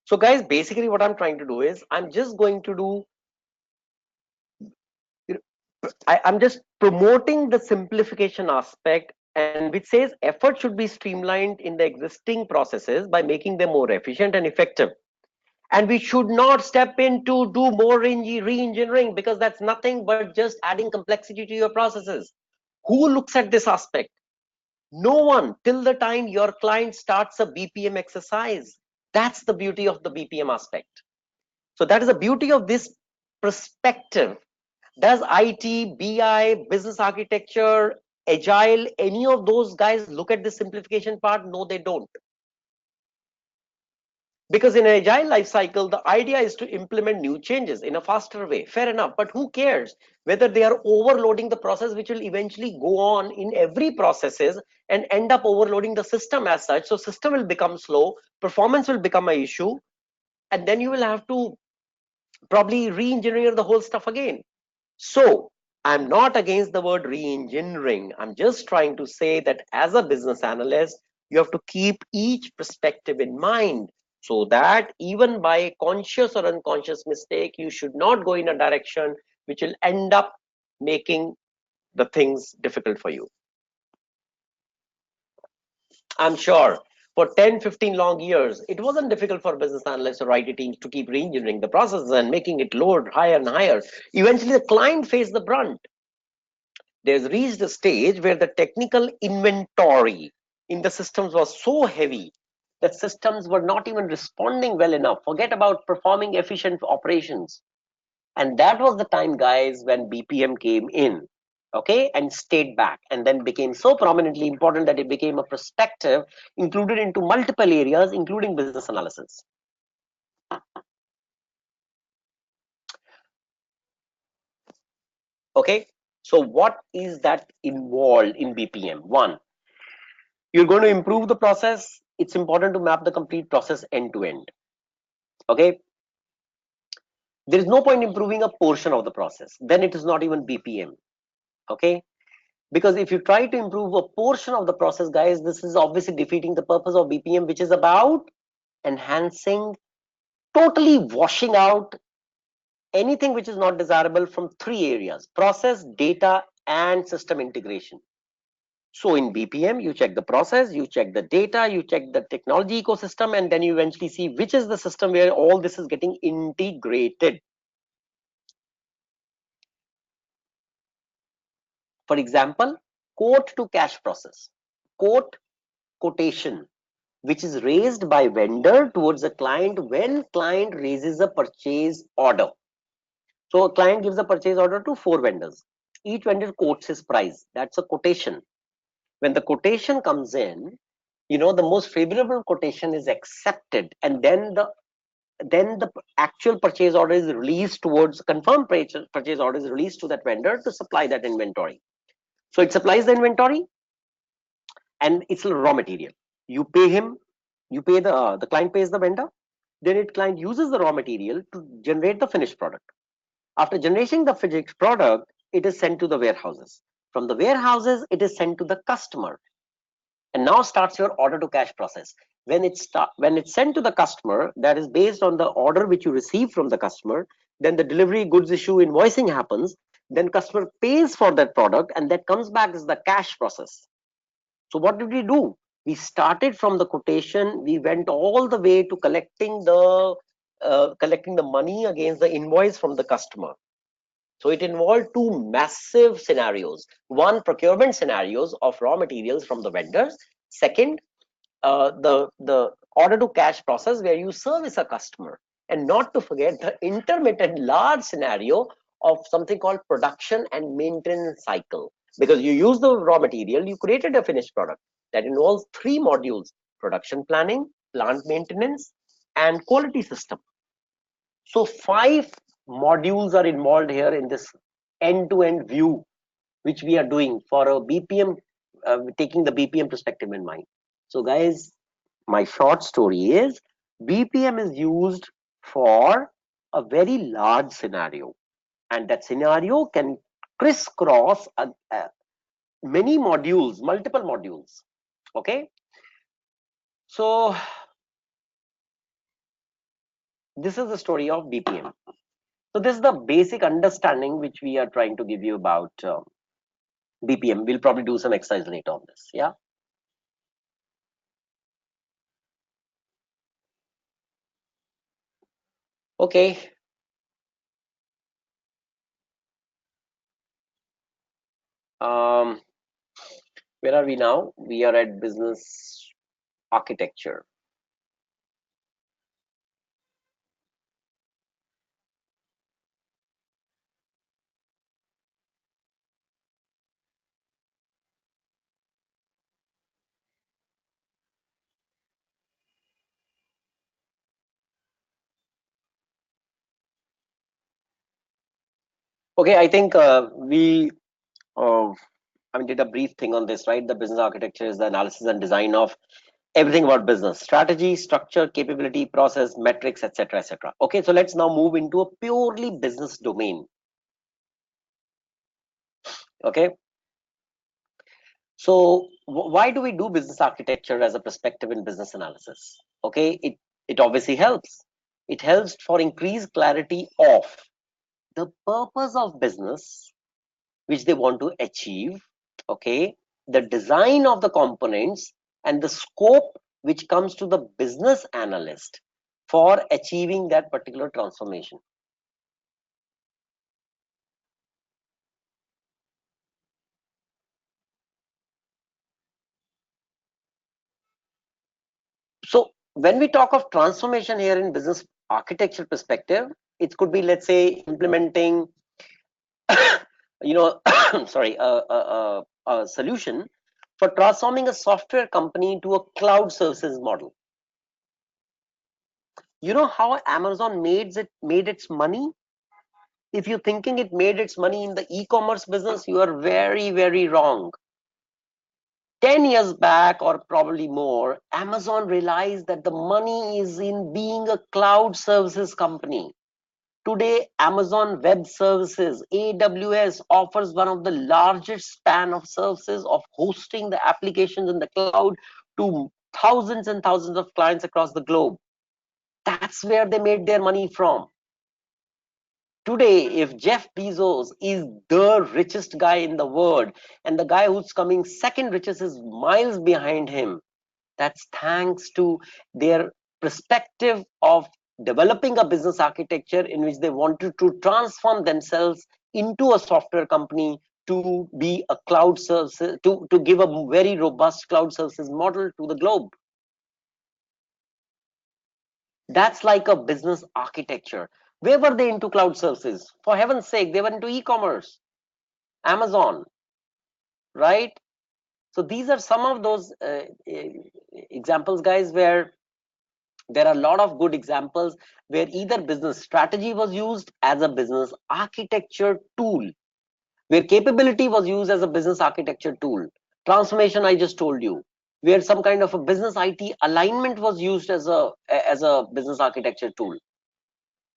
So guys, basically what I'm trying to do is I'm just going to do, I'm just promoting the simplification aspect, and which says effort should be streamlined in the existing processes by making them more efficient and effective. And we should not step in to do more re-engineering, because that's nothing but just adding complexity to your processes. Who looks at this aspect? No one, till the time your client starts a BPM exercise. That's the beauty of the BPM aspect. So that is the beauty of this perspective. Does IT, BI, business architecture, agile, any of those guys look at the simplification part? No, they don't. Because in an agile life cycle, the idea is to implement new changes in a faster way. Fair enough. But who cares whether they are overloading the process, which will eventually go on in every processes and end up overloading the system as such. So system will become slow, performance will become an issue, and then you will have to probably re-engineer the whole stuff again. So I'm not against the word re-engineering. I'm just trying to say that as a business analyst, you have to keep each perspective in mind, so that even by conscious or unconscious mistake, you should not go in a direction which will end up making the things difficult for you. I'm sure for 10, 15 long years, it wasn't difficult for business analysts or IT teams to keep re-engineering the processes and making it load higher and higher. Eventually, the client faced the brunt. There's reached a stage where the technical inventory in the systems was so heavy that systems were not even responding well enough. Forget about performing efficient operations. And that was the time, guys, when BPM came in, okay, and stayed back, and then became so prominently important that it became a perspective included into multiple areas, including business analysis. Okay, so what is that involved in BPM? One, you're going to improve the process. It's important to map the complete process end to end. Okay, there is no point improving a portion of the process, then it is not even BPM. Okay, because if you try to improve a portion of the process, guys, this is obviously defeating the purpose of BPM, which is about enhancing, totally washing out anything which is not desirable from three areas: process, data, and system integration. So in BPM, you check the process, you check the data, you check the technology ecosystem, and then you eventually see which is the system where all this is getting integrated. For example, quote to cash process, quote quotation, which is raised by vendor towards a client when client raises a purchase order. So a client gives a purchase order to 4 vendors. Each vendor quotes his price. That's a quotation. When the quotation comes in, the most favorable quotation is accepted, and then the actual purchase order is released towards confirmed purchase order is released to that vendor to supply that inventory. So it supplies the inventory, and it's a raw material. You pay him, you pay the client pays the vendor, then it client uses the raw material to generate the finished product. After generating the finished product, it is sent to the warehouses. From the warehouses, it is sent to the customer. And now starts your order to cash process. When it's sent to the customer, that is based on the order which you receive from the customer. Then the delivery goods issue invoicing happens. Then customer pays for that product, and that comes back as the cash process. So what did we do? We started from the quotation. We went all the way to collecting the money against the invoice from the customer. So it involved two massive scenarios. One, procurement scenarios of raw materials from the vendors. Second, the order to cash process where you service a customer. And not to forget the intermittent large scenario of something called production and maintenance cycle. Because you use the raw material, you created a finished product that involves three modules: production planning, plant maintenance, and quality system. So five modules are involved here in this end-to-end view, which we are doing for a BPM, taking the BPM perspective in mind. So guys, my short story is BPM is used for a very large scenario, and that scenario can crisscross many modules, multiple modules. Okay, so this is the story of BPM. So this is the basic understanding which we are trying to give you about BPM. We'll probably do some exercise later on this. Yeah. Okay. Um, where are we now? We are at business architecture. Okay, I think we did a brief thing on this, right? The business architecture is the analysis and design of everything about business strategy, structure, capability, process, metrics, etc., etc. Okay, so let's now move into a purely business domain. Okay, so why do we do business architecture as a perspective in business analysis? Okay, it obviously helps. It helps for increased clarity of the purpose of business which they want to achieve. Okay, the design of the components and the scope which comes to the business analyst for achieving that particular transformation. So when we talk of transformation here in business architecture perspective, it could be, let's say, implementing sorry, a solution for transforming a software company into a cloud services model. You know how Amazon made its money? If you're thinking it made its money in the e-commerce business, you are very, very wrong. 10 years back, or probably more, Amazon realized that the money is in being a cloud services company. Today, Amazon Web Services, AWS, offers one of the largest span of services of hosting the applications in the cloud to thousands and thousands of clients across the globe. That's where they made their money from. Today, if Jeff Bezos is the richest guy in the world, and the guy who's coming second richest is miles behind him, that's thanks to their perspective of developing a business architecture in which they wanted to transform themselves into a software company to be a cloud service, to give a very robust cloud services model to the globe. That's like a business architecture. Where were they into cloud services? For heaven's sake, they were into e-commerce, Amazon, right? So these are some of those examples, guys, where there are a lot of good examples where either business strategy was used as a business architecture tool, where capability was used as a business architecture tool. Transformation, I just told you, where some kind of a business IT alignment was used as a business architecture tool.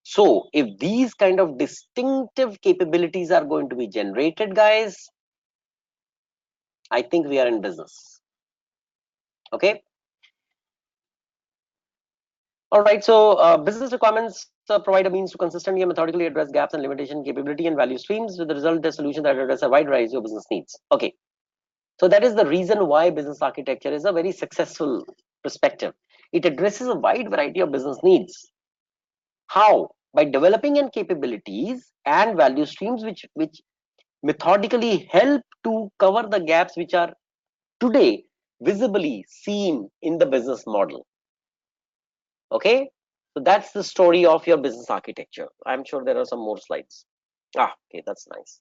So if these kind of distinctive capabilities are going to be generated, guys, I think we are in business. Okay. All right. So business requirements provide a means to consistently and methodically address gaps and limitation capability and value streams with the result the solution that address a wide variety of business needs. Okay. So that is the reason why business architecture is a very successful perspective. It addresses a wide variety of business needs. How? By developing and capabilities and value streams which methodically help to cover the gaps which are today visibly seen in the business model. Okay, so that's the story of your business architecture. I'm sure there are some more slides. Okay, that's nice.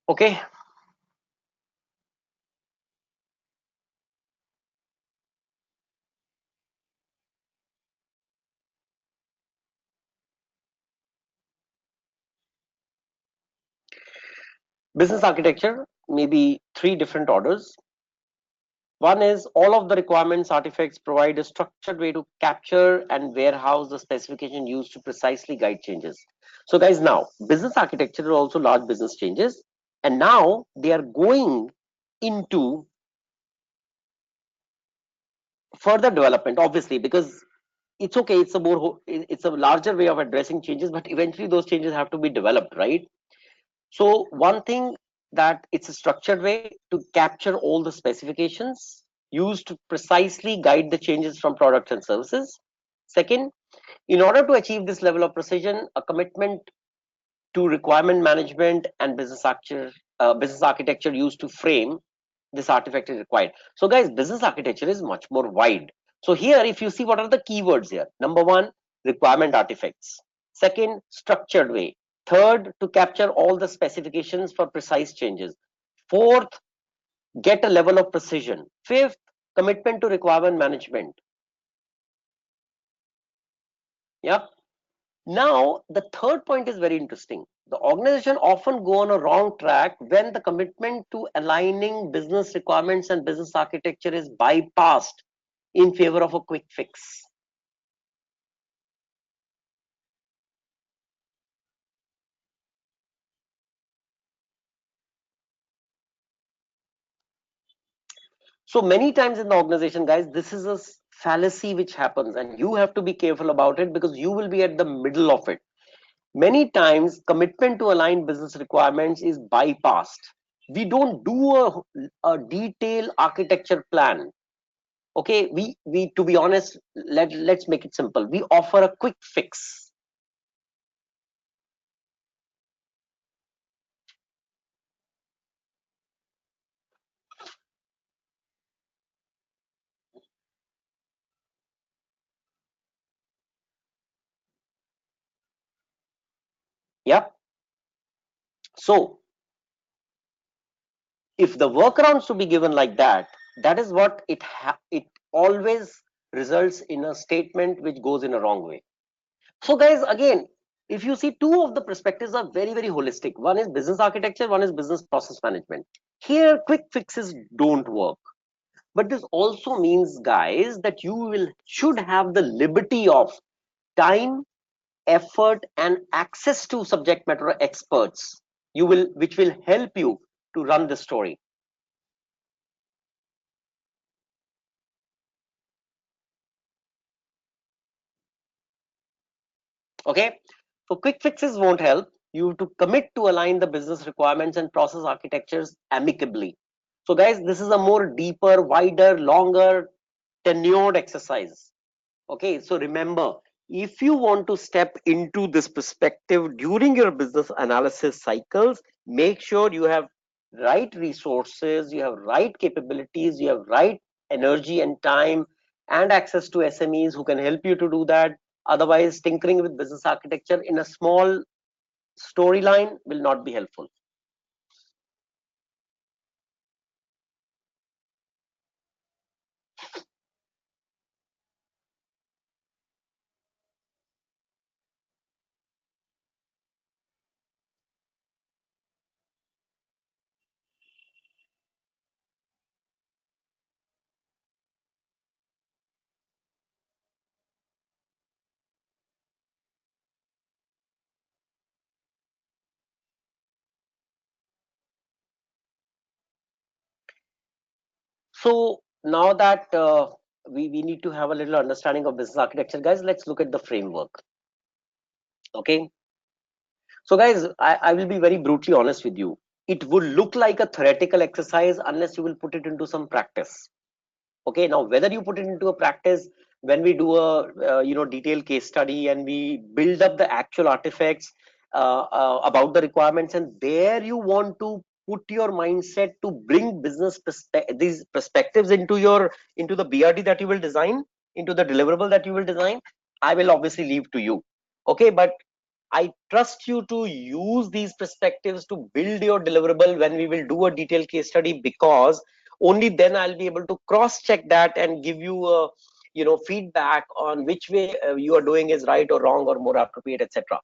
Okay, business architecture maybe three different orders. One is all of the requirements artifacts provide a structured way to capture and warehouse the specification used to precisely guide changes. So guys, now business architecture are also large business changes, and now they are going into further development, obviously, because it's okay, it's a more it's a larger way of addressing changes, but eventually those changes have to be developed, right? So one thing, that it's a structured way to capture all the specifications used to precisely guide the changes from products and services. Second, in order to achieve this level of precision, a commitment to requirement management and business architecture used to frame this artifact is required. So guys, business architecture is much more wide. So here, if you see, what are the keywords here? Number one, requirement artifacts. Second, structured way. Third, to capture all the specifications for precise changes. Fourth, get a level of precision. Fifth, commitment to requirement management. Yep. Now, the third point is very interesting. The organization often go on a wrong track when the commitment to aligning business requirements and business architecture is bypassed in favor of a quick fix. So many times in the organization, guys, this is a fallacy which happens, and you have to be careful about it because you will be at the middle of it. Many times, commitment to align business requirements is bypassed. We don't do a detailed architecture plan. Okay, we to be honest, let's make it simple. We offer a quick fix. Yeah. So if the workarounds to be given like that, that is what it always results in a statement which goes in a wrong way. So guys, again, if you see, two of the perspectives are very holistic. One is business architecture, one is business process management. Here quick fixes don't work, but this also means, guys, that you will should have the liberty of time, effort, and access to subject matter experts, which will help you to run the story. Okay, so quick fixes won't help. You have to commit to align the business requirements and process architectures amicably. So guys, this is a more deeper, wider, longer tenured exercise. Okay, so remember, if you want to step into this perspective during your business analysis cycles, make sure you have right resources, you have right capabilities, you have right energy and time and access to SMEs who can help you to do that. Otherwise, tinkering with business architecture in a small storyline will not be helpful. So now that we need to have a little understanding of business architecture, guys, let's look at the framework. Okay. So guys, I will be very brutally honest with you. It would look like a theoretical exercise unless you will put it into some practice. Okay, now whether you put it into a practice, when we do a detailed case study and we build up the actual artifacts about the requirements, and there you want to put your mindset to bring these perspectives into the BRD that you will design, into the deliverable that you will design, I will obviously leave to you. Okay, but I trust you to use these perspectives to build your deliverable when we will do a detailed case study, because only then I'll be able to cross check that and give you a feedback on which way you are doing is right or wrong or more appropriate, etc.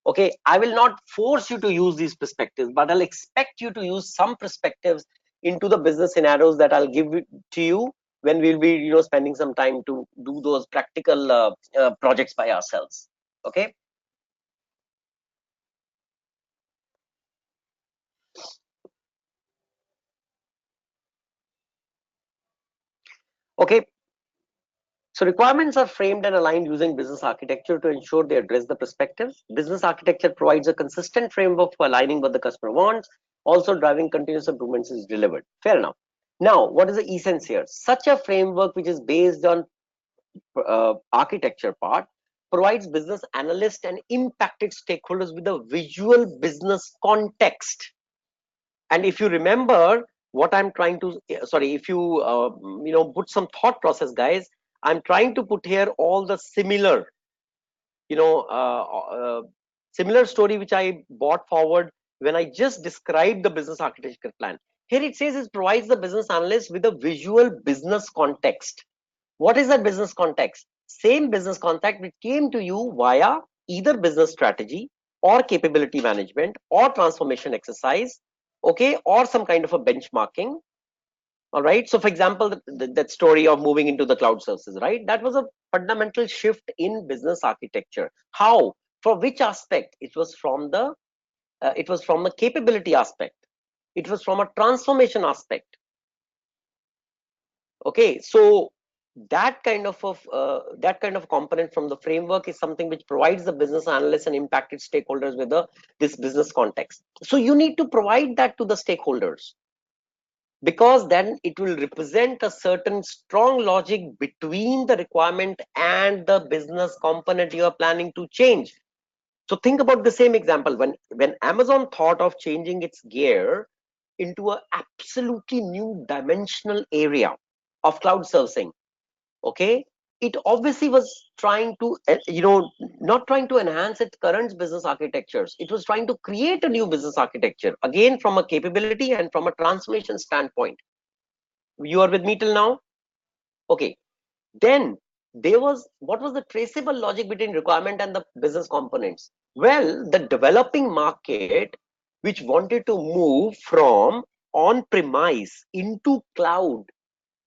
Okay, I will not force you to use these perspectives, but I'll expect you to use some perspectives into the business scenarios that I'll give it to you when we'll be spending some time to do those practical projects by ourselves. Okay. Okay, so requirements are framed and aligned using business architecture to ensure they address the perspectives. Business architecture provides a consistent framework for aligning what the customer wants. Also, driving continuous improvements is delivered. Fair enough. Now, what is the essence here? Such a framework, which is based on architecture part, provides business analysts and impacted stakeholders with a visual business context. And if you remember what I'm trying to, sorry, if you put some thought process, guys, I'm trying to put here all the similar you know uh, uh, similar story which I brought forward when I just described the business architecture plan. Here it says it provides the business analyst with a visual business context. What is that business context? Same business context which came to you via either business strategy or capability management or transformation exercise, okay, or some kind of a benchmarking. All right. So, for example, that story of moving into the cloud services, right? That was a fundamental shift in business architecture. How? For which aspect? It was from the capability aspect. It was from a transformation aspect. Okay. So that kind of component from the framework is something which provides the business analysts and impacted stakeholders with this business context. So you need to provide that to the stakeholders, because then it will represent a certain strong logic between the requirement and the business component you are planning to change. So think about the same example. When Amazon thought of changing its gear into a absolutely new dimensional area of cloud servicing, okay, it obviously was trying to not trying to enhance its current business architectures. It was trying to create a new business architecture, again from a capability and from a transformation standpoint. You are with me till now? Okay. Then there was, what was the traceable logic between requirement and the business components? Well, the developing market which wanted to move from on premise into cloud,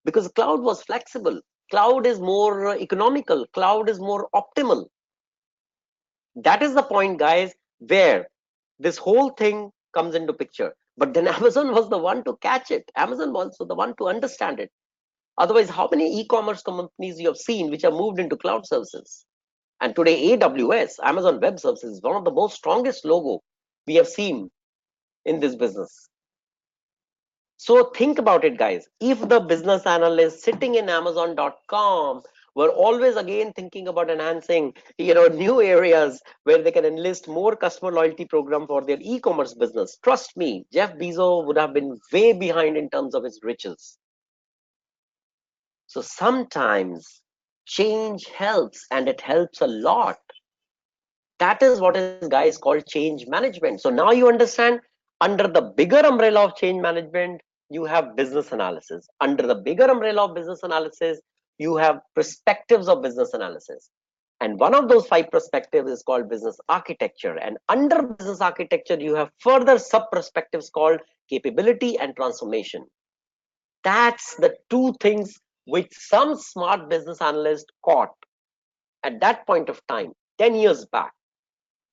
because cloud was flexible, cloud is more economical, cloud is more optimal. That is the point, guys, where this whole thing comes into picture. But then Amazon was the one to catch it. Amazon was also the one to understand it. Otherwise, how many e-commerce companies you have seen which have moved into cloud services? And today, AWS, Amazon Web Services, is one of the most strongest logo we have seen in this business. So think about it, guys. If the business analyst sitting in Amazon.com were always again thinking about enhancing, new areas where they can enlist more customer loyalty program for their e-commerce business, trust me, Jeff Bezos would have been way behind in terms of his riches. So sometimes Change helps, and it helps a lot. That is what is, guys, called change management. So now you understand, under the bigger umbrella of change management, you have business analysis. Under the bigger umbrella of business analysis, you have perspectives of business analysis. And one of those five perspectives is called business architecture. And under business architecture, you have further sub perspectives called capability and transformation. That's the two things which some smart business analyst caught at that point of time, 10 years back.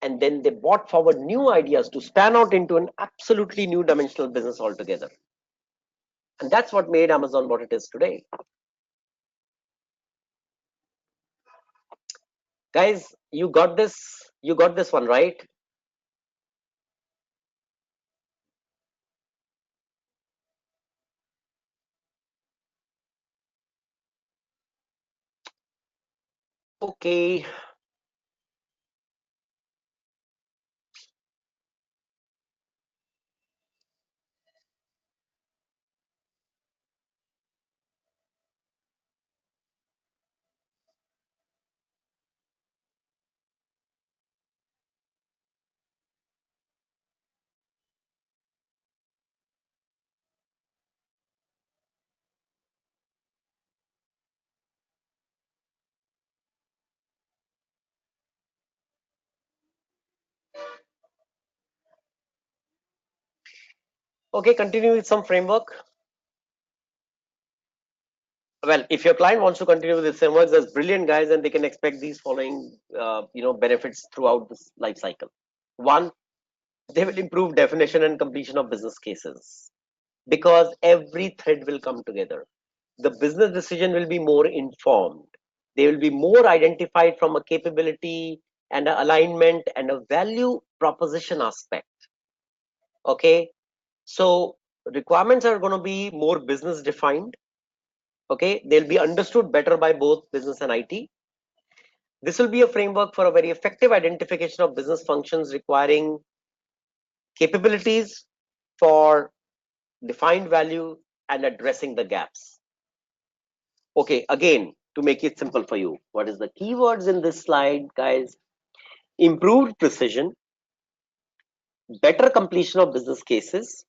And then they brought forward new ideas to span out into an absolutely new dimensional business altogether. And that's what made Amazon what it is today. Guys, you got this one, right? Okay. Okay, continue with some framework. Well, if your client wants to continue with this framework, that's brilliant, guys, and they can expect these following benefits throughout this life cycle. One, they will improve definition and completion of business cases, because every thread will come together. The business decision will be more informed. They will be more identified from a capability and an alignment and a value proposition aspect. Okay, so requirements are going to be more business defined. Okay, they'll be understood better by both business and IT. This will be a framework for a very effective identification of business functions requiring capabilities for defined value and addressing the gaps. Okay, again, to make it simple for you, what is the keywords in this slide, guys? Improved precision, better completion of business cases,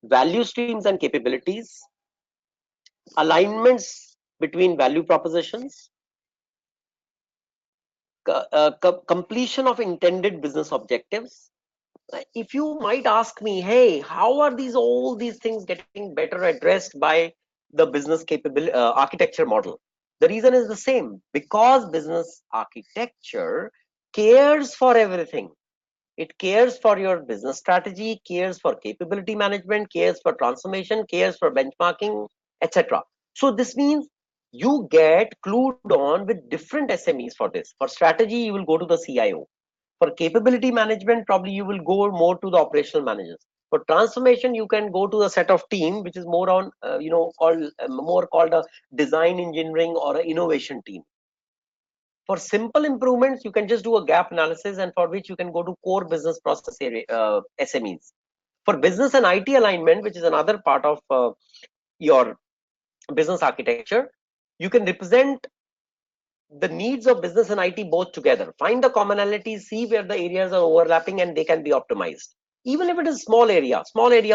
value streams and capabilities, alignments between value propositions, completion of intended business objectives. If you might ask me, hey, how are all these things getting better addressed by the business capability architecture model? The reason is the same, because business architecture cares for everything. It cares for your business strategy, cares for capability management, cares for transformation, cares for benchmarking, etc. So this means you get clued on with different SMEs for this. For strategy, you will go to the CIO. For capability management, probably you will go more to the operational managers. For transformation, you can go to a set of team which is more on, more called a design engineering or an innovation team. For simple improvements, you can just do a gap analysis, and for which you can go to core business process area, SMEs. For business and IT alignment, which is another part of your business architecture, you can represent the needs of business and IT both together. Find the commonalities, see where the areas are overlapping, and they can be optimized. Even if it is small area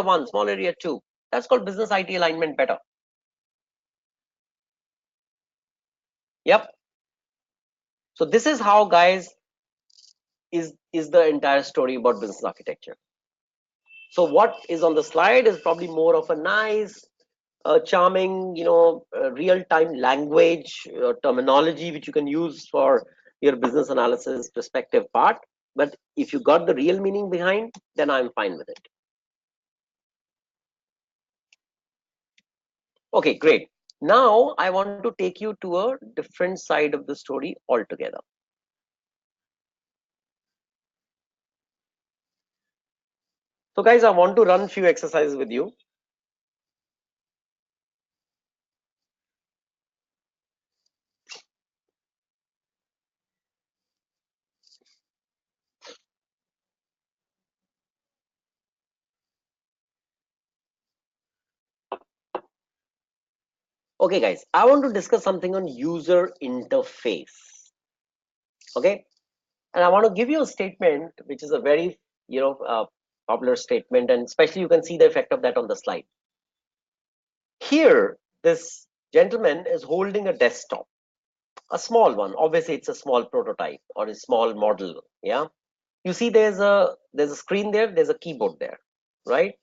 one, small area two, that's called business IT alignment better. Yep. So this is how, guys, is the entire story about business architecture. So what is on the slide is probably more of a nice, charming, real-time language terminology which you can use for your business analysis perspective part. But if you got the real meaning behind, then I'm fine with it. Okay, great. Now I want to take you to a different side of the story altogether. So guys, I want to run few exercises with you. Okay, guys, I want to discuss something on user interface. Okay, and I want to give you a statement which is a very popular statement, and especially you can see the effect of that on the slide. Here, this gentleman is holding a desktop, a small one. Obviously, it's a small prototype or a small model. Yeah, you see, there's a screen there, there's a keyboard there, right?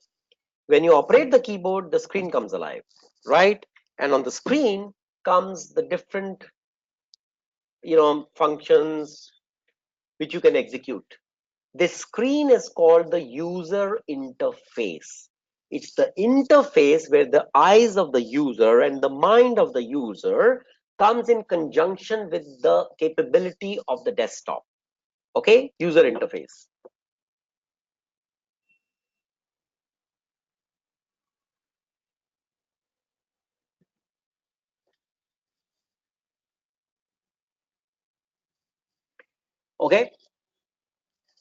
When you operate the keyboard, the screen comes alive, right? And on the screen comes the different functions which you can execute. This screen is called the user interface. It's the interface where the eyes of the user and the mind of the user comes in conjunction with the capability of the desktop. Okay, user interface. Okay,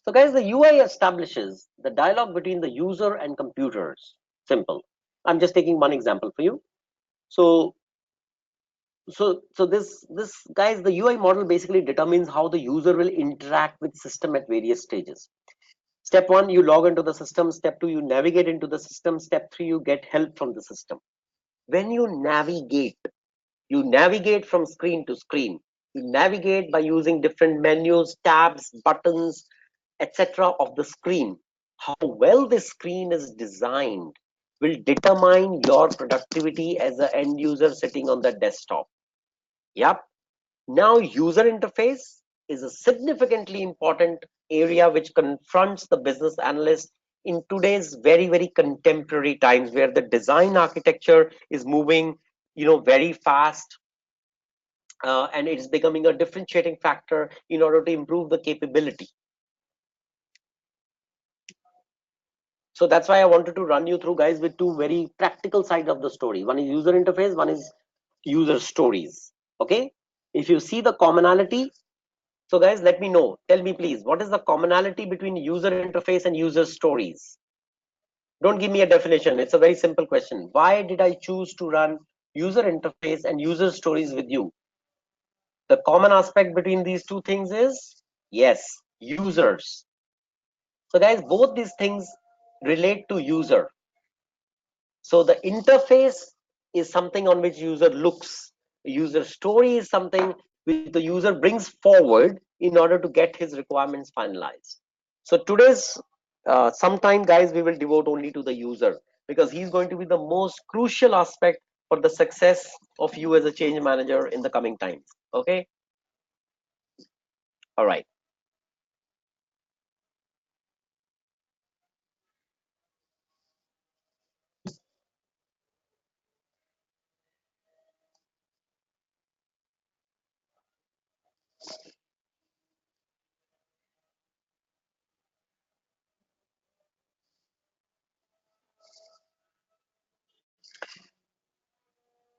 so guys, the UI establishes the dialogue between the user and computers. Simple. I'm just taking one example for you. So this guys, the UI model basically determines how the user will interact with system at various stages. Step one, you log into the system. Step two, you navigate into the system. Step three, you get help from the system. When you navigate from screen to screen. You navigate by using different menus, tabs, buttons, etc. of the screen. How well the screen is designed will determine your productivity as an end user sitting on the desktop. Yep. Now, user interface is a significantly important area which confronts the business analyst in today's very, very contemporary times where the design architecture is moving, very fast, and it's becoming a differentiating factor in order to improve the capability. So that's why I wanted to run you through, guys, with two very practical sides of the story. One is user interface, one is user stories. Okay. If you see the commonality, so guys, let me know. Tell me, please, what is the commonality between user interface and user stories? Don't give me a definition. It's a very simple question. Why did I choose to run user interface and user stories with you? The common aspect between these two things is, yes, users. So guys, both these things relate to user. So the interface is something on which user looks. User story is something which the user brings forward in order to get his requirements finalized. So today's sometime, guys, we will devote only to the user because he's going to be the most crucial aspect for the success of you as a change manager in the coming times. Okay. All right.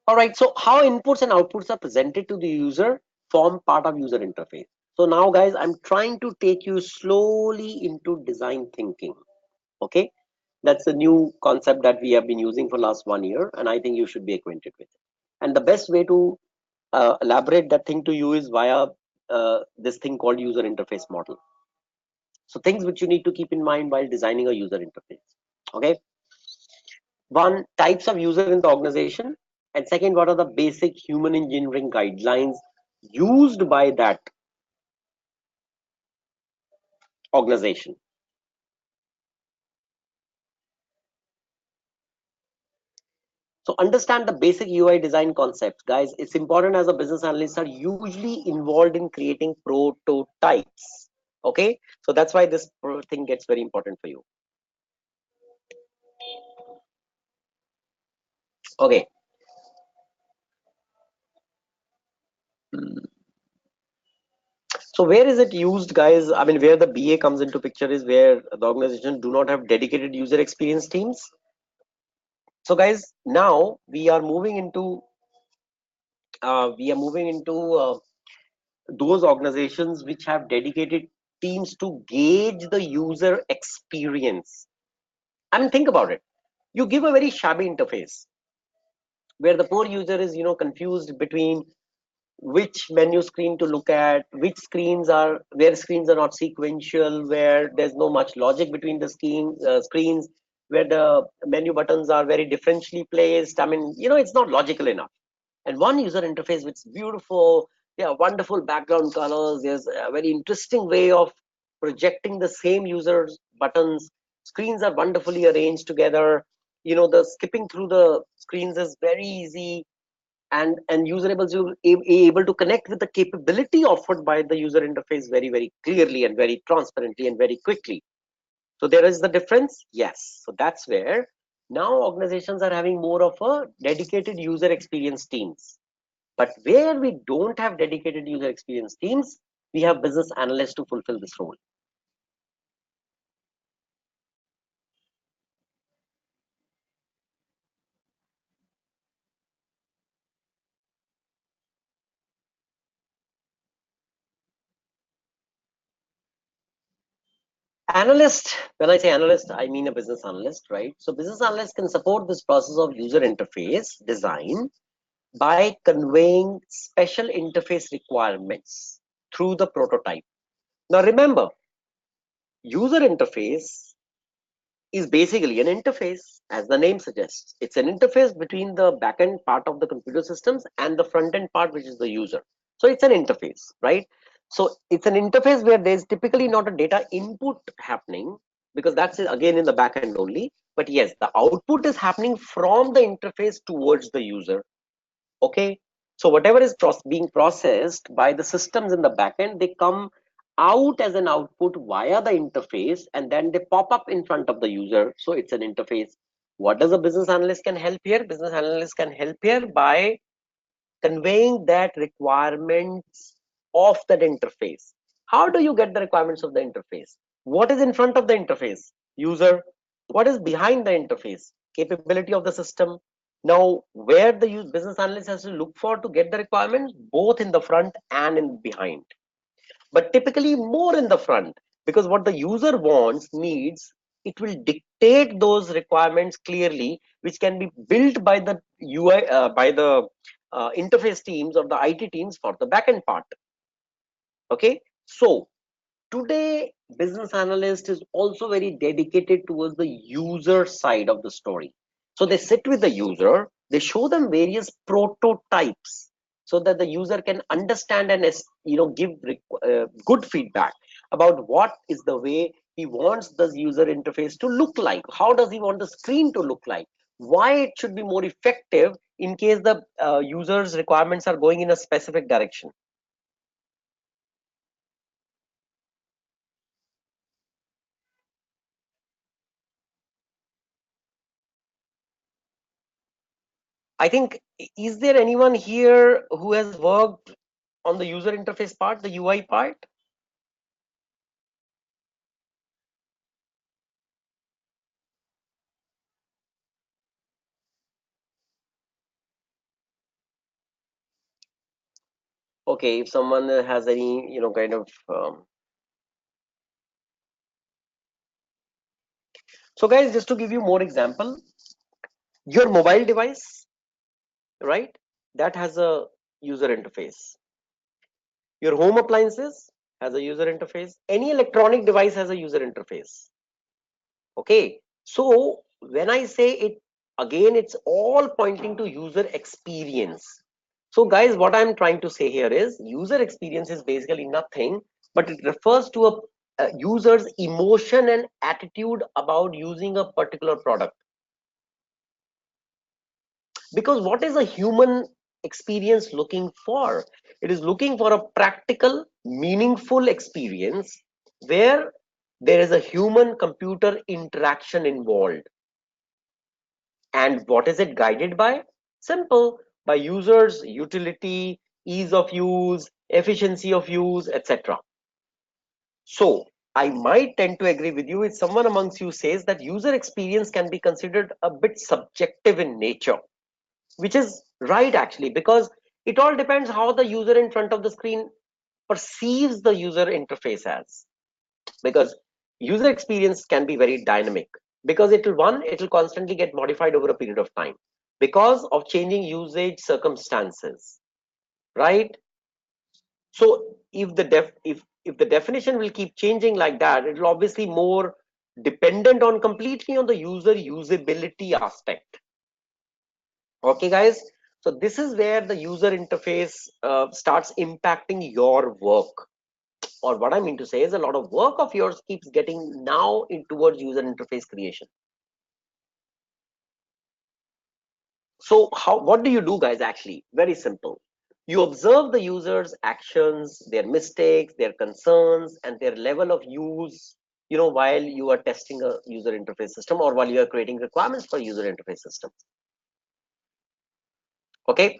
All right, so how inputs and outputs are presented to the user form part of user interface. So now, guys, I'm trying to take you slowly into design thinking. Okay, that's a new concept that we have been using for last 1 year, and I think you should be acquainted with it. And the best way to elaborate that thing to you is via this thing called user interface model. So things which you need to keep in mind while designing a user interface. Okay, one, types of user in the organization, and second, what are the basic human engineering guidelines used by that organization. So understand the basic UI design concepts, guys. It's important, as a business analyst are usually involved in creating prototypes. Okay, so that's why this thing gets very important for you. Okay. So where is it used, guys? I mean, where the BA comes into picture is where the organization do not have dedicated user experience teams. So guys, now we are moving into those organizations which have dedicated teams to gauge the user experience. I mean, think about it. You give a very shabby interface. where the poor user is confused between which menu screen to look at, which screens are where screens are not sequential, where there's no much logic between the screens, where the menu buttons are very differentially placed. I mean, it's not logical enough. And one user interface with beautiful, yeah, wonderful background colors. There's a very interesting way of projecting the same user's buttons. Screens are wonderfully arranged together. The skipping through the screens is very easy, and user able to connect with the capability offered by the user interface very, very clearly and very transparently and very quickly. So there is the difference, yes. So that's where now organizations are having more of a dedicated user experience teams. But where we don't have dedicated user experience teams, we have business analysts to fulfill this role. Analyst, when I say analyst, I mean a business analyst, right? So business analysts can support this process of user interface design by conveying special interface requirements through the prototype. Now remember, user interface is basically an interface, as the name suggests. It's an interface between the backend part of the computer systems and the front end part, which is the user. So it's an interface, right? So it's an interface where there's typically not a data input happening, because that's again in the backend only. But yes, the output is happening from the interface towards the user. Okay, so whatever is being processed by the systems in the backend, they come out as an output via the interface, and then they pop up in front of the user. So it's an interface. What does a business analyst can help here? Business analyst can help here by conveying that requirements of that interface. How do you get the requirements of the interface? What is in front of the interface? User. What is behind the interface? Capability of the system. Now, where the business analyst has to look for to get the requirements, both in the front and in behind, but typically more in the front, because what the user wants, needs, it will dictate those requirements clearly, which can be built by the UI, by the interface teams or the IT teams for the backend part. Okay, so today business analyst is also very dedicated towards the user side of the story. So they sit with the user, they show them various prototypes so that the user can understand and give good feedback about what is the way he wants the user interface to look like, how does he want the screen to look like, why it should be more effective in case the user's requirements are going in a specific direction. I think, is there anyone here who has worked on the user interface part, the UI part? Okay, if someone has any, kind of. So, guys, just to give you more example, your mobile device, right? That has a user interface. Your home appliances has a user interface. Any electronic device has a user interface. Okay, so when I say it again, it's all pointing to user experience. So guys, what I'm trying to say here is user experience is basically nothing, but it refers to a user's emotion and attitude about using a particular product. Because what is a human experience looking for? It is looking for a practical, meaningful experience where there is a human computer interaction involved. And what is it guided by? Simple, by users, utility, ease of use, efficiency of use, etc. So I might tend to agree with you if someone amongst you says that user experience can be considered a bit subjective in nature, which is right actually, because it all depends how the user in front of the screen perceives the user interface as. Because user experience can be very dynamic, because it will constantly get modified over a period of time. because of changing usage circumstances, right? So if the definition will keep changing like that, it will obviously more dependent on completely on the user usability aspect. Okay, guys. So this is where the user interface starts impacting your work. Or what I mean to say is a lot of work of yours keeps getting now in towards user interface creation. So what do you do, guys? Actually, very simple. You observe the user's actions, their mistakes, their concerns, and their level of use, while you are testing a user interface system or while you are creating requirements for user interface system. Okay.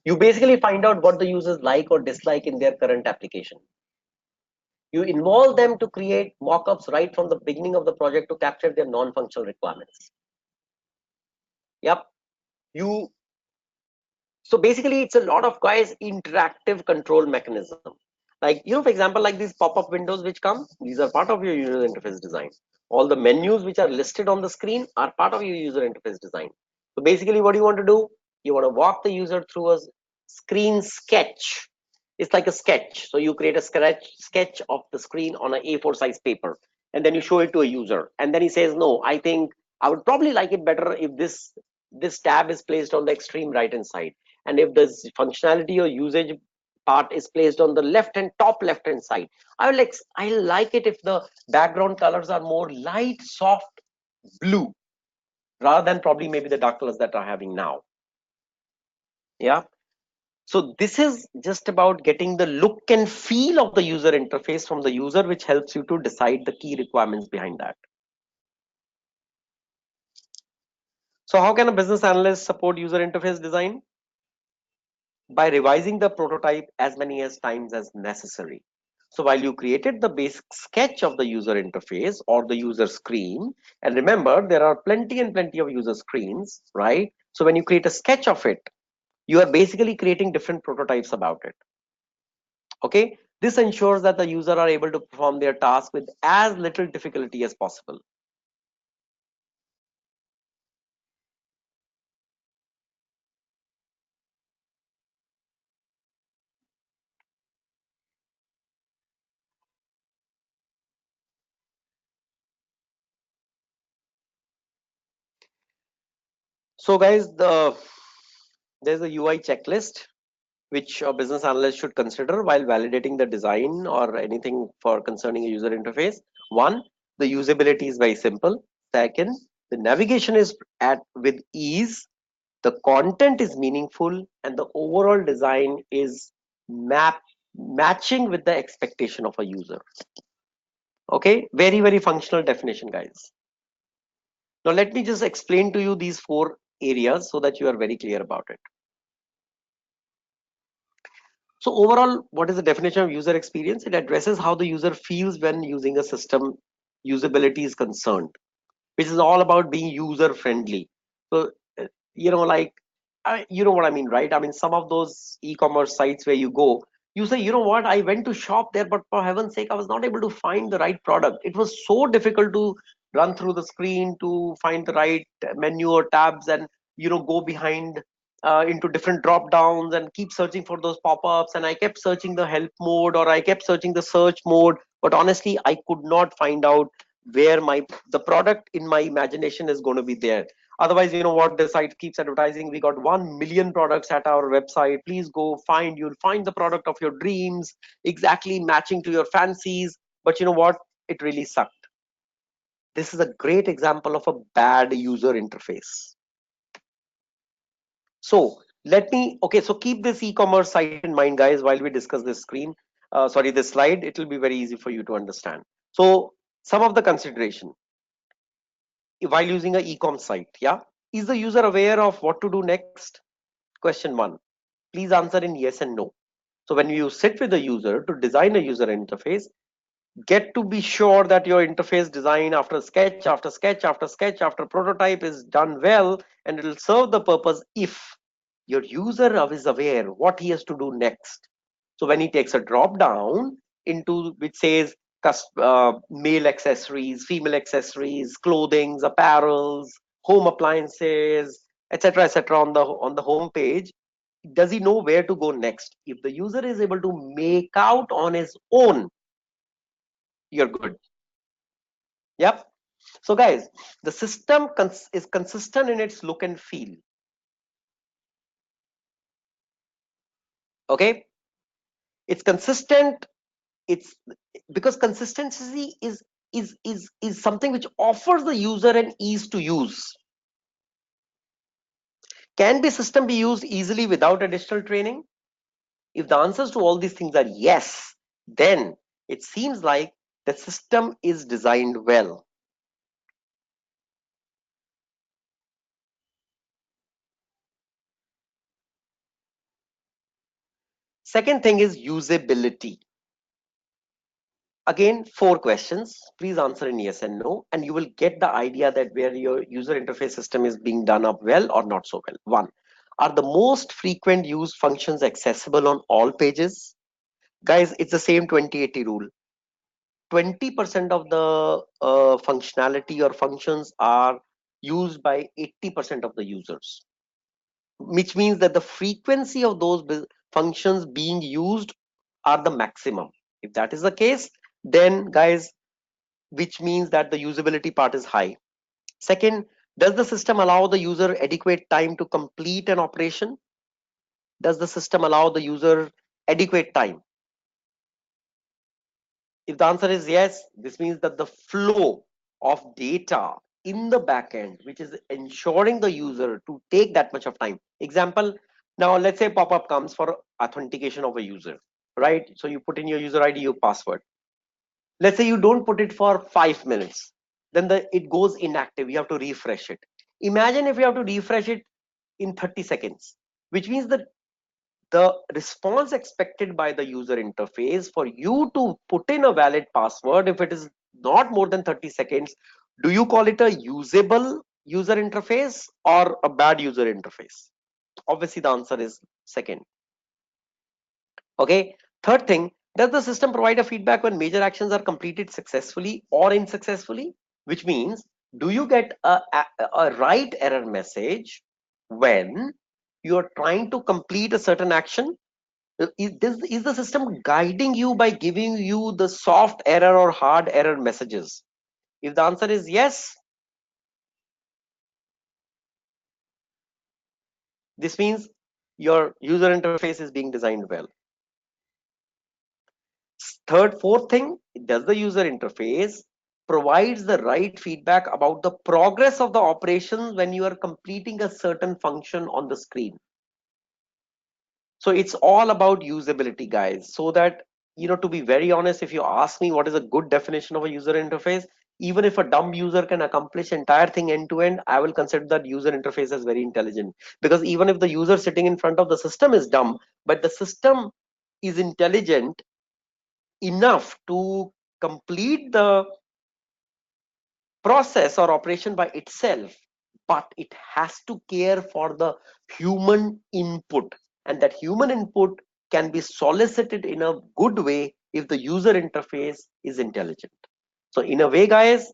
You basically find out what the users like or dislike in their current application. You involve them to create mockups right from the beginning of the project to capture their non-functional requirements. Yep. You So basically, it's a lot of, guys, interactive control mechanism. Like, for example, like these pop-up windows which come, these are part of your user interface design. All the menus which are listed on the screen are part of your user interface design. So basically, what do you want to do? You want to walk the user through a screen sketch. It's like a sketch. So you create a sketch of the screen on an A4 size paper, and then you show it to a user, and then he says, "No, I think I would probably like it better if this tab is placed on the extreme right hand side, and if the functionality or usage part is placed on the top left hand side. I like it if the background colors are more light soft blue rather than probably maybe the dark colors that are having now." Yeah. So this is just about getting the look and feel of the user interface from the user, which helps you to decide the key requirements behind that. So how can a business analyst support user interface design? By revising the prototype as many as times as necessary. So while you created the basic sketch of the user interface or the user screen, and remember there are plenty and plenty of user screens, right? So when you create a sketch of it, you are basically creating different prototypes about it. Okay, this ensures that the user are able to perform their task with as little difficulty as possible. So guys, there's a UI checklist which a business analyst should consider while validating the design or anything for concerning a user interface. One, the usability is very simple. Second, the navigation is at with ease, the content is meaningful, and the overall design is matching with the expectation of a user. Okay, very, very functional definition, guys. Now let me just explain to you these four areas so that you are very clear about it. So overall, what is the definition of user experience? It addresses how the user feels when using a system. Usability is concerned, which is all about being user friendly. So, like, you know what I mean, right? I mean, some of those e-commerce sites where you go, you say, you know what, I went to shop there, but for heaven's sake, I was not able to find the right product. It was so difficult to run through the screen to find the right menu or tabs and, go behind into different drop downs and keep searching for those pop-ups. And I kept searching the help mode or I kept searching the search mode, but honestly, I could not find out where the product in my imagination is going to be there. Otherwise, you know what, the site keeps advertising, we got 1 million products at our website, please go find, you'll find the product of your dreams exactly matching to your fancies. But you know what, it really sucked. This is a great example of a bad user interface. So so keep this e-commerce site in mind, guys, while we discuss this this slide. It will be very easy for you to understand. So some of the consideration while using a e-com site. Yeah, is the user aware of what to do next? Question one, please answer in yes and no. So when you sit with the user to design a user interface, get to be sure that your interface design after sketch after sketch after sketch after prototype is done well, and it will serve the purpose if your user is aware what he has to do next. So when he takes a drop down into which says male accessories, female accessories, clothing, apparels, home appliances, etc., etc. On the home page. Does he know where to go next? If the user is able to make out on his own, you're good. Yep. So guys, the system is consistent in its look and feel. Okay, it's consistent. It's because consistency is something which offers the user an ease to use. Can the system be used easily without additional training? If the answers to all these things are yes, then it seems like the system is designed well. Second thing is usability. Again, 4 questions. Please answer in yes and no, and you will get the idea that where your user interface system is being done up well or not so well. One, are the most frequent used functions accessible on all pages? Guys, it's the same 20/80 rule. 20% of the functionality or functions are used by 80% of the users, which means that the frequency of those functions being used are the maximum. If that is the case, then guys, which means that the usability part is high. Second, does the system allow the user adequate time to complete an operation? Does the system allow the user adequate time? If the answer is yes, this means that the flow of data in the backend, which is ensuring the user to take that much of time. Example, now let's say pop-up comes for authentication of a user, right? So you put in your user ID, your password. Let's say you don't put it for 5 minutes, then it goes inactive. You have to refresh it. Imagine if you have to refresh it in 30 seconds, which means that the response expected by the user interface for you to put in a valid password, if it is not more than 30 seconds, do you call it a usable user interface or a bad user interface? Obviously the answer is second. Okay, third thing, does the system provide a feedback when major actions are completed successfully or unsuccessfully? Which means, do you get a right error message when you are trying to complete a certain action? Is the system guiding you by giving you the soft error or hard error messages? If the answer is yes, this means your user interface is being designed well. Third, fourth thing, does the user interface provides the right feedback about the progress of the operations when you are completing a certain function on the screen? So it's all about usability, guys. So that, to be very honest, if you ask me what is a good definition of a user interface, even if a dumb user can accomplish entire thing end to end, I will consider that user interface as very intelligent. Because even if the user sitting in front of the system is dumb, but the system is intelligent enough to complete the process or operation by itself, but it has to care for the human input, and that human input can be solicited in a good way if the user interface is intelligent. So in a way, guys,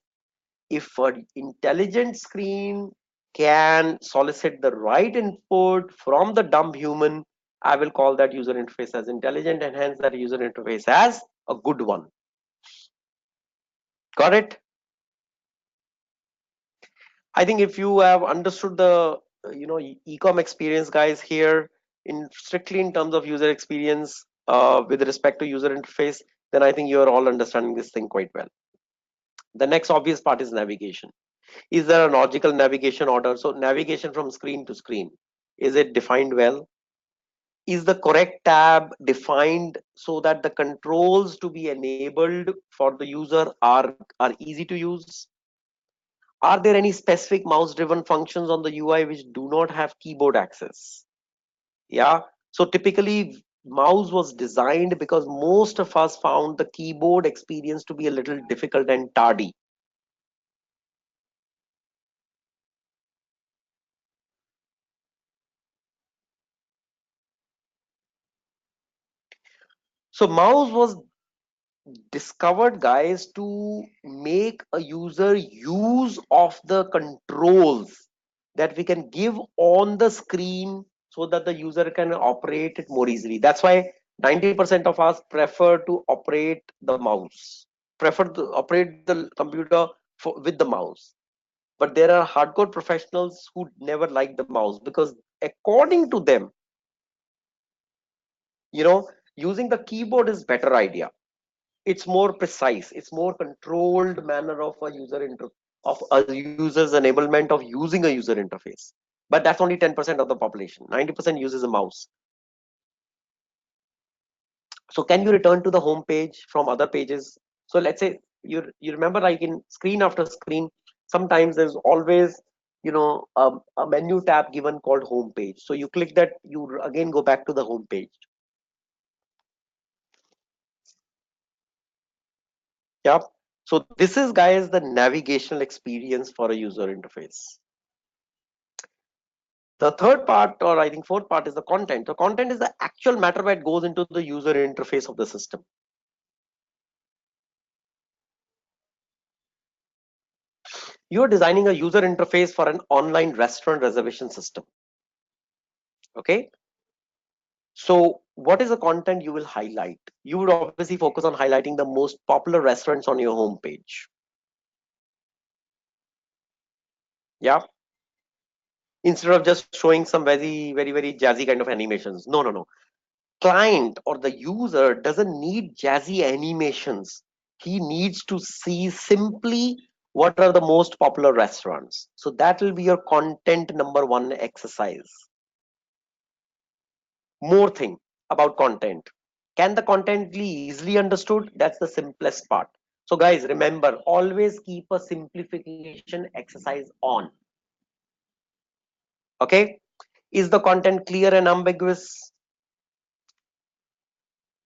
if an intelligent screen can solicit the right input from the dumb human, I will call that user interface as intelligent, and hence that user interface as a good one. Got it? I think if you have understood the ecom experience, guys, here in strictly in terms of user experience with respect to user interface, then I think you are all understanding this thing quite well. The next obvious part is navigation. Is there a logical navigation order? So navigation from screen to screen, is it defined well? Is the correct tab defined so that the controls to be enabled for the user are easy to use? Are there any specific mouse driven functions on the UI which do not have keyboard access? Yeah. So typically mouse was designed because most of us found the keyboard experience to be a little difficult and tardy. So mouse was discovered, guys, to make a user use of the controls that we can give on the screen so that the user can operate it more easily. That's why 90% of us prefer to operate the mouse, prefer to operate the computer with the mouse. But there are hardcore professionals who never like the mouse because, according to them, using the keyboard is better idea. It's more precise, it's more controlled manner of of a user's enablement of using a user interface. But that's only 10% of the population. 90% uses a mouse. So can you return to the home page from other pages? So let's say you remember, like in screen after screen, sometimes there's always a menu tab given called home page. So you click that, you again go back to the home page. Yeah. So this is, guys, the navigational experience for a user interface. The third part, or I think fourth part, is the content. So content is the actual matter that goes into the user interface of the system. You're designing a user interface for an online restaurant reservation system. Okay. So what is the content you will highlight? You would obviously focus on highlighting the most popular restaurants on your homepage. Yeah. Instead of just showing some very jazzy kind of animations. No, no, no. Client or the user doesn't need jazzy animations. He needs to see simply what are the most popular restaurants. So that will be your content number one exercise. More thing about content. Can the content be easily understood? That's the simplest part. So guys, remember, always keep a simplification exercise on. Okay. Is the content clear and ambiguous?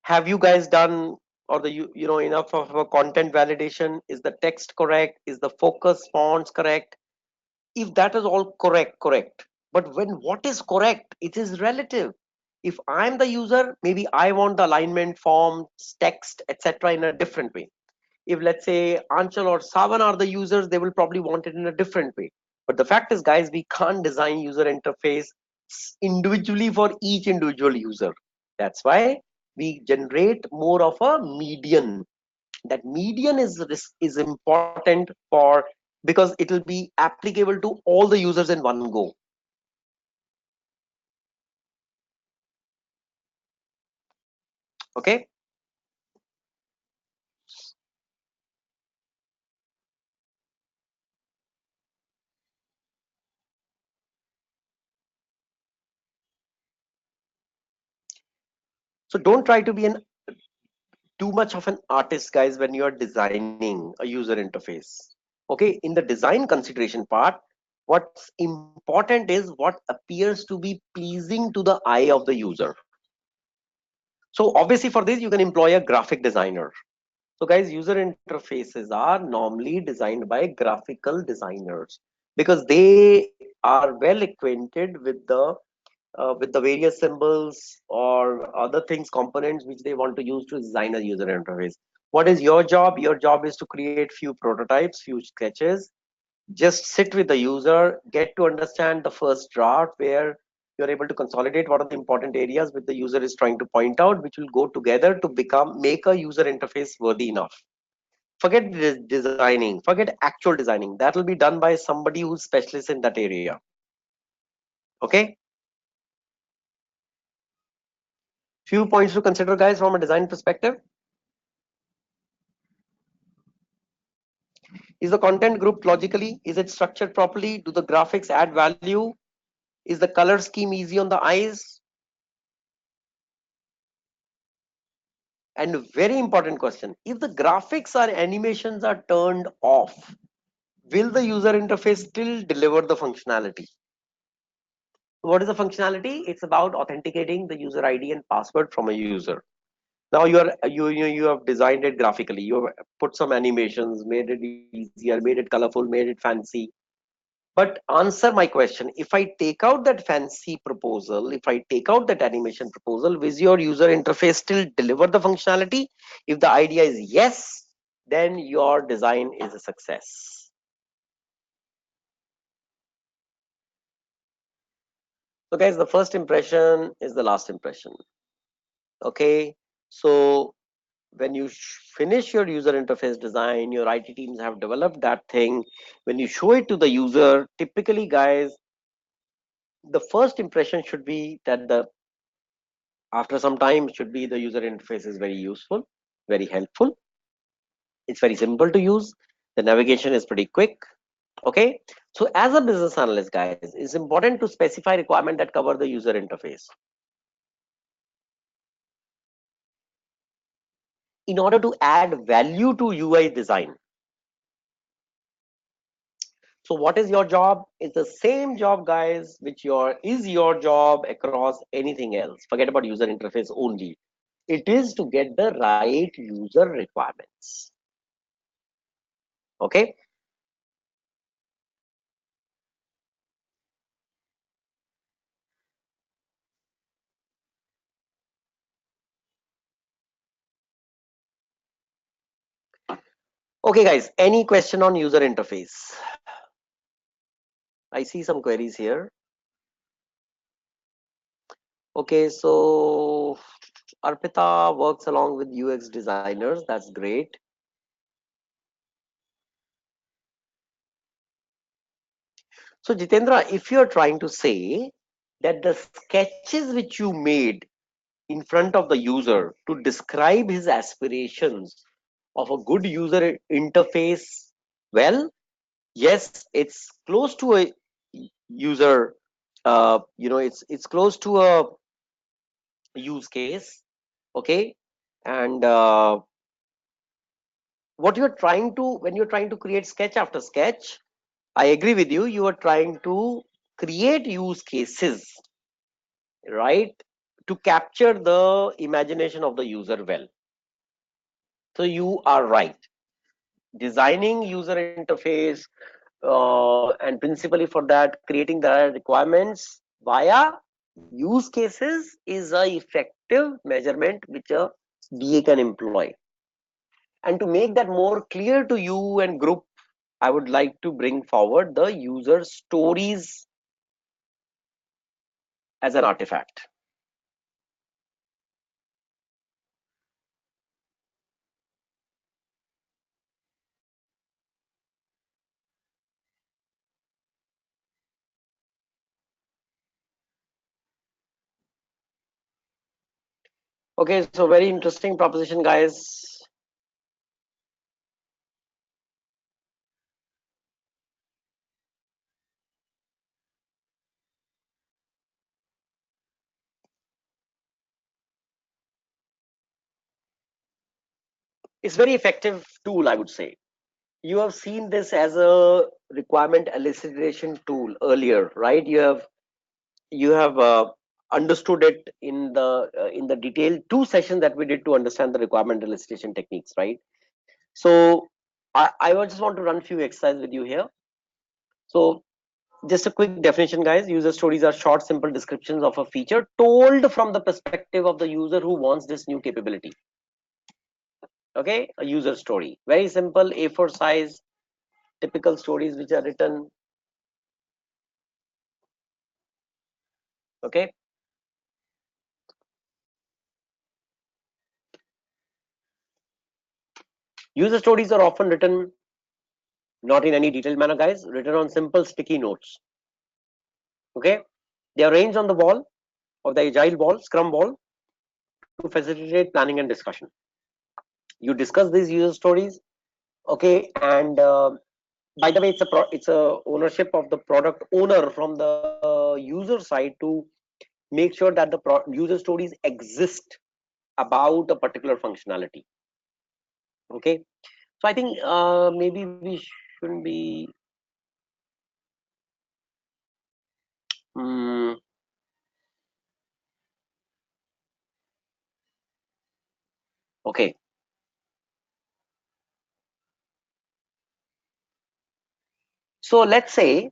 Have you guys done, or the enough of a content validation? Is the text correct? Is the focus fonts correct? If that is all correct. But when what is correct, it is relative. If I'm the user, maybe I want the alignment, forms, text, etc. in a different way. If, let's say, Anchal or Savan are the users, they will probably want it in a different way. But the fact is, guys, we can't design user interface individually for each individual user. That's why we generate more of a median. That median is important for, because it will be applicable to all the users in one go. Okay. So don't try to be an too much of an artist, guys, when you are designing a user interface. Okay, in the design consideration part, what's important is what appears to be pleasing to the eye of the user. So obviously for this you can employ a graphic designer. So guys, user interfaces are normally designed by graphical designers because they are well acquainted with the various symbols or other things, components which they want to use to design a user interface. What is your job? Your job is to create few prototypes, few sketches. Just sit with the user, get to understand the first draft where you're able to consolidate what are the important areas which the user is trying to point out, which will go together to make a user interface worthy enough. Forget designing, forget actual designing. That will be done by somebody who's specialist in that area. Okay. Few points to consider, guys, from a design perspective. Is the content grouped logically? Is it structured properly? Do the graphics add value? Is the color scheme easy on the eyes? And a very important question, if the graphics or animations are turned off, will the user interface still deliver the functionality? What is the functionality? It's about authenticating the user ID and password from a user. Now you have designed it graphically, you have put some animations, made it easier, made it colorful, made it fancy. But answer my question. If I take out that fancy proposal, if I take out that animation proposal, will your user interface still deliver the functionality? If the idea is yes, then your design is a success. So guys, the first impression is the last impression. Okay. So when you finish your user interface design, your IT teams have developed that thing. When you show it to the user, typically guys, the first impression should be that the after some time should be the user interface is very useful, very helpful. It's very simple to use. The navigation is pretty quick. Okay. So as a business analyst, guys, it's important to specify requirements that cover the user interface in order to add value to UI design. So what is your job? It's the same job, guys, which your job across anything else. Forget about user interface only. It is to get the right user requirements. Okay. Okay, guys. Any question on user interface? I see some queries here. Okay, so Arpita works along with UX designers. That's great. So Jitendra, if you're trying to say that the sketches which you made in front of the user to describe his aspirations of a good user interface, well, yes, it's close to a user. It's close to a use case. Okay, and what you're trying to when you're trying to create sketch after sketch, I agree with you. You are trying to create use cases, right, to capture the imagination of the user well. So you are right. Designing user interface and principally for that creating the requirements via use cases is a effective measurement which a BA can employ. And to make that more clear to you and group, I would like to bring forward the user stories as an artifact. Okay, so very interesting proposition, guys. It's very effective tool, I would say. You have seen this as a requirement elicitation tool earlier, right? You have understood it in the detailed two sessions that we did to understand the requirement elicitation techniques, right? So I just want to run few exercises with you here. So just a quick definition, guys. User stories are short, simple descriptions of a feature told from the perspective of the user who wants this new capability. Okay, a user story, very simple, A4 size, typical stories which are written. Okay, user stories are often written not in any detailed manner, guys, written on simple sticky notes. Okay, they are arranged on the wall of the agile wall, scrum wall, to facilitate planning and discussion. You discuss these user stories. Okay, and by the way, it's a ownership of the product owner from the user side to make sure that the user stories exist about a particular functionality. Okay, so I think maybe we shouldn't be um, okay. So let's say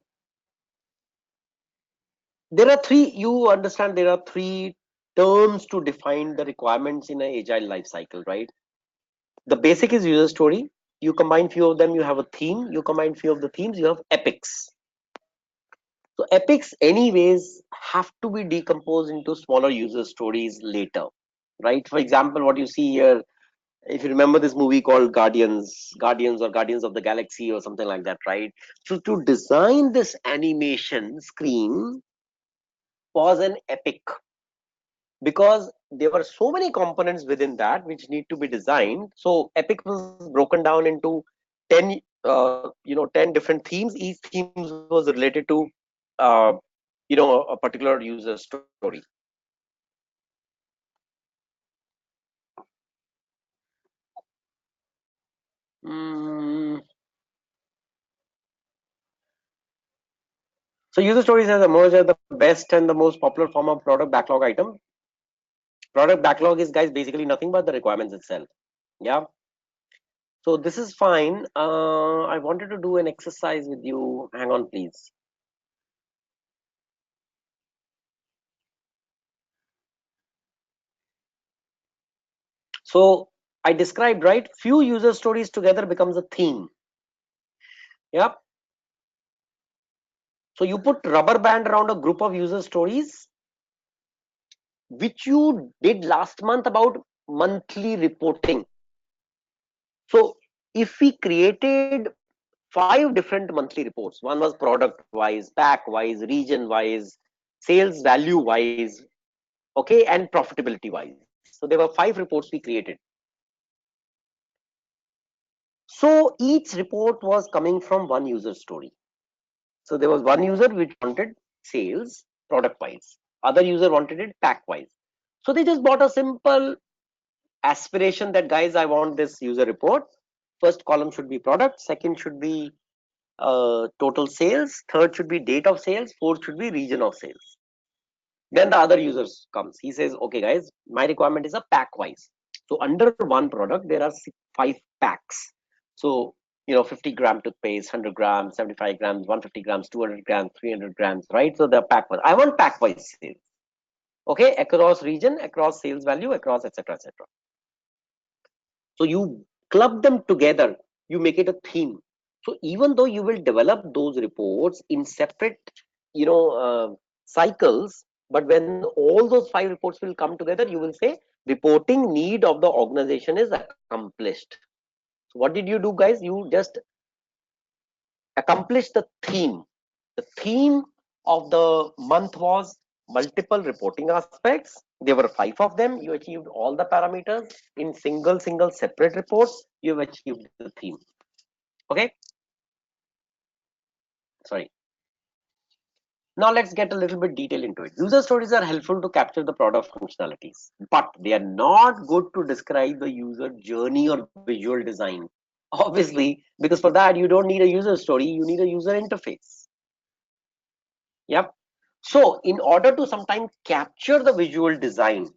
There are three, you understand, there are three terms to define the requirements in an agile life cycle, right? The basic is user story. You combine few of them, you have a theme. You combine few of the themes, you have epics. So epics anyways have to be decomposed into smaller user stories later, right? For example, what you see here, if you remember this movie called Guardians or Guardians of the Galaxy or something like that, right? So to design this animation screen was an epic, because there were so many components within that which need to be designed. So epic was broken down into 10 10 different themes. Each themes was related to uh, a particular user story. Mm, so user stories has emerged as the best and the most popular form of product backlog item. Product backlog is, guys, basically nothing but the requirements itself. Yeah. So this is fine. I wanted to do an exercise with you. Hang on, please. So I described, right? Few user stories together becomes a theme. Yeah. So you put rubber band around a group of user stories, which you did last month about monthly reporting. So if we created five different monthly reports, one was product wise, pack wise, region wise, sales value wise, okay, and profitability wise. So there were five reports we created. So each report was coming from one user story. So there was one user which wanted sales product wise, other user wanted it pack wise. So they just bought a simple aspiration that, guys, I want this user report. First column should be product, second should be total sales, third should be date of sales, fourth should be region of sales. Then the other users comes. He says, okay, guys, my requirement is a pack wise. So under one product, there are five packs. So 50-gram toothpaste, 100 grams, 75 grams, 150 grams, 200 grams, 300 grams, right? So the pack wise. I want pack wise sales. Okay, across region, across sales value, across etc. etc. So you club them together, you make it a theme. So even though you will develop those reports in separate, cycles, but when all those five reports will come together, you will say reporting need of the organization is accomplished. So what did you do, guys? You just accomplished the theme. The theme of the month was multiple reporting aspects. There were five of them. You achieved all the parameters in single separate reports. You've achieved the theme. Okay. Sorry. Now let's get a little bit detail into it. User stories are helpful to capture the product functionalities, but they are not good to describe the user journey or visual design. Obviously, because for that you don't need a user story, you need a user interface. Yep. So in order to sometimes capture the visual design,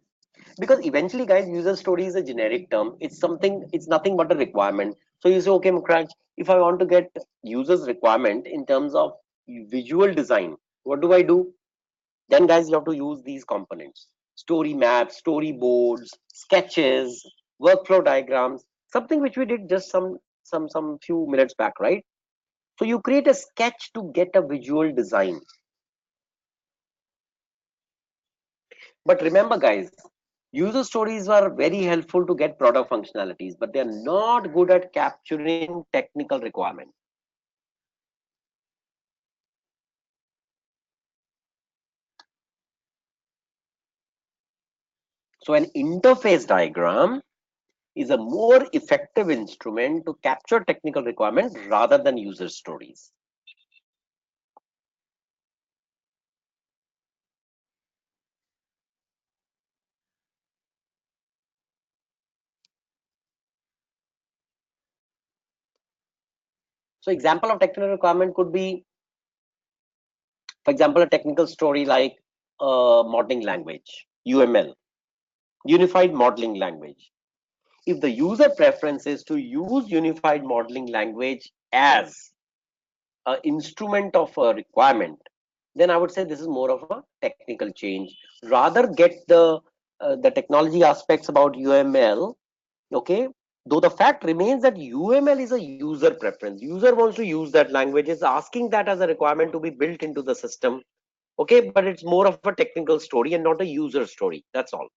because eventually, guys, user story is a generic term. It's nothing but a requirement. So you say, okay, Mukhraj, if I want to get users requirement in terms of visual design, what do I do? Then, guys, you have to use these components: story maps, storyboards, sketches, workflow diagrams, something which we did just some few minutes back, right? So you create a sketch to get a visual design. But remember, guys, user stories are very helpful to get product functionalities, but they are not good at capturing technical requirements. So an interface diagram is a more effective instrument to capture technical requirements rather than user stories. So example of technical requirement could be, for example, a technical story like modeling language, UML, unified modeling language. If the user preference is to use unified modeling language as an instrument of a requirement, then I would say this is more of a technical change. Rather get the technology aspects about UML. Okay, though the fact remains that UML is a user preference. User wants to use that language, is asking that as a requirement to be built into the system. Okay, but it's more of a technical story and not a user story. That's all.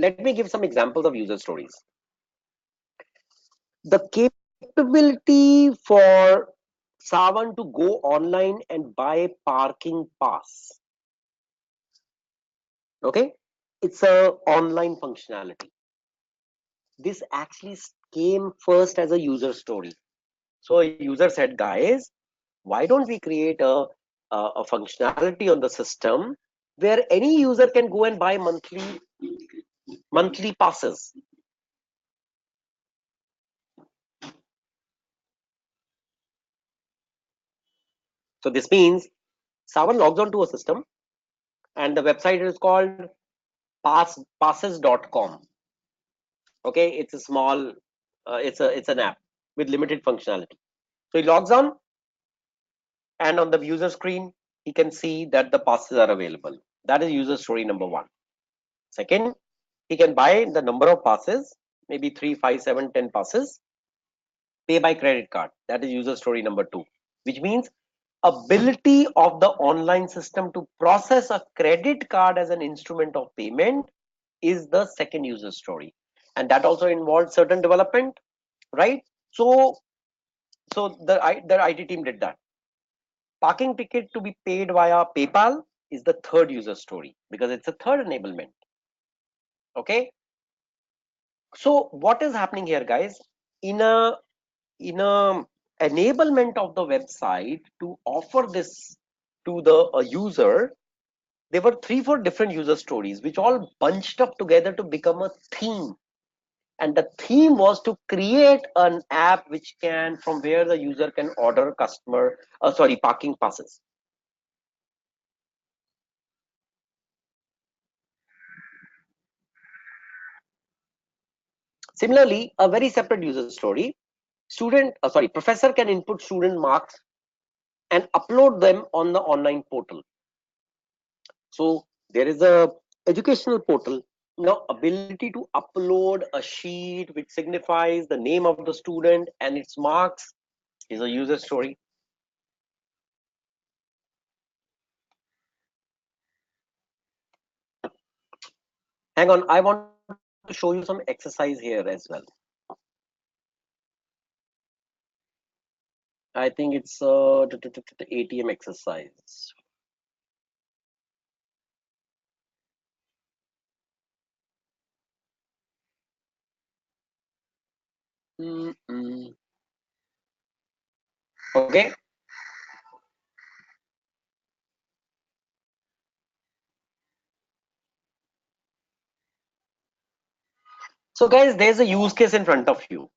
Let me give some examples of user stories. The capability for someone to go online and buy parking pass. Okay, it's a online functionality. This actually came first as a user story. So a user said, guys, why don't we create a functionality on the system where any user can go and buy monthly passes. So this means someone logs on to a system and the website is called passes.com. Okay, it's a small it's an app with limited functionality. So he logs on, and on the user screen he can see that the passes are available. That is user story number one. Second, he can buy the number of passes, maybe 3, 5, 7, 10 passes, pay by credit card. That is user story number two, which means ability of the online system to process a credit card as an instrument of payment is the second user story, and that also involves certain development, right? So the IT team did that. Parking ticket to be paid via PayPal is the third user story because it's a third enablement. Okay, so what is happening here, guys? In a enablement of the website to offer this to the user, there were 3 4 different user stories which all bunched up together to become a theme, and the theme was to create an app which can from where the user can order parking passes. Similarly, a very separate user story, professor can input student marks and upload them on the online portal. So there is a educational portal. Now ability to upload a sheet which signifies the name of the student and its marks is a user story. Hang on, I want to show you some exercise here as well. I think it's ATM exercise. Mm-mm. Okay, so guys, there's a use case in front of you.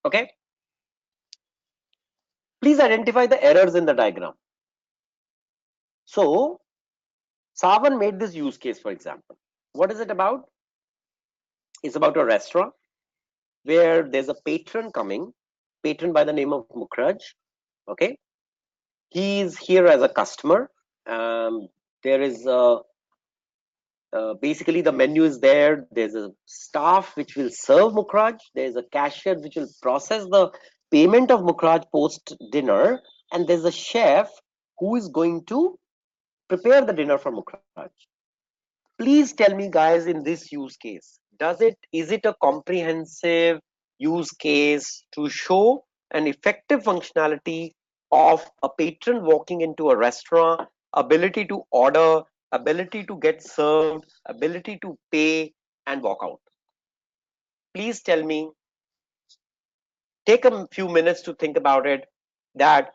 Okay, please identify the errors in the diagram. So Savan made this use case, for example. What is it about? It's about a restaurant where there's a patron coming, patron by the name of Mukhraj. Okay, he's here as a customer. There is basically the menu is there. There's a staff which will serve Mukhraj. There's a cashier which will process the payment of Mukhraj post dinner, and there's a chef who is going to prepare the dinner for Mukhraj. Please tell me, guys, in this use case, is it a comprehensive use case to show an effective functionality of a patron walking into a restaurant, ability to order, ability to get served, ability to pay and walk out? Please tell me, take a few minutes to think about it, that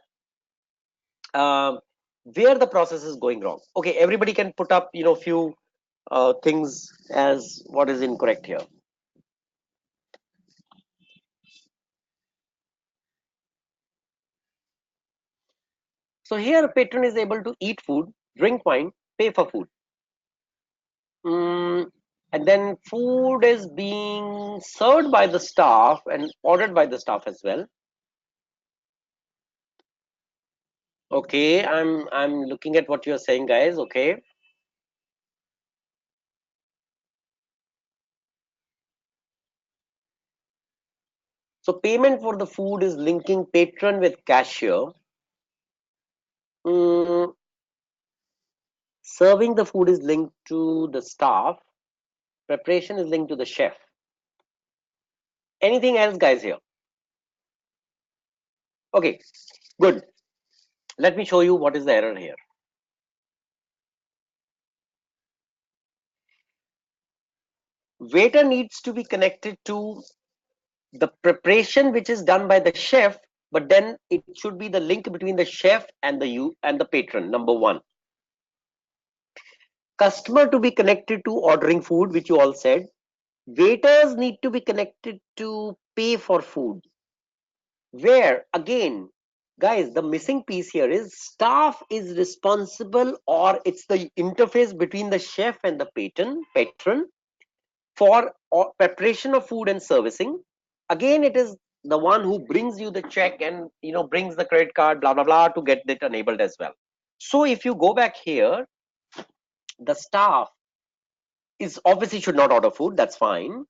um, where the process is going wrong. Okay, everybody can put up, few things as what is incorrect here. So here a patron is able to eat food, drink wine, pay for food. Mm, and then food is being served by the staff and ordered by the staff as well. Okay, I'm looking at what you're saying, guys. Okay. So payment for the food is linking patron with cashier. Mm, serving the food is linked to the staff. Preparation is linked to the chef. Anything else, guys, here? Okay, good. Let me show you what is the error here. Waiter needs to be connected to the preparation which is done by the chef, but then it should be the link between the chef and the patron. Number one. Customer to be connected to ordering food, which you all said. Waiters need to be connected to pay for food. Where again, guys, the missing piece here is staff is responsible, or it's the interface between the chef and the patron for preparation of food and servicing. Again, it is the one who brings you the check and brings the credit card, blah blah blah, to get it enabled as well. So if you go back here, the staff is obviously should not order food, that's fine,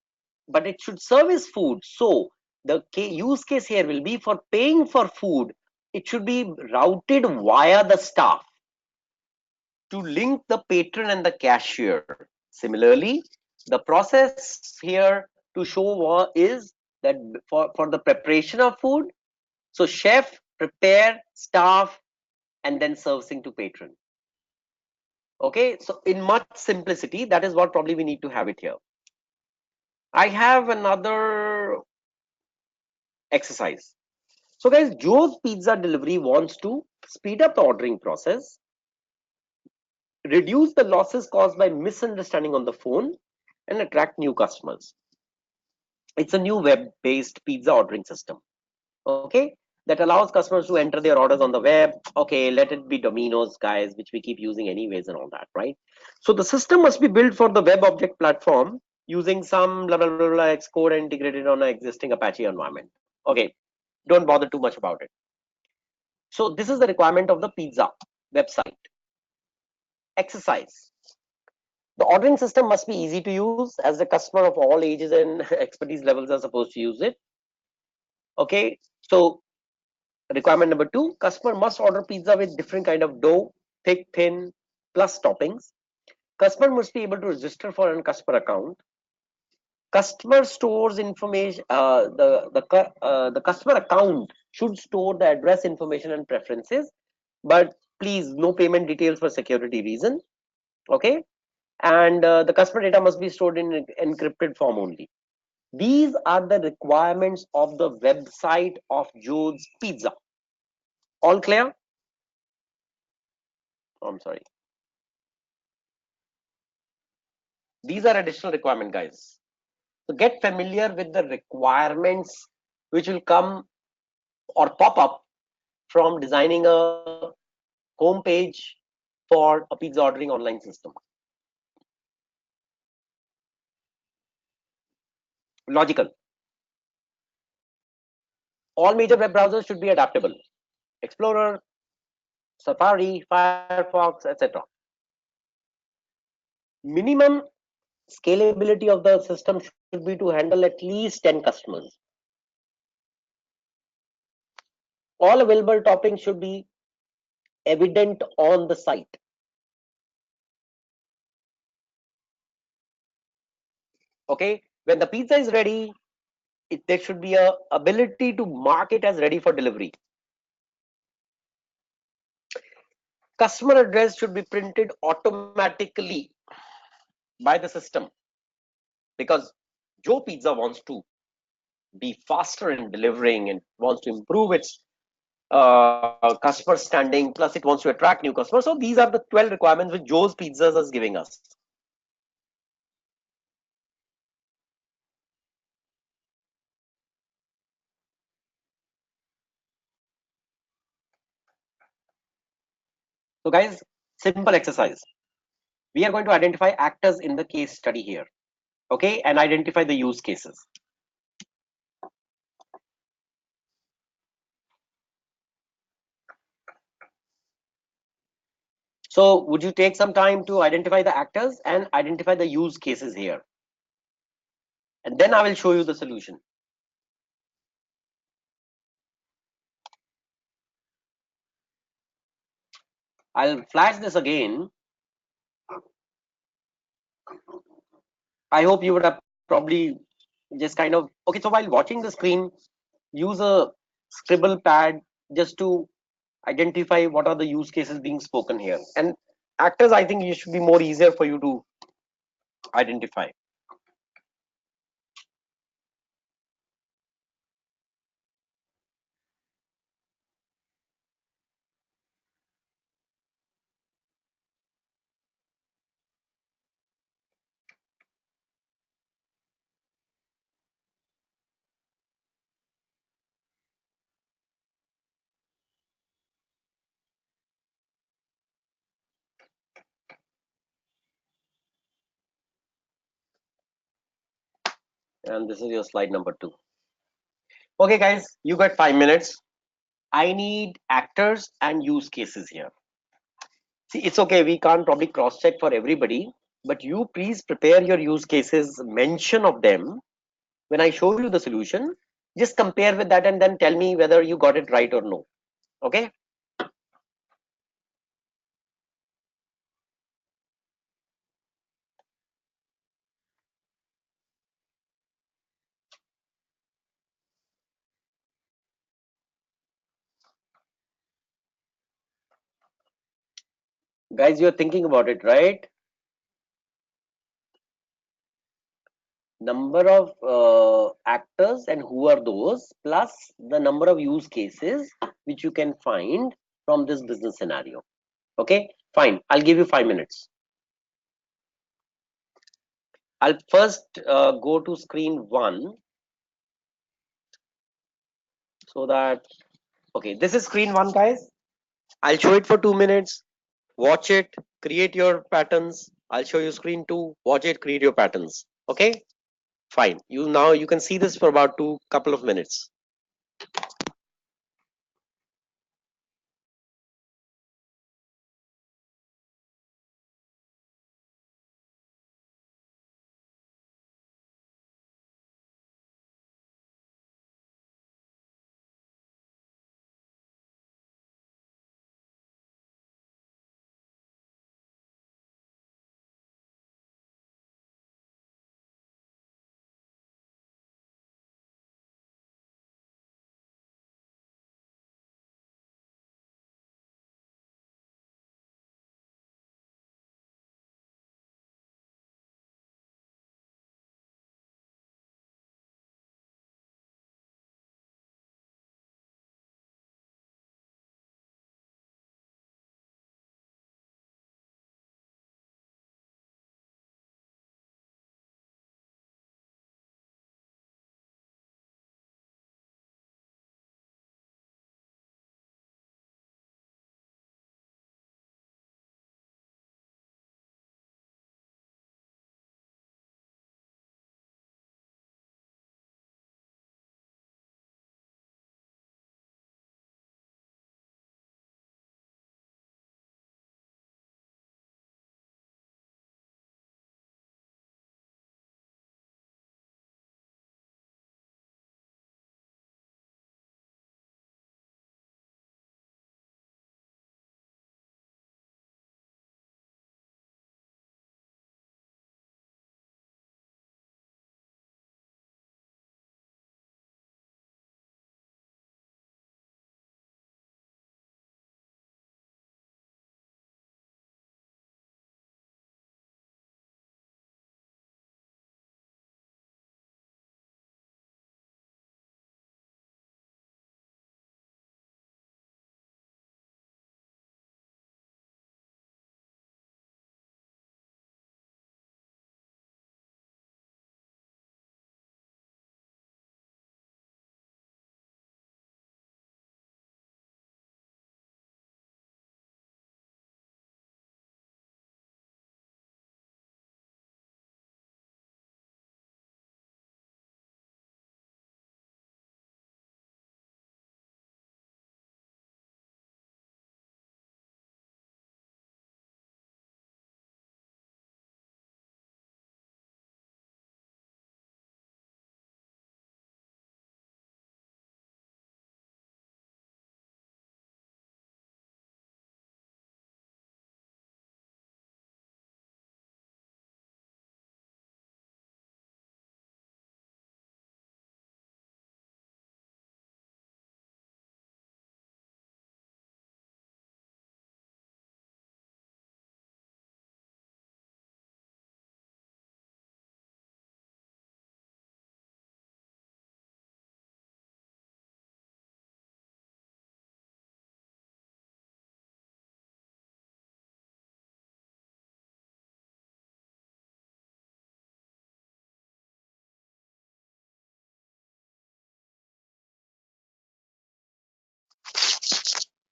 but it should service food. So the use case here will be for paying for food. It should be routed via the staff to link the patron and the cashier. Similarly, the process here to show is that for the preparation of food, so chef, prepare, staff, and then servicing to patron. Okay, so in much simplicity, that is what probably we need to have it here. I have another exercise. So guys, Joe's Pizza Delivery wants to speed up the ordering process, reduce the losses caused by misunderstanding on the phone, and attract new customers. It's a new web-based pizza ordering system. Okay, that allows customers to enter their orders on the web. Okay, let it be Domino's, guys, which we keep using anyways and all that, right? So the system must be built for the web object platform using some blah blah blah, blah Xcode and integrated on an existing Apache environment. Okay, don't bother too much about it. So this is the requirement of the pizza website. Exercise. The ordering system must be easy to use, as the customer of all ages and expertise levels are supposed to use it. Okay, so requirement number two, customer must order pizza with different kind of dough, thick, thin, plus toppings. Customer must be able to register for a customer account. Customer stores information. The customer account should store the address information and preferences, but please no payment details for security reason. Okay, and the customer data must be stored in encrypted form only. These are the requirements of the website of Joe's Pizza. All clear? Oh, I'm sorry. These are additional requirement, guys. So get familiar with the requirements which will come or pop up from designing a home page for a pizza ordering online system. Logical. All major web browsers should be adaptable. Explorer, Safari, Firefox, etc. Minimum scalability of the system should be to handle at least 10 customers. All available toppings should be evident on the site. Okay, when the pizza is ready, there should be a ability to mark it as ready for delivery. Customer address should be printed automatically by the system, because Joe Pizza wants to be faster in delivering and wants to improve its customer standing, plus it wants to attract new customers. So these are the 12 requirements which Joe's Pizzas is giving us. So guys, simple exercise. We are going to identify actors in the case study here, okay, and identify the use cases. So would you take some time to identify the actors and identify the use cases here? And then I will show you the solution. I'll flash this again. I hope you would have probably just kind of, okay, so while watching the screen, use a scribble pad just to identify what are the use cases being spoken here. And actors, I think it should be more easier for you to identify. And this is your slide number 2. Okay, guys, you got 5 minutes. I need actors and use cases here. See, it's okay. We can't probably cross check for everybody, but you please prepare your use cases, mention of them. When I show you the solution, just compare with that and then tell me whether you got it right or no. Okay. Guys, you're thinking about it, right? Number of actors and who are those, plus the number of use cases which you can find from this business scenario. Okay, fine. I'll give you 5 minutes. I'll first go to screen 1 so that, okay, this is screen 1, guys. I'll show it for 2 minutes. Watch it, create your patterns. I'll show you screen 2. Watch it, create your patterns. Okay, fine. You can see this for about couple of minutes.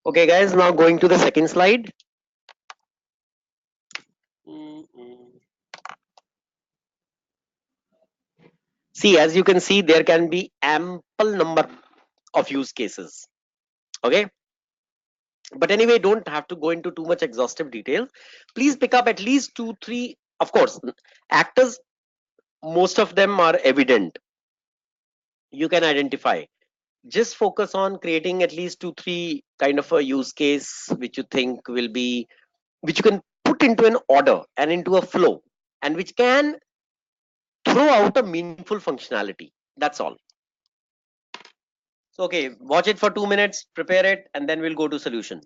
Okay, guys, now going to the second slide. Mm-mm. See, as you can see, there can be ample number of use cases. Okay, but anyway, don't have to go into too much exhaustive detail. Please pick up at least two, three. Of course, actors, most of them are evident. You can identify. Just focus on creating at least two, three kind of a use case which you think will be, which you can put into an order and into a flow, and which can throw out a meaningful functionality. That's all. So, okay, watch it for 2 minutes, prepare it, and then we'll go to solution.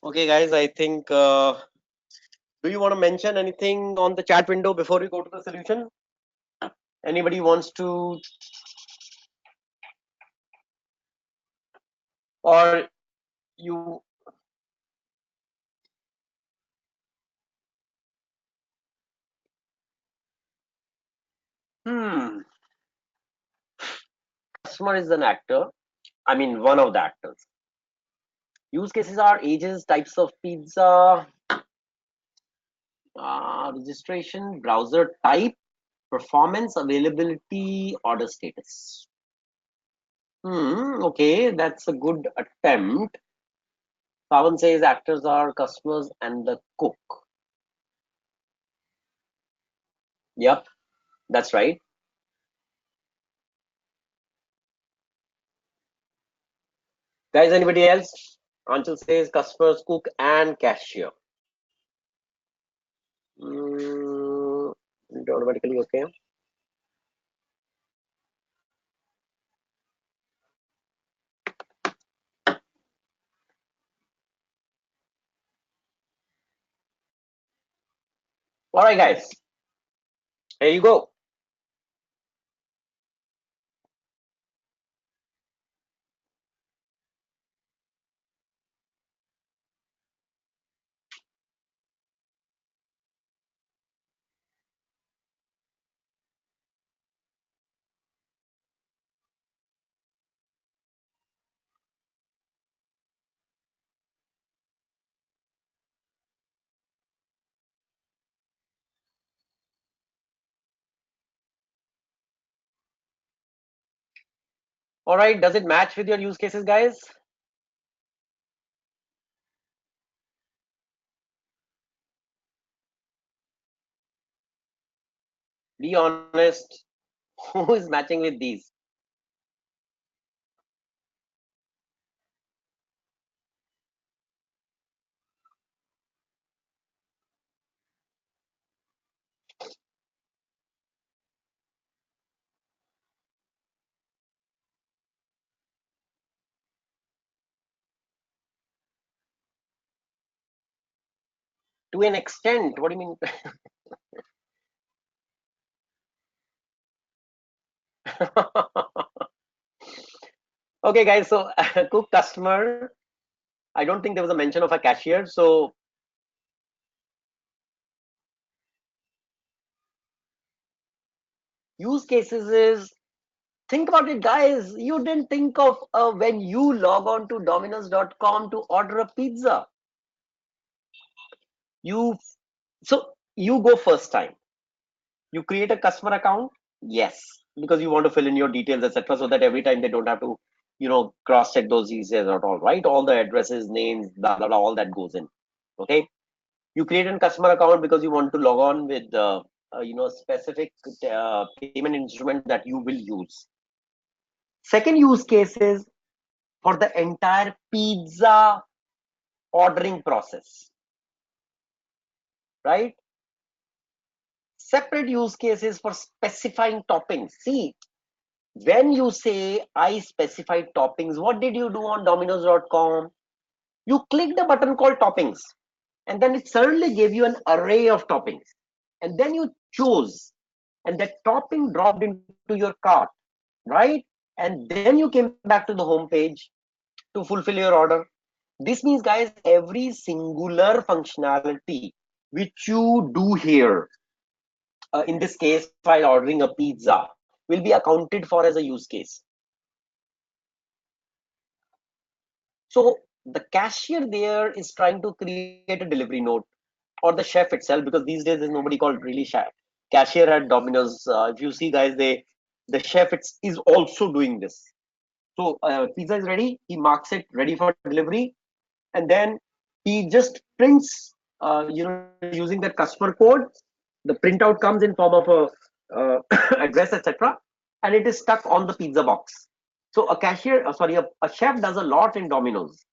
Okay, guys, I think, do you want to mention anything on the chat window before we go to the solution? Anybody wants to, or you, hmm, customer is an actor. I mean, one of the actors. Use cases are ages, types of pizza, registration, browser type, performance, availability, order status. Okay, that's a good attempt. Pawan says actors are customers and the cook. Yep, that's right. Guys, anybody else? Anshul says customers, cook, and cashier. Mm, automatically okay. All right, guys, here you go. All right, does it match with your use cases, guys? Be honest. Who is matching with these? To an extent. What do you mean? Okay, guys. So, cook customer. I don't think there was a mention of a cashier. So, use cases is, think about it, guys. You didn't think of when you log on to Domino's.com to order a pizza. You so you go first time. You create a customer account, yes, because you want to fill in your details, etc., so that every time they don't have to, cross check those details at all, right? All the addresses, names, blah blah blah, all that goes in. Okay, you create a customer account because you want to log on with specific payment instrument that you will use. Second use case is for the entire pizza ordering process, right? Separate use cases for specifying toppings. See, when you say I specify toppings, what did you do on Domino's.com? You clicked a button called toppings, and then it suddenly gave you an array of toppings. And then you chose, and that topping dropped into your cart, right? And then you came back to the home page to fulfill your order. This means, guys, every singular functionality which you do here, in this case, while ordering a pizza, will be accounted for as a use case. So the cashier there is trying to create a delivery note, or the chef itself, because these days there's nobody called really chef cashier at Domino's. If you see, guys, the chef is also doing this. So pizza is ready. He marks it ready for delivery, and then he just prints, using that customer code. The printout comes in form of a address, etc., and it is stuck on the pizza box. So a cashier, sorry, a chef does a lot in Domino's.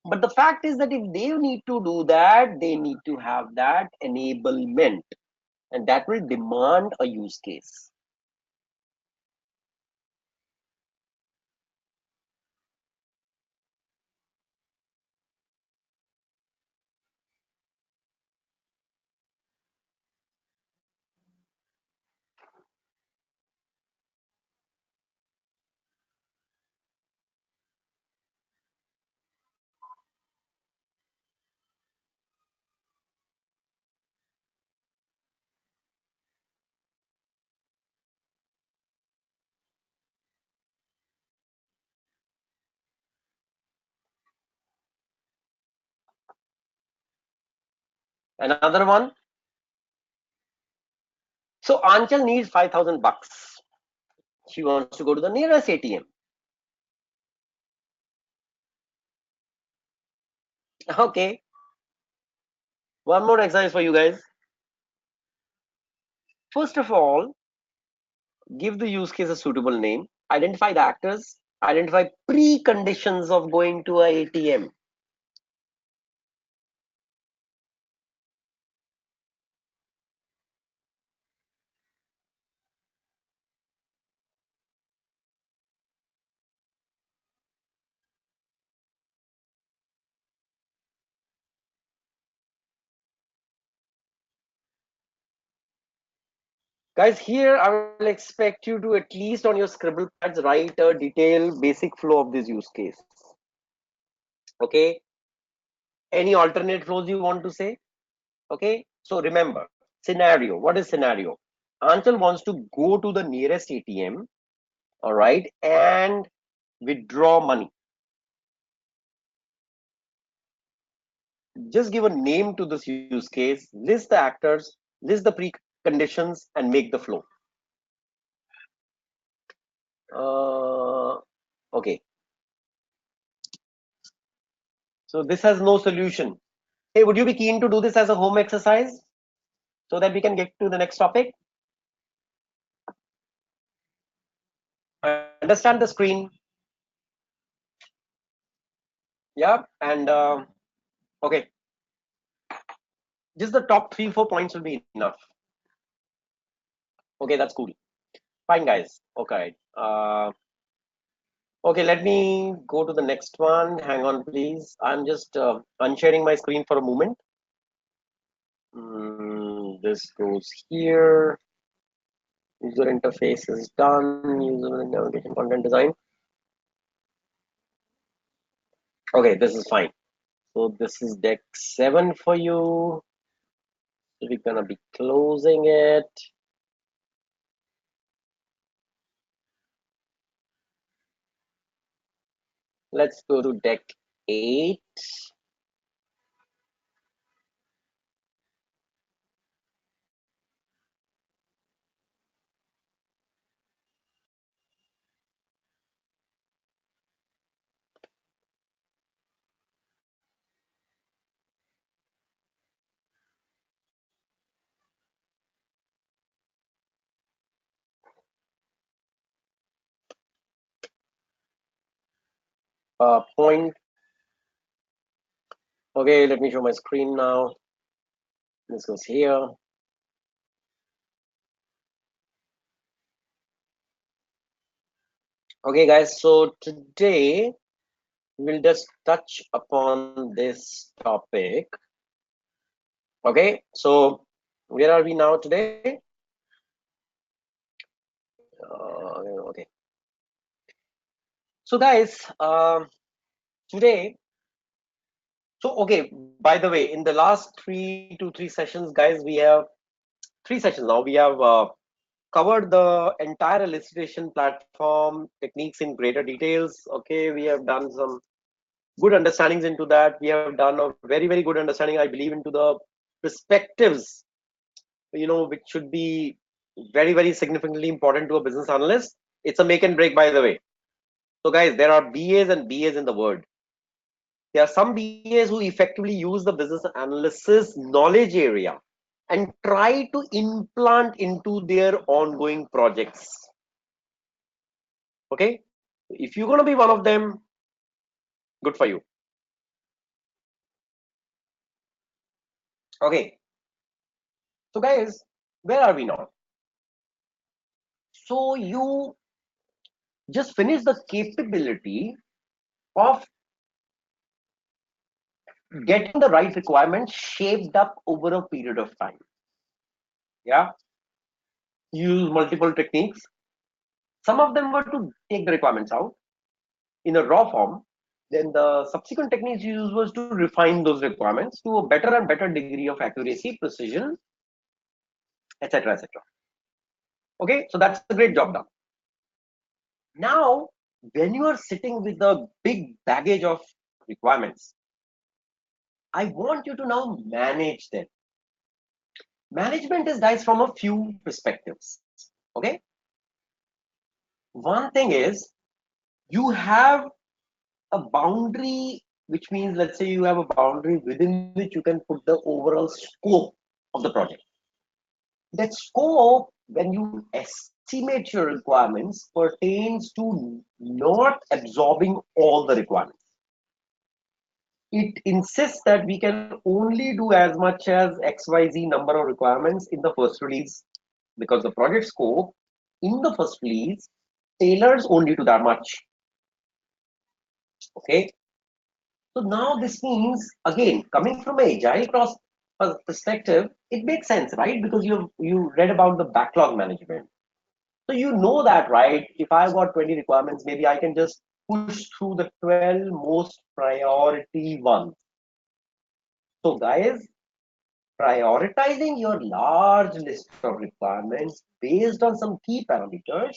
But the fact is that if they need to do that, they need to have that enablement, and that will demand a use case. Another one. So Anchal needs 5,000 bucks. She wants to go to the nearest ATM. Okay. One more exercise for you guys. First of all, give the use case a suitable name. Identify the actors. Identify preconditions of going to a ATM. Guys, here I will expect you to at least on your scribble pads write a detailed basic flow of this use case. Okay. Any alternate flows you want to say? Okay. So remember, scenario. What is scenario? Anchal wants to go to the nearest ATM, all right, and withdraw money. Just give a name to this use case, list the actors, list the preconditions, and make the flow. Okay. So this has no solution. Hey, would you be keen to do this as a home exercise so that we can get to the next topic? Understand the screen. Yeah. And okay, just the top 3-4 points will be enough. Okay, that's cool. Fine, guys. Okay. Okay, let me go to the next one. Hang on, please. I'm just unsharing my screen for a moment. This goes here. User interface is done. User navigation, content design. Okay, this is fine. So this is deck 7 for you. So we're gonna be closing it. Let's go to deck 8. Point. Okay, let me show my screen now. This goes here. Okay, guys. So today we'll just touch upon this topic. Okay, so where are we now today? Okay. So guys, today, so okay, by the way, in the last 3 sessions, guys, we have 3 sessions now. We have covered the entire elicitation platform techniques in greater details. Okay, we have done some good understandings into that. We have done a very, very good understanding, I believe, into the perspectives, which should be very, very significantly important to a business analyst. It's a make and break, by the way. So guys, there are BAs and BAs in the world. There are some BAs who effectively use the business analysis knowledge area and try to implant into their ongoing projects. Okay, if you're going to be one of them, good for you. Okay, so guys, where are we now? So you just finish the capability of getting the right requirements shaped up over a period of time. Yeah, use multiple techniques. Some of them were to take the requirements out in a raw form. Then the subsequent techniques used was to refine those requirements to a better and better degree of accuracy, precision, etc., etc. Okay, so that's a great job done. Now, when you are sitting with a big baggage of requirements, I want you to now manage them. Management is guys from a few perspectives. Okay, one thing is you have a boundary, which means let's say you have a boundary within which you can put the overall scope of the project. That scope, when you estimate your requirements, pertains to not absorbing all the requirements. It insists that we can only do as much as XYZ number of requirements in the first release, because the project scope in the first release tailors only to that much. Okay. So now this means, again, coming from an agile perspective, it makes sense, right? Because you read about the backlog management. So you know that, right? If I've got 20 requirements, maybe I can just push through the 12 most priority ones. So guys, prioritizing your large list of requirements based on some key parameters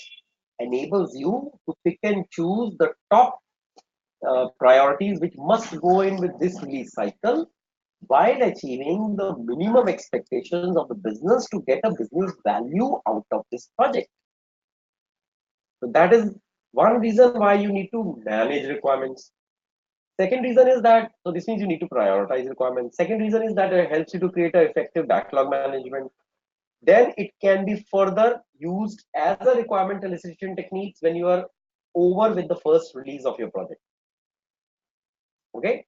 enables you to pick and choose the top priorities which must go in with this release cycle while achieving the minimum expectations of the business to get a business value out of this project. So that is one reason why you need to manage requirements. Second reason is that, so this means you need to prioritize requirements. Second reason is that it helps you to create an effective backlog management. Then it can be further used as a requirement elicitation techniques when you are over with the first release of your project. Okay.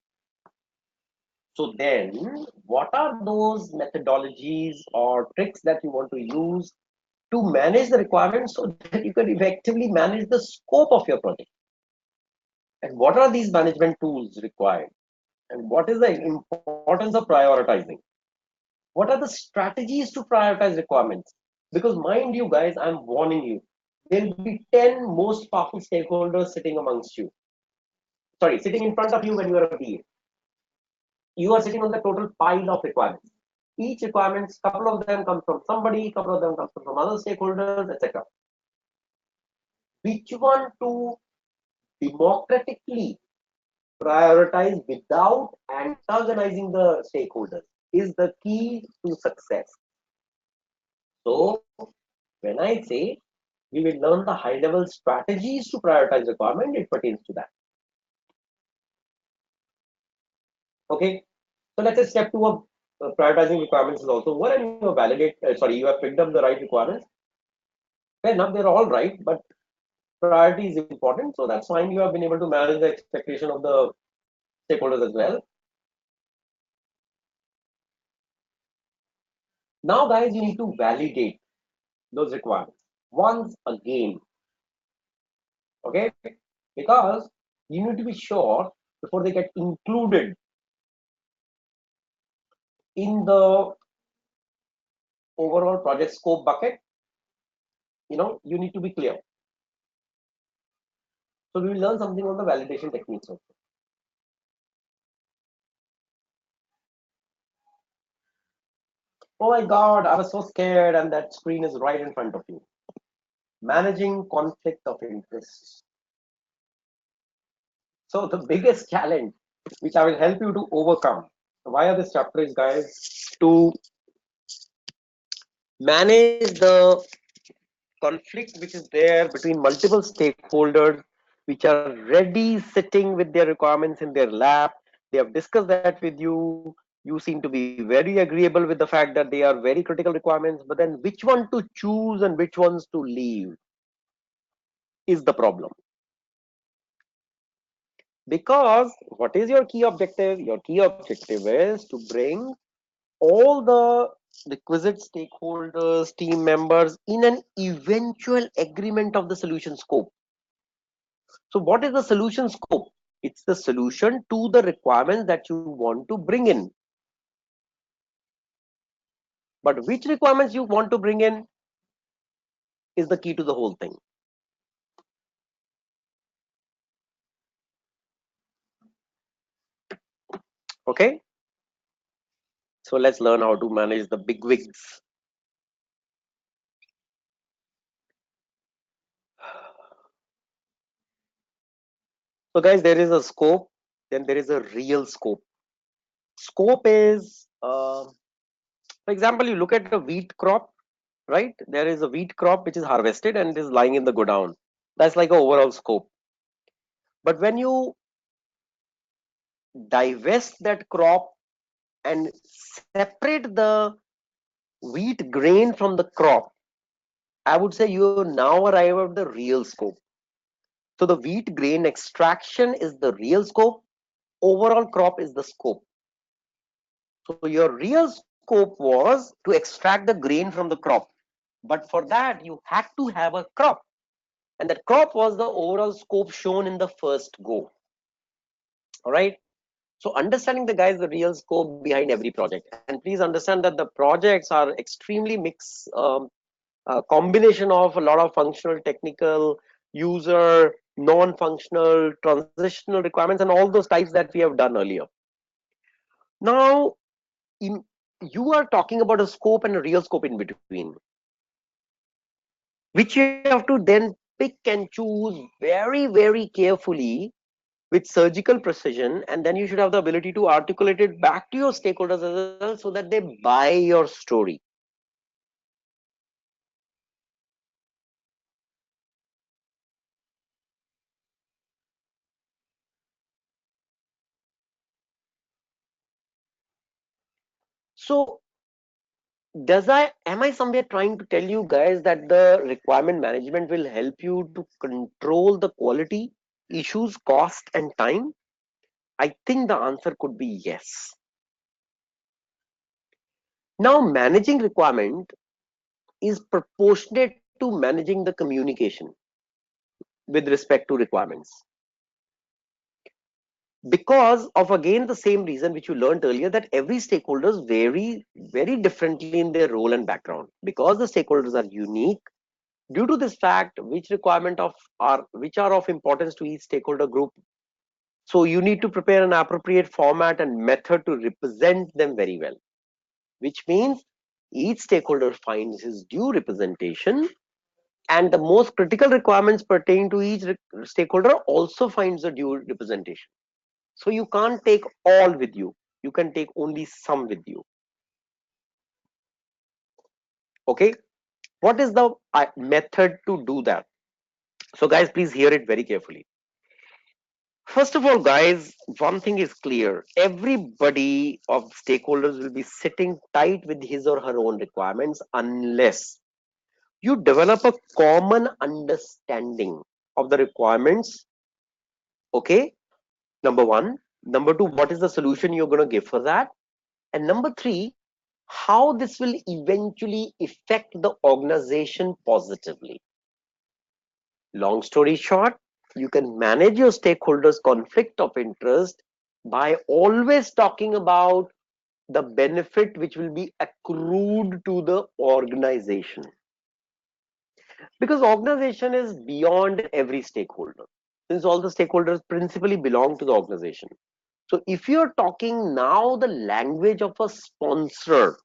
So then, what are those methodologies or tricks that you want to use to manage the requirements so that you can effectively manage the scope of your project? And what are these management tools required? And what is the importance of prioritizing? What are the strategies to prioritize requirements? Because mind you guys, I'm warning you, there will be 10 most powerful stakeholders sitting amongst you. Sorry, sitting in front of you when you are a BA. You are sitting on the total pile of requirements. Each requirements, couple of them come from somebody, couple of them come from other stakeholders, etc. Which one to democratically prioritize without antagonizing the stakeholders is the key to success. So when I say we will learn the high level strategies to prioritize requirement, it pertains to that. Okay, so let's say step two of prioritizing requirements is also what, and you validate. Sorry, you have picked up the right requirements. Fair enough, they're all right, but priority is important. So that's fine. You have been able to manage the expectation of the stakeholders as well. Now, guys, you need to validate those requirements once again. Okay, because you need to be sure before they get included in the overall project scope bucket. You need to be clear. So we will learn something on the validation techniques also. Oh my god, I was so scared, and that screen is right in front of you. Managing conflict of interest. So the biggest challenge which I will help you to overcome via this chapter is, guys, to manage the conflict which is there between multiple stakeholders which are ready sitting with their requirements in their lap. They have discussed that with you. You seem to be very agreeable with the fact that they are very critical requirements, but then which one to choose and which ones to leave is the problem. Because what is your key objective? Your key objective is to bring all the requisite stakeholders, team members in an eventual agreement of the solution scope. So what is the solution scope? It's the solution to the requirements that you want to bring in. But which requirements you want to bring in is the key to the whole thing. Okay. So let's learn how to manage the big wigs. So guys, there is a scope, then there is a real scope. Scope is, for example, you look at the wheat crop, right? There is a wheat crop which is harvested and is lying in the godown. That's like an overall scope. But when you divest that crop and separate the wheat grain from the crop, I would say you now arrive at the real scope. So the wheat grain extraction is the real scope, overall crop is the scope. So your real scope was to extract the grain from the crop, but for that you had to have a crop, and that crop was the overall scope shown in the first go. All right. So understanding the guys, the real scope behind every project, and please understand that the projects are extremely mixed, combination of a lot of functional, technical, user, non-functional, transitional requirements, and all those types that we have done earlier. Now, in, you are talking about a scope and a real scope in between, which you have to then pick and choose very carefully with surgical precision, and then you should have the ability to articulate it back to your stakeholders as well, so that they buy your story. So does I am I somewhere trying to tell you guys that the requirement management will help you to control the quality issues, cost and time? I think the answer could be yes. Now managing requirement is proportionate to managing the communication with respect to requirements, because of again the same reason which you learned earlier, that every stakeholders vary very differently in their role and background. Because the stakeholders are unique, due to this fact, which requirement of are which are of importance to each stakeholder group, so you need to prepare an appropriate format and method to represent them very well, which means each stakeholder finds his due representation, and the most critical requirements pertaining to each stakeholder also finds the due representation. So you can't take all with you, you can take only some with you. Okay, what is the method to do that? So guys, please hear it very carefully. First of all, guys, one thing is clear. Everybody of stakeholders will be sitting tight with his or her own requirements unless you develop a common understanding of the requirements. Okay, number one. Number two, what is the solution you're going to give for that? And number three, how this will eventually affect the organization positively. Long story short, you can manage your stakeholders' conflict of interest by always talking about the benefit which will be accrued to the organization. Because organization is beyond every stakeholder, since all the stakeholders principally belong to the organization. So if you're talking now the language of a sponsor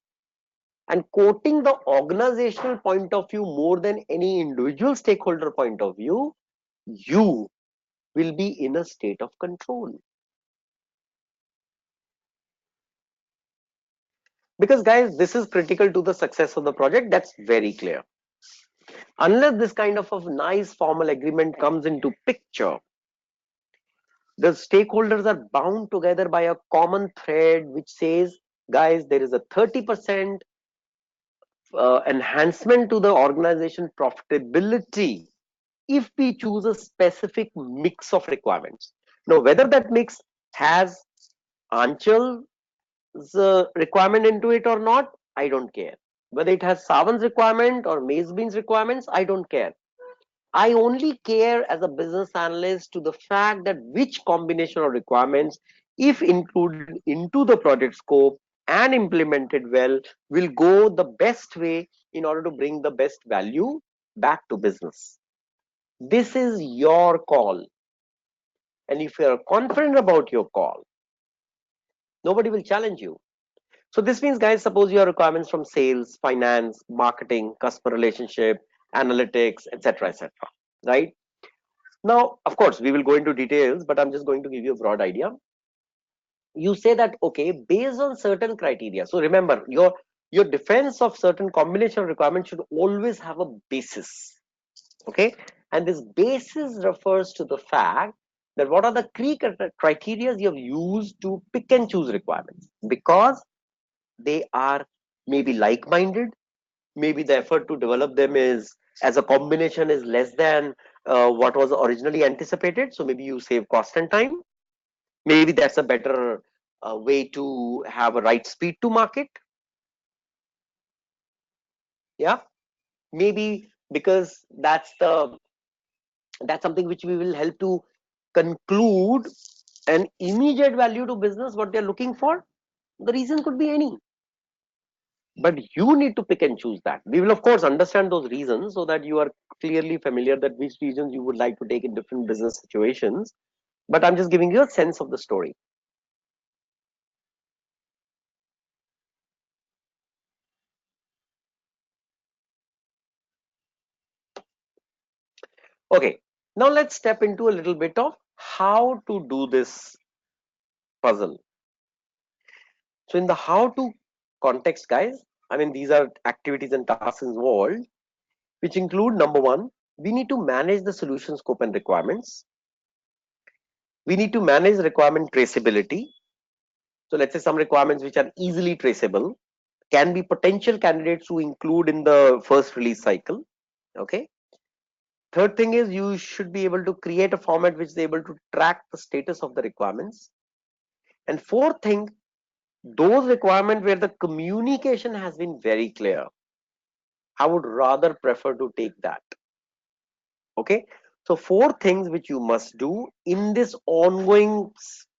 and quoting the organizational point of view more than any individual stakeholder point of view, you will be in a state of control. Because guys, this is critical to the success of the project, that's very clear. Unless this kind of a nice formal agreement comes into picture, the stakeholders are bound together by a common thread which says, guys, there is a 30% enhancement to the organization profitability if we choose a specific mix of requirements. Now, whether that mix has Anchal's requirement into it or not, I don't care. Whether it has Savan's requirement or Mazebin's requirements, I don't care. I only care as a business analyst to the fact that which combination of requirements, if included into the project scope and implemented well, will go the best way in order to bring the best value back to business. This is your call. And if you are confident about your call, nobody will challenge you. So this means, guys, suppose you have requirements from sales, finance, marketing, customer relationship, analytics, etc., etc. Right? Now, of course, we will go into details, but I'm just going to give you a broad idea. You say that, okay, based on certain criteria. So remember, your defense of certain combination of requirements should always have a basis. Okay, and this basis refers to the fact that what are the key criteria you have used to pick and choose requirements, because they are maybe like-minded, maybe the effort to develop them is as a combination is less than what was originally anticipated, so maybe you save cost and time. Maybe that's a better way to have a right speed to market. Yeah, maybe because that's something which we will help to conclude an immediate value to business, what they're looking for, the reason could be any. But you need to pick and choose that. We will of course understand those reasons so that you are clearly familiar that which reasons you would like to take in different business situations. But I'm just giving you a sense of the story. Okay, now let's step into a little bit of how to do this puzzle. So in the how to context, guys, I mean, these are activities and tasks involved, which include number one, we need to manage the solution scope and requirements. We need to manage requirement traceability. So let's say some requirements which are easily traceable can be potential candidates to include in the first release cycle. Okay. Third thing is you should be able to create a format which is able to track the status of the requirements. And fourth thing, those requirements where the communication has been very clear, I would rather prefer to take that. Okay. So four things which you must do in this ongoing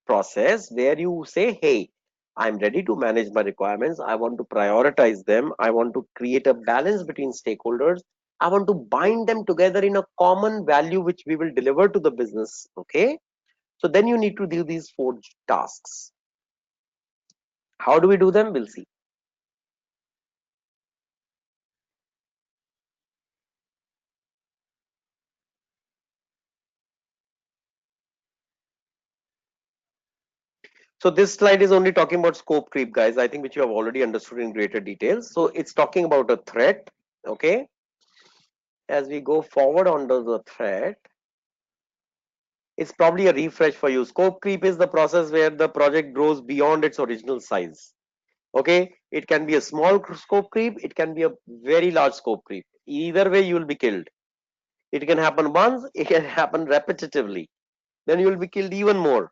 process where you say, hey, I'm ready to manage my requirements. I want to prioritize them. I want to create a balance between stakeholders. I want to bind them together in a common value which we will deliver to the business. Okay. So then you need to do these four tasks. How do we do them? We'll see. So this slide is only talking about scope creep, guys. I think which you have already understood in greater details. So it's talking about a threat. Okay. As we go forward onto the thread, it's probably a refresh for you. Scope creep is the process where the project grows beyond its original size. Okay, it can be a small scope creep, it can be a very large scope creep. Either way, you will be killed. It can happen once, it can happen repetitively. Then you will be killed even more.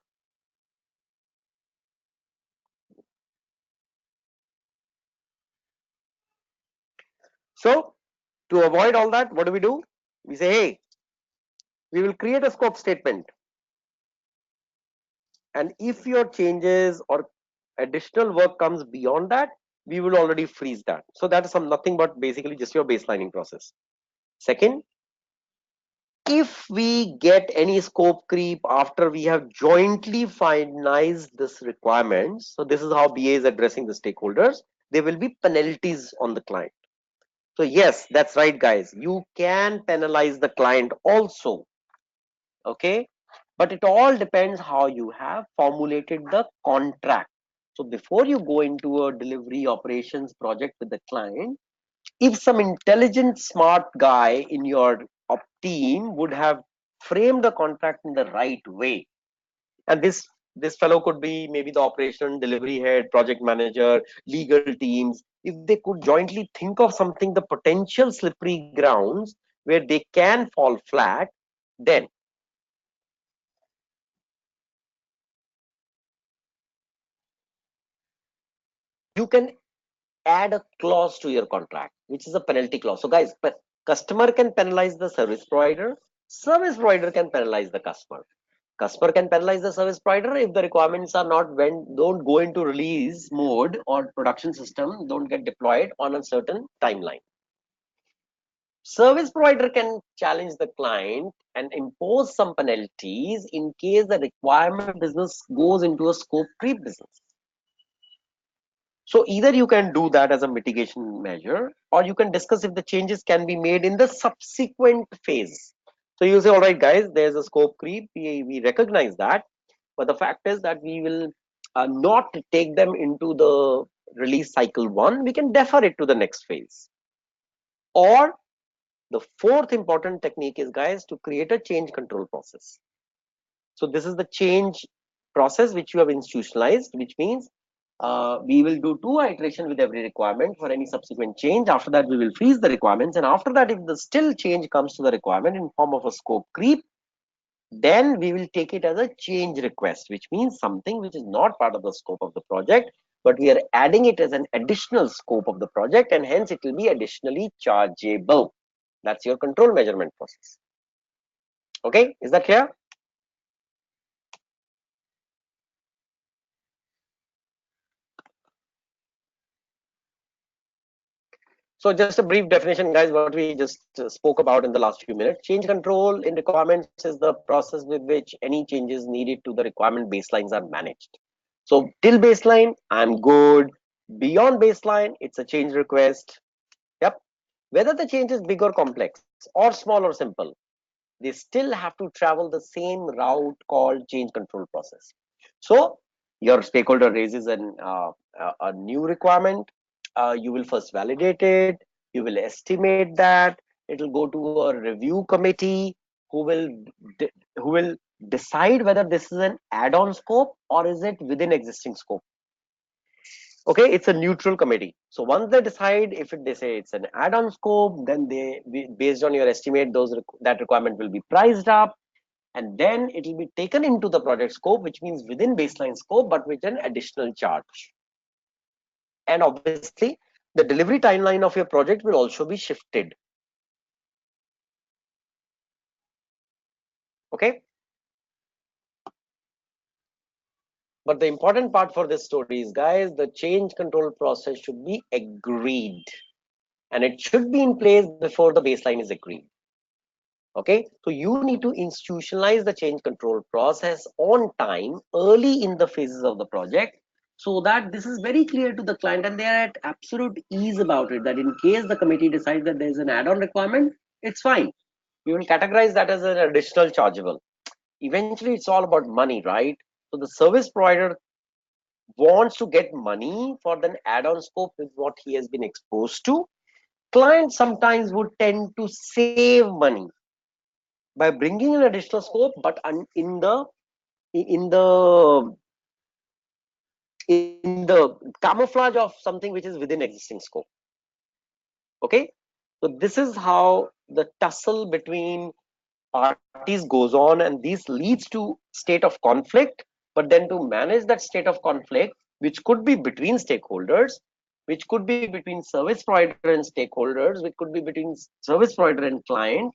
So, to avoid all that, what do? We say, hey, we will create a scope statement. And if your changes or additional work comes beyond that, we will already freeze that. So that is some nothing but basically just your baselining process. Second, if we get any scope creep after we have jointly finalized this requirements, so this is how BA is addressing the stakeholders, there will be penalties on the client. So yes, that's right, guys, you can penalize the client also. Okay, but it all depends how you have formulated the contract. So before you go into a delivery operations project with the client, if some intelligent smart guy in your team would have framed the contract in the right way, and this fellow could be maybe the operation delivery head, project manager, legal teams, if they could jointly think of something, the potential slippery grounds where they can fall flat, then you can add a clause to your contract, which is a penalty clause. So guys, customer can penalize the service provider can penalize the customer can penalize the service provider if the requirements are not when don't go into release mode or production system don't get deployed on a certain timeline. Service provider can challenge the client and impose some penalties in case the requirement business goes into a scope creep business. So either you can do that as a mitigation measure, or you can discuss if the changes can be made in the subsequent phase. So you say, all right, guys, there's a scope creep. We recognize that, but the fact is that we will not take them into the release cycle one. We can defer it to the next phase. Or the fourth important technique is, guys, to create a change control process. So this is the change process which you have institutionalized, which means we will do two iteration with every requirement for any subsequent change. After that, we will freeze the requirements. And after that, if the still change comes to the requirement in form of a scope creep, then we will take it as a change request, which means something which is not part of the scope of the project, but we are adding it as an additional scope of the project, and hence it will be additionally chargeable. That's your control measurement process. Okay, is that clear? So just a brief definition, guys, what we just spoke about in the last few minutes. Change control in requirements is the process with which any changes needed to the requirement baselines are managed. So till baseline, I'm good. Beyond baseline, it's a change request. Yep. Whether the change is big or complex or small or simple, they still have to travel the same route called change control process. So your stakeholder raises a new requirement. You will first validate it. You will estimate that. It will go to a review committee who will who will decide whether this is an add-on scope or is it within existing scope. Okay, it's a neutral committee. So once they decide, if they say it's an add-on scope, then based on your estimate, that requirement will be priced up, and then it will be taken into the project scope, which means within baseline scope but with an additional charge. And obviously the delivery timeline of your project will also be shifted. Okay, but the important part for this story is, guys, the change control process should be agreed, and it should be in place before the baseline is agreed. Okay, so you need to institutionalize the change control process on time early in the phases of the project, so that this is very clear to the client and they are at absolute ease about it, that in case the committee decides that there is an add-on requirement, it's fine. We will categorize that as an additional chargeable. Eventually it's all about money, right? So the service provider wants to get money for the add-on scope with what he has been exposed to. Clients sometimes would tend to save money by bringing an additional scope, but in the in the camouflage of something which is within existing scope. Okay, so this is how the tussle between parties goes on, and this leads to state of conflict. But then to manage that state of conflict, which could be between stakeholders, which could be between service provider and stakeholders, which could be between service provider and client,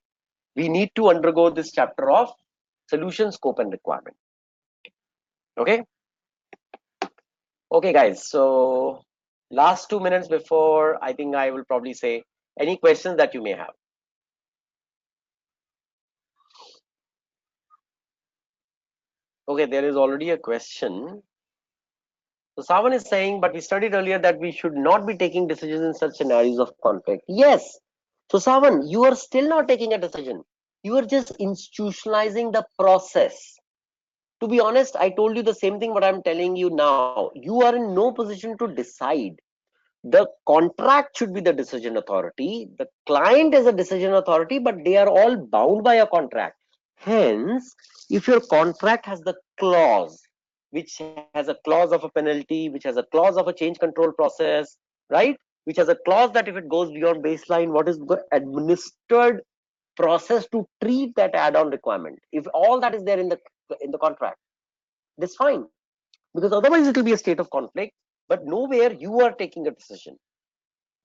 we need to undergo this chapter of solution scope and requirement. Okay, okay, guys, so last 2 minutes before I think I will probably say any questions that you may have. Okay, there is already a question. So Savan is saying, but we studied earlier that we should not be taking decisions in such scenarios of conflict. Yes. So Savan, you are still not taking a decision. You are just institutionalizing the process. To be honest, I told you the same thing what I'm telling you now. You are in no position to decide. The contract should be the decision authority. The client is a decision authority, but they are all bound by a contract. Hence, if your contract has the clause, which has a clause of a penalty, which has a clause of a change control process, right? Which has a clause that if it goes beyond baseline, what is the administered process to treat that add-on requirement? If all that is there in the contract, that's fine, because otherwise it will be a state of conflict. But nowhere you are taking a decision,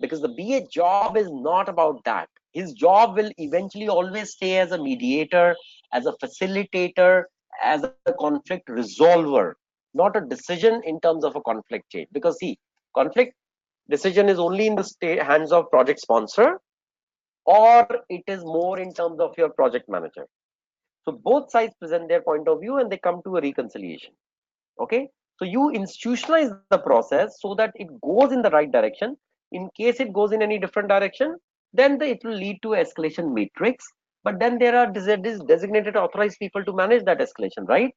because the BA job is not about that. His job will eventually always stay as a mediator, as a facilitator, as a conflict resolver, not a decision in terms of a conflict change. Because see, conflict decision is only in the hands of project sponsor, or it is more in terms of your project manager. So both sides present their point of view and they come to a reconciliation. Okay, so you institutionalize the process so that it goes in the right direction. In case it goes in any different direction, then it will lead to escalation matrix, but then there are designated authorized people to manage that escalation, right?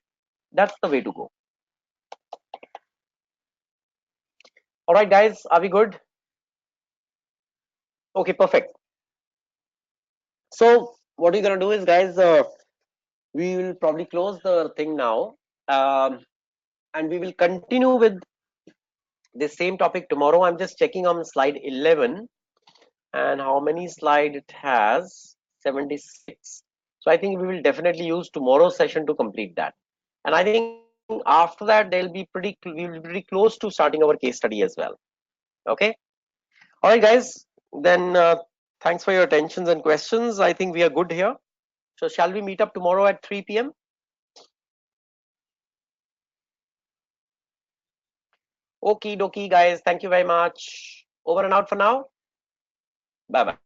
That's the way to go. All right, guys, are we good? Okay, perfect. So what we're going to do is, guys, we will probably close the thing now, and we will continue with the same topic tomorrow. I'm just checking on slide 11 and how many slide it has. 76. So I think we will definitely use tomorrow's session to complete that, and I think after that they'll be we will be pretty close to starting our case study as well. Okay, all right, guys, then thanks for your attentions and questions. I think we are good here. So shall we meet up tomorrow at 3 p.m.? Okie dokie, guys, thank you very much. Over and out for now. Bye bye.